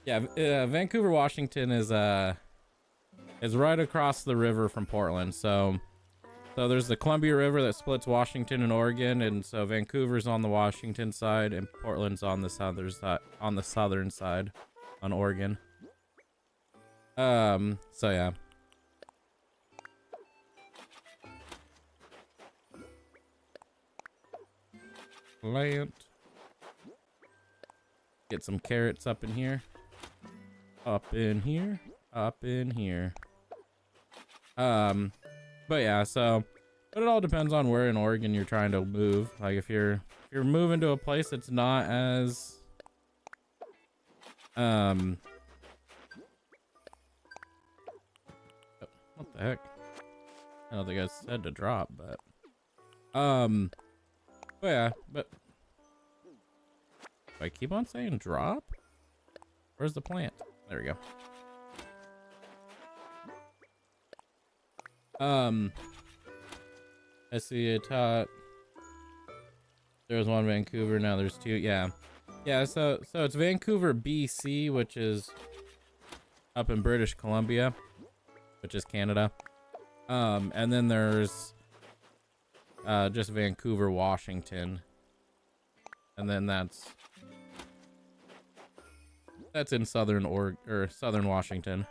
Vancouver, Washington is right across the river from Portland. So there's the Columbia River that splits Washington and Oregon, and so Vancouver's on the Washington side, and Portland's on the southern side, on Oregon. So yeah. Plant. Get some carrots up in here. Up in here. Up in here. But yeah, but it all depends on where in Oregon you're trying to move. Like if you're moving to a place that's not as what the heck? I don't think I said to drop, but yeah, but do I keep on saying drop? Where's the plant? There we go. I see a tot. There's one Vancouver, now there's two. Yeah, so it's Vancouver, BC, which is up in British Columbia, which is Canada. And then there's just Vancouver, Washington, and then that's in southern Washington.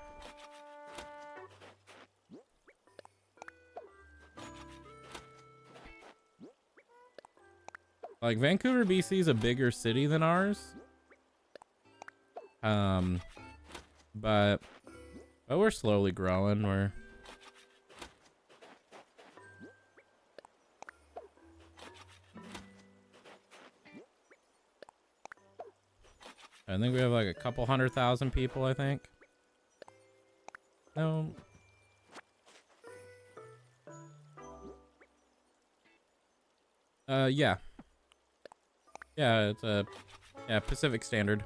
Like Vancouver, BC is a bigger city than ours. But we're slowly growing. I think we have like a couple 100,000 people, I think. No. Yeah. Yeah, it's Pacific Standard.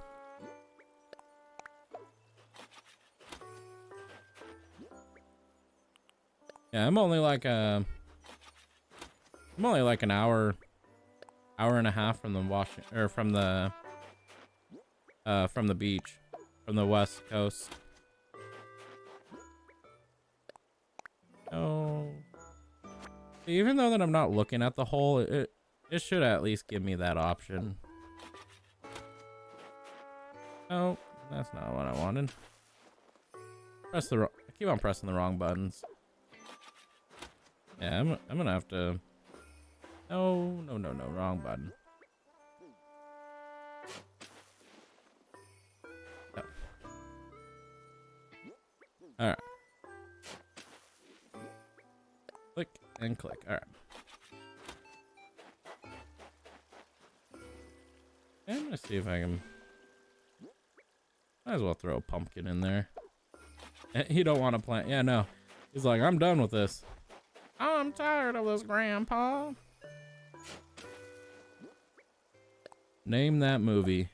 Yeah, I'm only like an hour and a half from the from the beach, from the west coast. Oh, even though that I'm not looking at the hole, it should at least give me that option. Oh, that's not what I wanted. I keep on pressing the wrong buttons. Yeah, I'm gonna have to. No, wrong button. Oh. All right. Click and click. All right. I'm gonna see if I can. Might as well throw a pumpkin in there. You don't want to plant. Yeah, no. He's like, I'm done with this. I'm tired of this, Grandpa. Name that movie.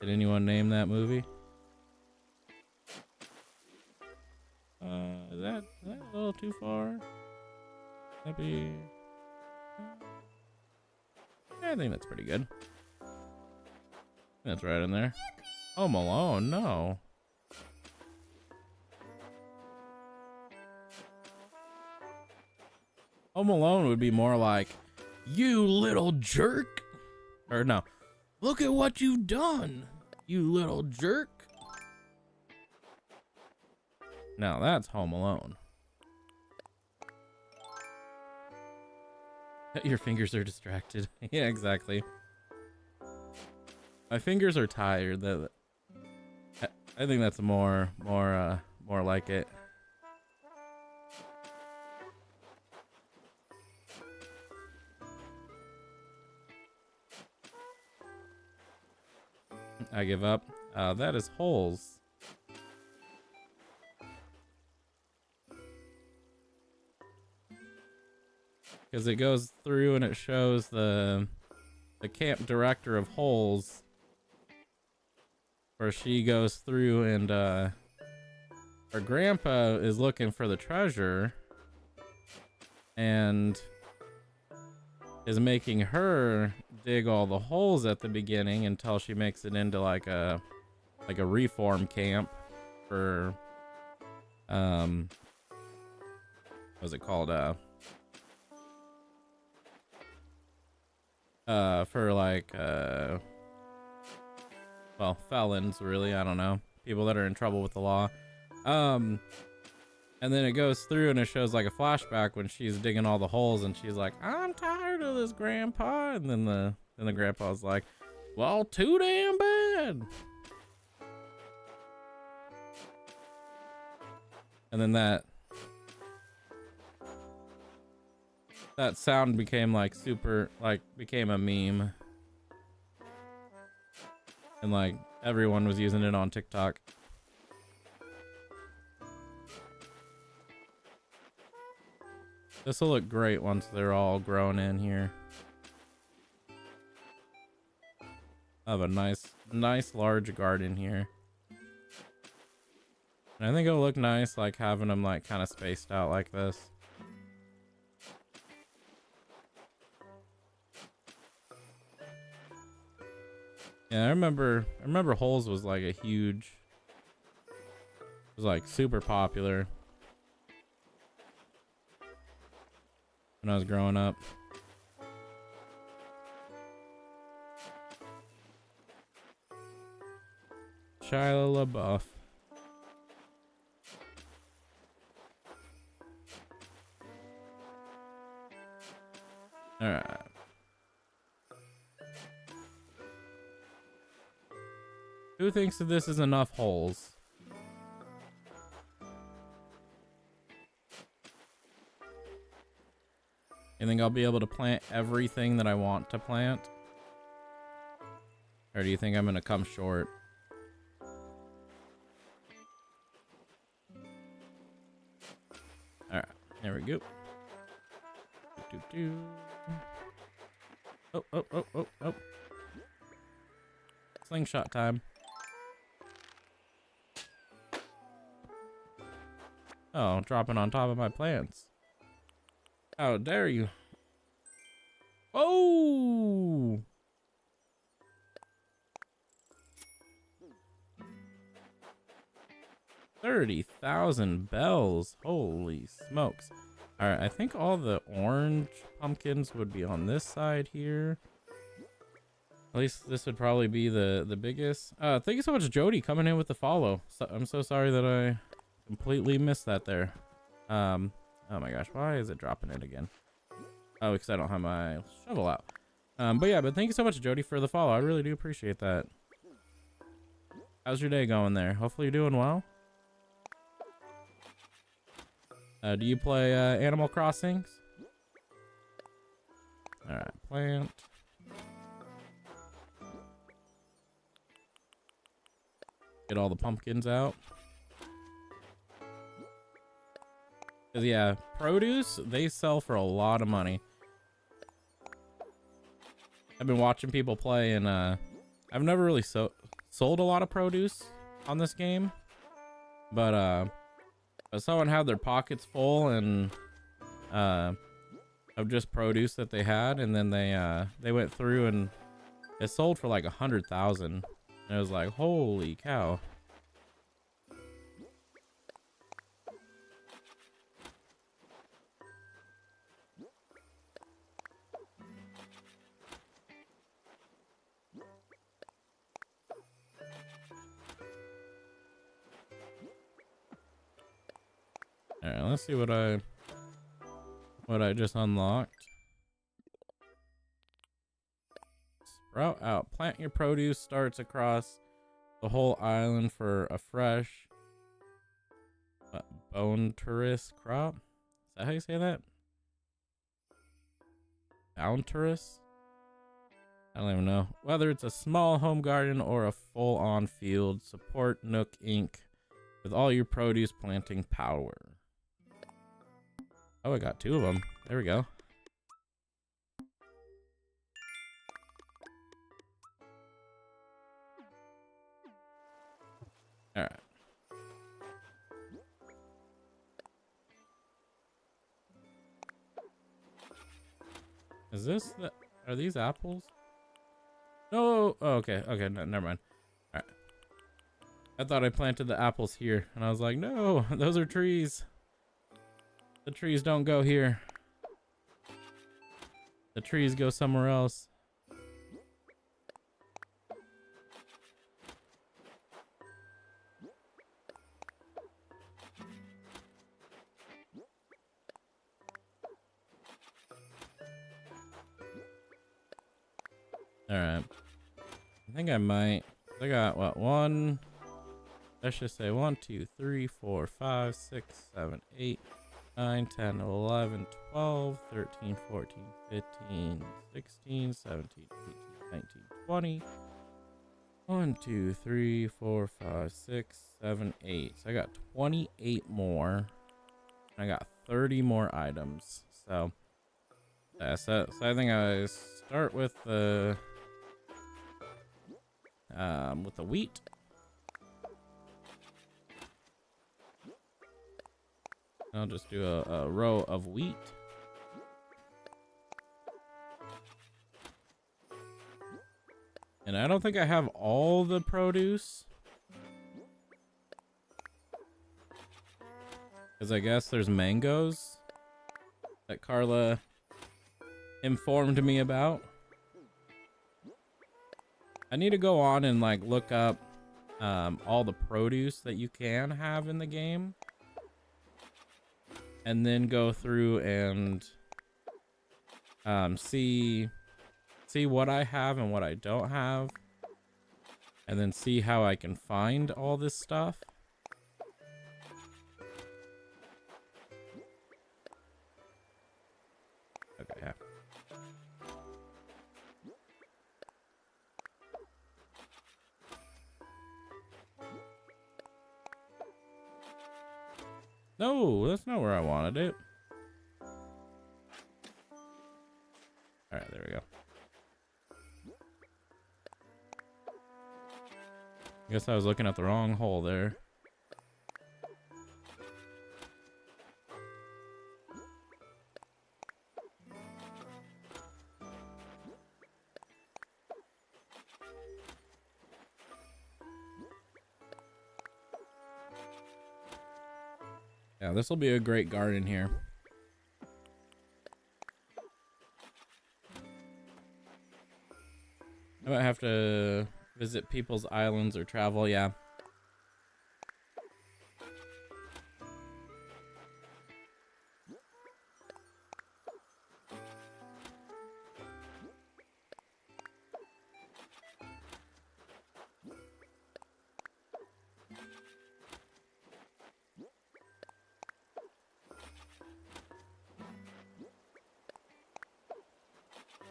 Did anyone name that movie? Is that a little too far? That'd be. I think that's pretty good. That's right in there. Home Alone, no. Home Alone would be more like, you little jerk. Or no, look at what you've done, you little jerk. Now that's Home Alone. Your fingers are distracted. Yeah, exactly. My fingers are tired. I think that's more like it. I give up. That is holes. Because it goes through and it shows the camp director of holes, where she goes through and her grandpa is looking for the treasure, and is making her dig all the holes at the beginning until she makes it into like a reform camp for what's it called, for like well, felons, really, I don't know, people that are in trouble with the law. And then it goes through and it shows like a flashback when she's digging all the holes and she's like, I'm tired of this, grandpa. And then the grandpa's like, well, too damn bad. And then that sound became like became a meme. And like everyone was using it on TikTok. This will look great once they're all grown in here. I have a nice large garden here. And I think it'll look nice like having them like kind of spaced out like this. Yeah, I remember holes was like it was like super popular when I was growing up. Shia LaBeouf. All right. Who thinks that this is enough holes? You think I'll be able to plant everything that I want to plant? Or do you think I'm gonna come short? Alright, there we go. Oh. Slingshot time. Oh, dropping on top of my plants. How dare you? Oh! $30,000 bells. Holy smokes. Alright, I think all the orange pumpkins would be on this side here. At least this would probably be the biggest. Thank you so much, Jody, coming in with the follow. I'm so sorry that I completely missed that there. Oh my gosh, why is it dropping it again? Oh, because I don't have my shovel out. But thank you so much, Jody, for the follow. I really do appreciate that. How's your day going there? Hopefully you're doing well. Do you play Animal Crossings? All right, plant. Get all the pumpkins out. 'Cause yeah, produce, they sell for a lot of money. I've been watching people play and I've never really sold a lot of produce on this game. But someone had their pockets full and of just produce that they had, and then they went through and it sold for like 100,000. And it was like, holy cow. All right, let's see what I just unlocked. Sprout out. Plant your produce starts across the whole island for a fresh bone tourist crop. Is that how you say that? Bounturous? I don't even know. Whether it's a small home garden or a full-on field, support Nook Inc. with all your produce planting power. Oh, I got 2 of them. There we go. All right. Is this the... Are these apples? No. Oh, okay. Okay. No, never mind. All right. I thought I planted the apples here, and I was like, no, those are trees. The trees don't go here. The trees go somewhere else. All right. I think I might. I got what, one? Let's just say 1, 2, 3, 4, 5, 6, 7, 8, 9, 10, 11, 12, 13, 14, 15, 16, 17, 18, 19, 20. 1, 2, 3, 4, 5, 6, 7, 8. So I got 28 more. I got 30 more items. So, yeah, so I think I start with the wheat. I'll just do a row of wheat. And I don't think I have all the produce. Because I guess there's mangoes that Carla informed me about. I need to go on and like look up all the produce that you can have in the game. And then go through and see what I have and what I don't have. And then see how I can find all this stuff. Okay, yeah. No, that's not where I wanted it. All right, there we go. I guess I was looking at the wrong hole there. Yeah, this will be a great garden here. I might have to visit people's islands or travel, yeah.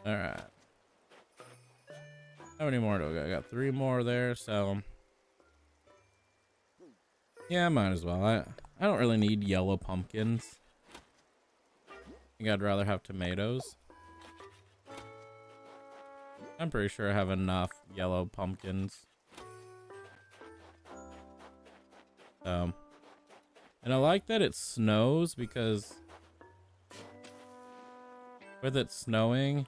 All right. How many more do I got? I got 3 more there, so yeah, might as well. I don't really need yellow pumpkins. I think I'd rather have tomatoes. I'm pretty sure I have enough yellow pumpkins. And I like that it snows because with it snowing,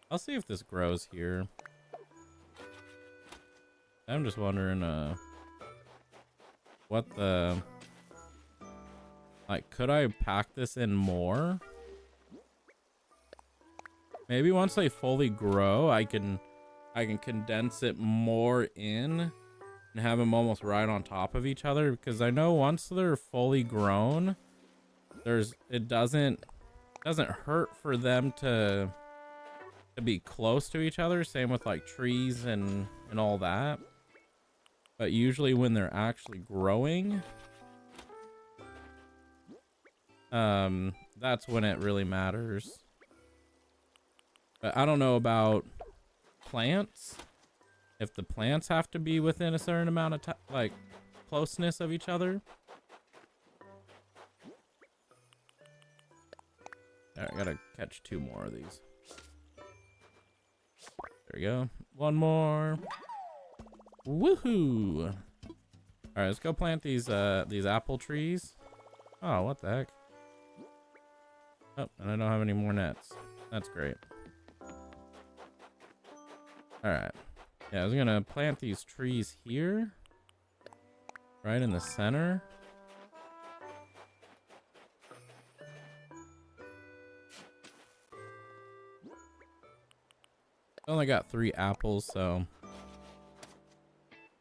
I'll see if this grows here. I'm just wondering, what the, like, could I pack this in more? Maybe once they fully grow, I can condense it more in and have them almost right on top of each other, because I know once they're fully grown, it doesn't hurt for them to be close to each other. Same with like trees and all that. But usually when they're actually growing, that's when it really matters. But I don't know about plants. If the plants have to be within a certain amount of like closeness of each other. All right, I gotta catch 2 more of these. There we go. 1 more. Woohoo! All right, let's go plant these apple trees. Oh, what the heck? Oh, and I don't have any more nets. That's great. Alright. Yeah, I was gonna plant these trees here. Right in the center. I only got 3 apples, so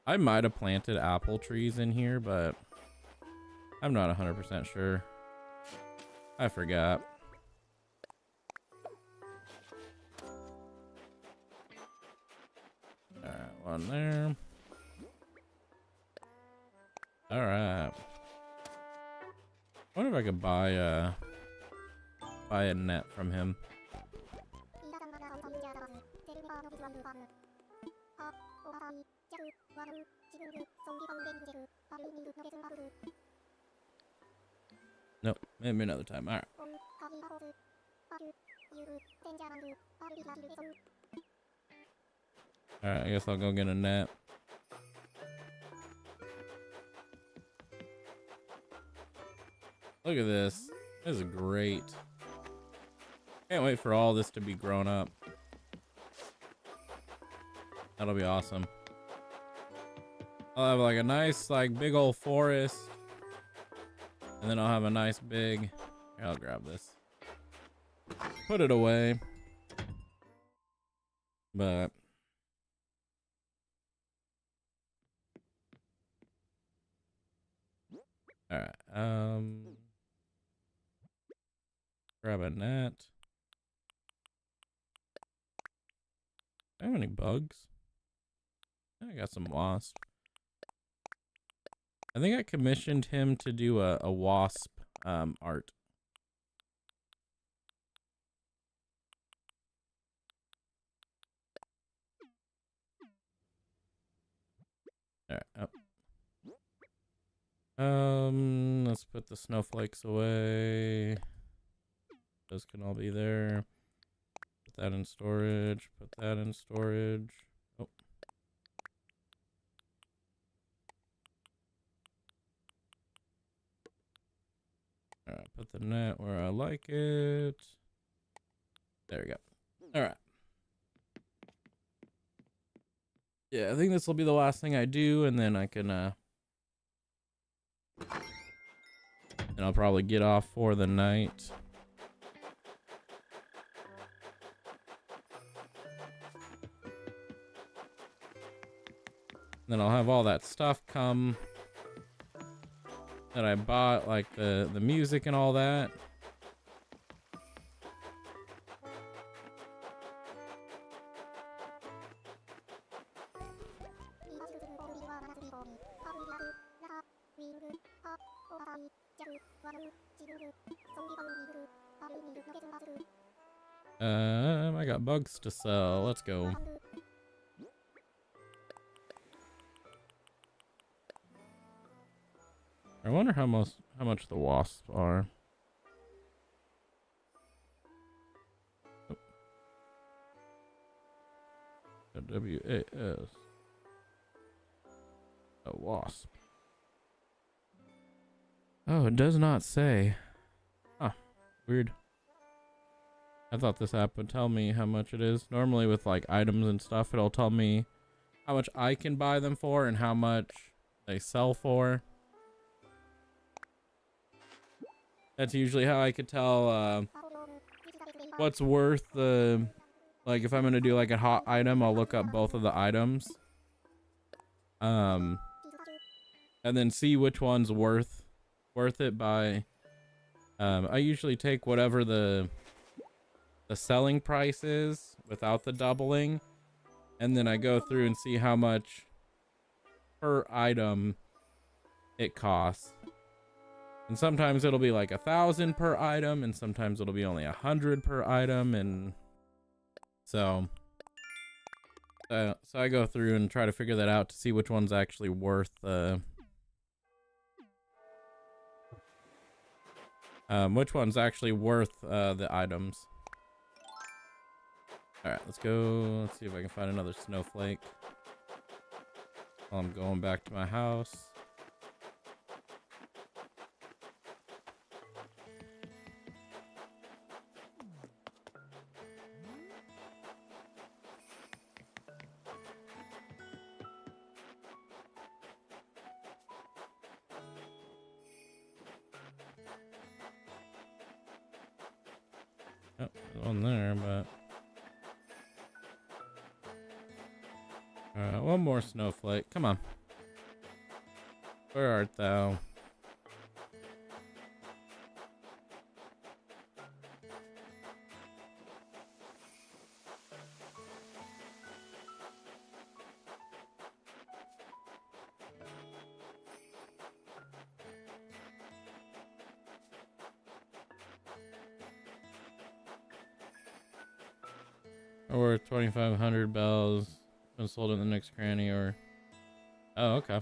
I might have planted apple trees in here, but I'm not 100% sure. I forgot. Alright, one there. Alright. I wonder if I could buy a net from him. Nope, maybe another time. Alright. Alright, I guess I'll go get a net. Look at this. This is great. Can't wait for all this to be grown up. That'll be awesome. I'll have like a nice, like, big old forest. And then I'll have a nice big... Here, I'll grab this. Put it away. But... Alright, grab a net. Do I have any bugs? I got some wasp. I think I commissioned him to do a wasp art. Alright. Oh. Let's put the snowflakes away. Those can all be there. Put that in storage. Put that in storage. Oh. Alright, put the net where I like it. There we go. Alright. Yeah, I think this will be the last thing I do, and then I can, and I'll probably get off for the night. Then I'll have all that stuff come that I bought, like the music and all that. I got bugs to sell. Let's go. I wonder how much the wasps are. Oh. W-A-S. A wasp. Oh, it does not say. Huh. Weird. I thought this app would tell me how much it is. Normally with like items and stuff, it'll tell me how much I can buy them for and how much they sell for. That's usually how I could tell what's worth the... Like if I'm going to do like a hot item, I'll look up both of the items. And then see which one's worth it by... I usually take whatever the selling price is without the doubling, and then I go through and see how much per item it costs. And sometimes it'll be like 1,000 per item, and sometimes it'll be only 100 per item, and so I go through and try to figure that out to see which one's actually worth which one's actually worth the items. Alright, let's go. Let's see if I can find another snowflake while I'm going back to my house. There's one there, but one more snowflake. Come on. Where art thou? Or 2,500 bells been sold in the next cranny, or oh, okay.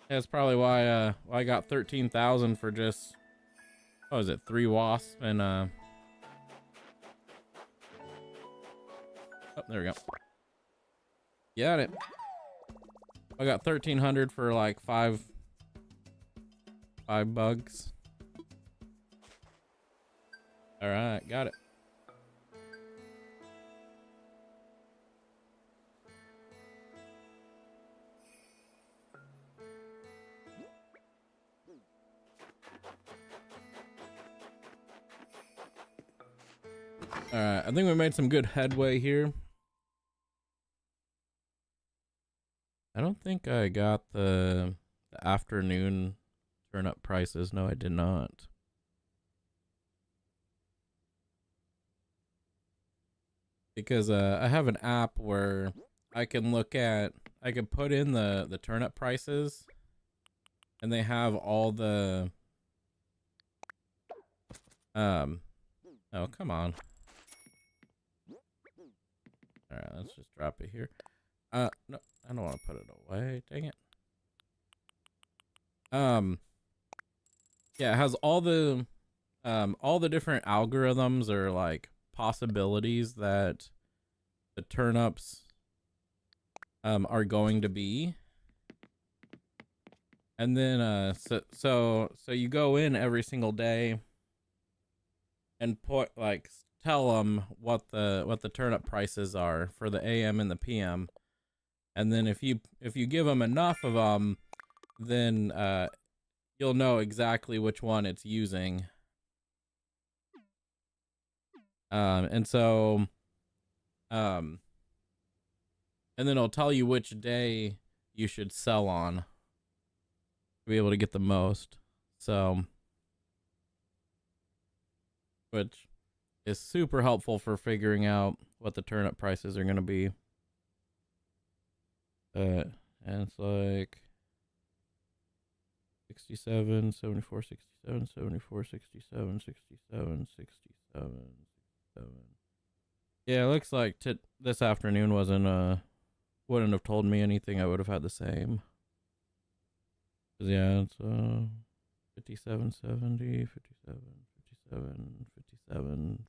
That's probably why I got 13,000 for just, what was it, 3 wasps and oh, there we go. Got it. I got 1,300 for like five bugs. All right, got it. All right, I think we made some good headway here. I don't think I got the afternoon turnip prices. No, I did not. Because I have an app where I can look at, I can put in the turnip prices, and they have all the oh, come on. All right, let's just drop it here. No, I don't want to put it away. Dang it. Yeah, it has all the different algorithms or like possibilities that the turnips are going to be. And then so you go in every single day and put like tell them what the turnip prices are for the AM and the PM. And then if you give them enough of them, then you'll know exactly which one it's using. And so and then it'll tell you which day you should sell on to be able to get the most. So, which is super helpful for figuring out what the turnip prices are going to be. And it's like 67, 74, 67, 74, 67, 67, 67, 67. Yeah, it looks like this afternoon wouldn't have told me anything. I would have had the same. Yeah, it's 57, 70, 57, 57, 57,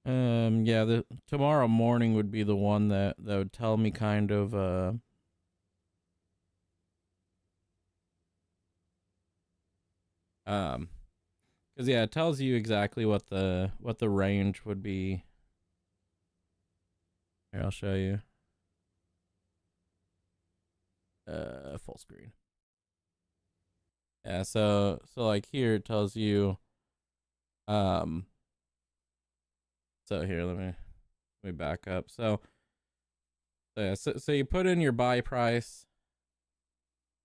57. Yeah, tomorrow morning would be the one that would tell me kind of because yeah, it tells you exactly what the range would be. Here, I'll show you. Full screen. Yeah, so like here it tells you so here, let me back up. So yeah, so you put in your buy price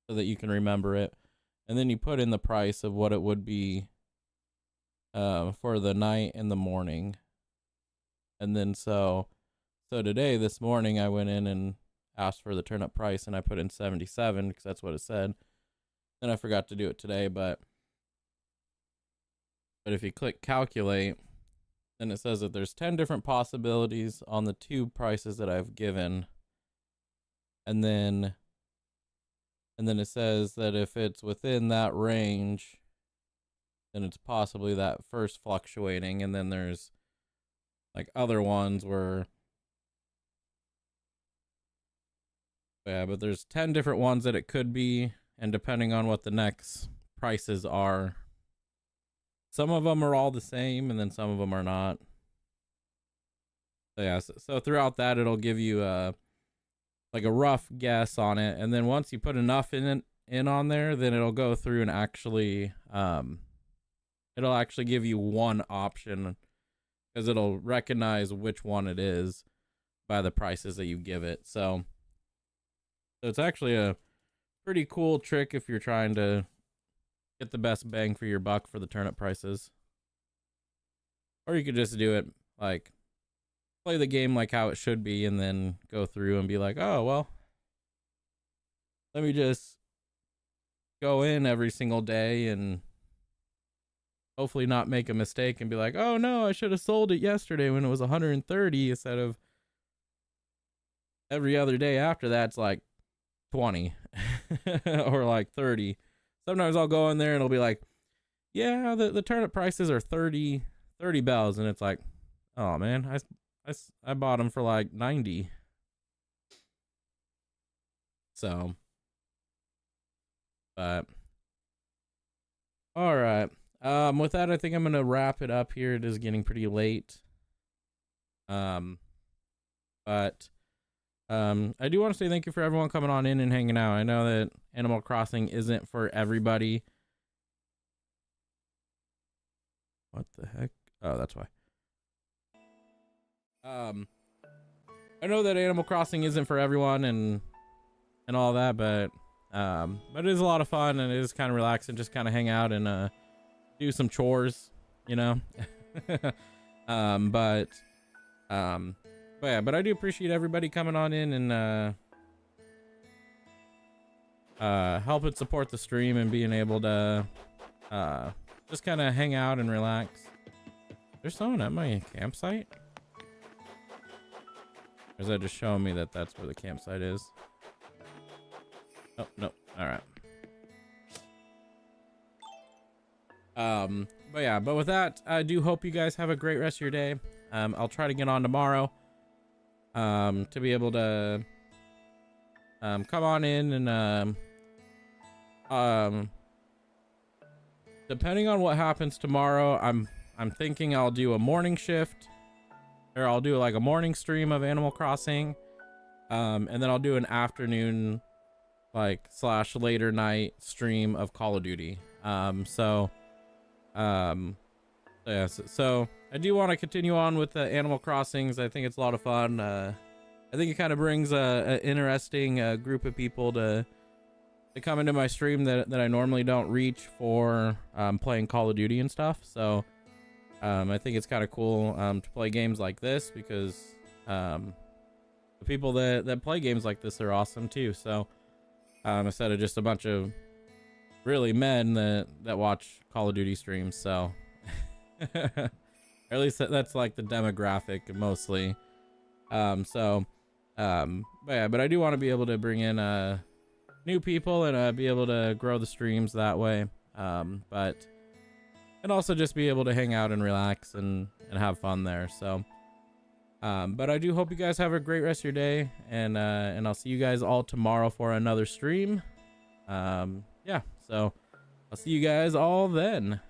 so that you can remember it, and then you put in the price of what it would be for the night and the morning. And then so this morning I went in and asked for the turnip price, and I put in 77 because that's what it said. Then I forgot to do it today, but if you click calculate, then it says that there's 10 different possibilities on the 2 prices that I've given. And then it says that if it's within that range, then it's possibly that first fluctuating. And then there's like other ones where, yeah, but there's 10 different ones that it could be. And depending on what the next prices are, some of them are all the same, and then some of them are not. So yeah, so throughout that, it'll give you like a rough guess on it, and then once you put enough in in on there, then it'll go through and actually it'll actually give you one option, because it'll recognize which one it is by the prices that you give it. So it's actually a pretty cool trick if you're trying to get the best bang for your buck for the turnip prices. Or you could just do it like play the game like how it should be, and then go through and be like, oh well, let me just go in every single day and hopefully not make a mistake and be like, oh no, I should have sold it yesterday when it was 130 instead of every other day after that. It's like 20 or like 30. Sometimes I'll go in there and it'll be like, yeah, the turnip prices are 30 bells, and it's like, oh man, I bought them for like 90. So, but all right. With that, I think I'm gonna wrap it up here. It is getting pretty late. But I do want to say thank you for everyone coming on in and hanging out. I know that Animal Crossing isn't for everybody. What the heck? Oh, that's why. I know that Animal Crossing isn't for everyone and all that, but it is a lot of fun, and it is kind of relaxing, just kind of hang out and do some chores, you know. But yeah, but I do appreciate everybody coming on in and helping support the stream and being able to just kind of hang out and relax. There's someone at my campsite? Or is that just showing me that that's where the campsite is? Oh, no. All right. But yeah, but with that, I do hope you guys have a great rest of your day. I'll try to get on tomorrow to be able to come on in and depending on what happens tomorrow, I'm thinking I'll do a morning shift, or I'll do like a morning stream of Animal Crossing, and then I'll do an afternoon like / later night stream of Call of Duty. So I do want to continue on with the Animal Crossings. I think it's a lot of fun. I think it kind of brings a interesting group of people to come into my stream that I normally don't reach for playing Call of Duty and stuff. So I think it's kind of cool to play games like this, because the people that play games like this are awesome too. So instead of just a bunch of really men that watch Call of Duty streams. So or at least that's like the demographic mostly. But yeah, but I do want to be able to bring in new people and be able to grow the streams that way. And also just be able to hang out and relax and have fun there. So but I do hope you guys have a great rest of your day, and I'll see you guys all tomorrow for another stream. Yeah, so I'll see you guys all then.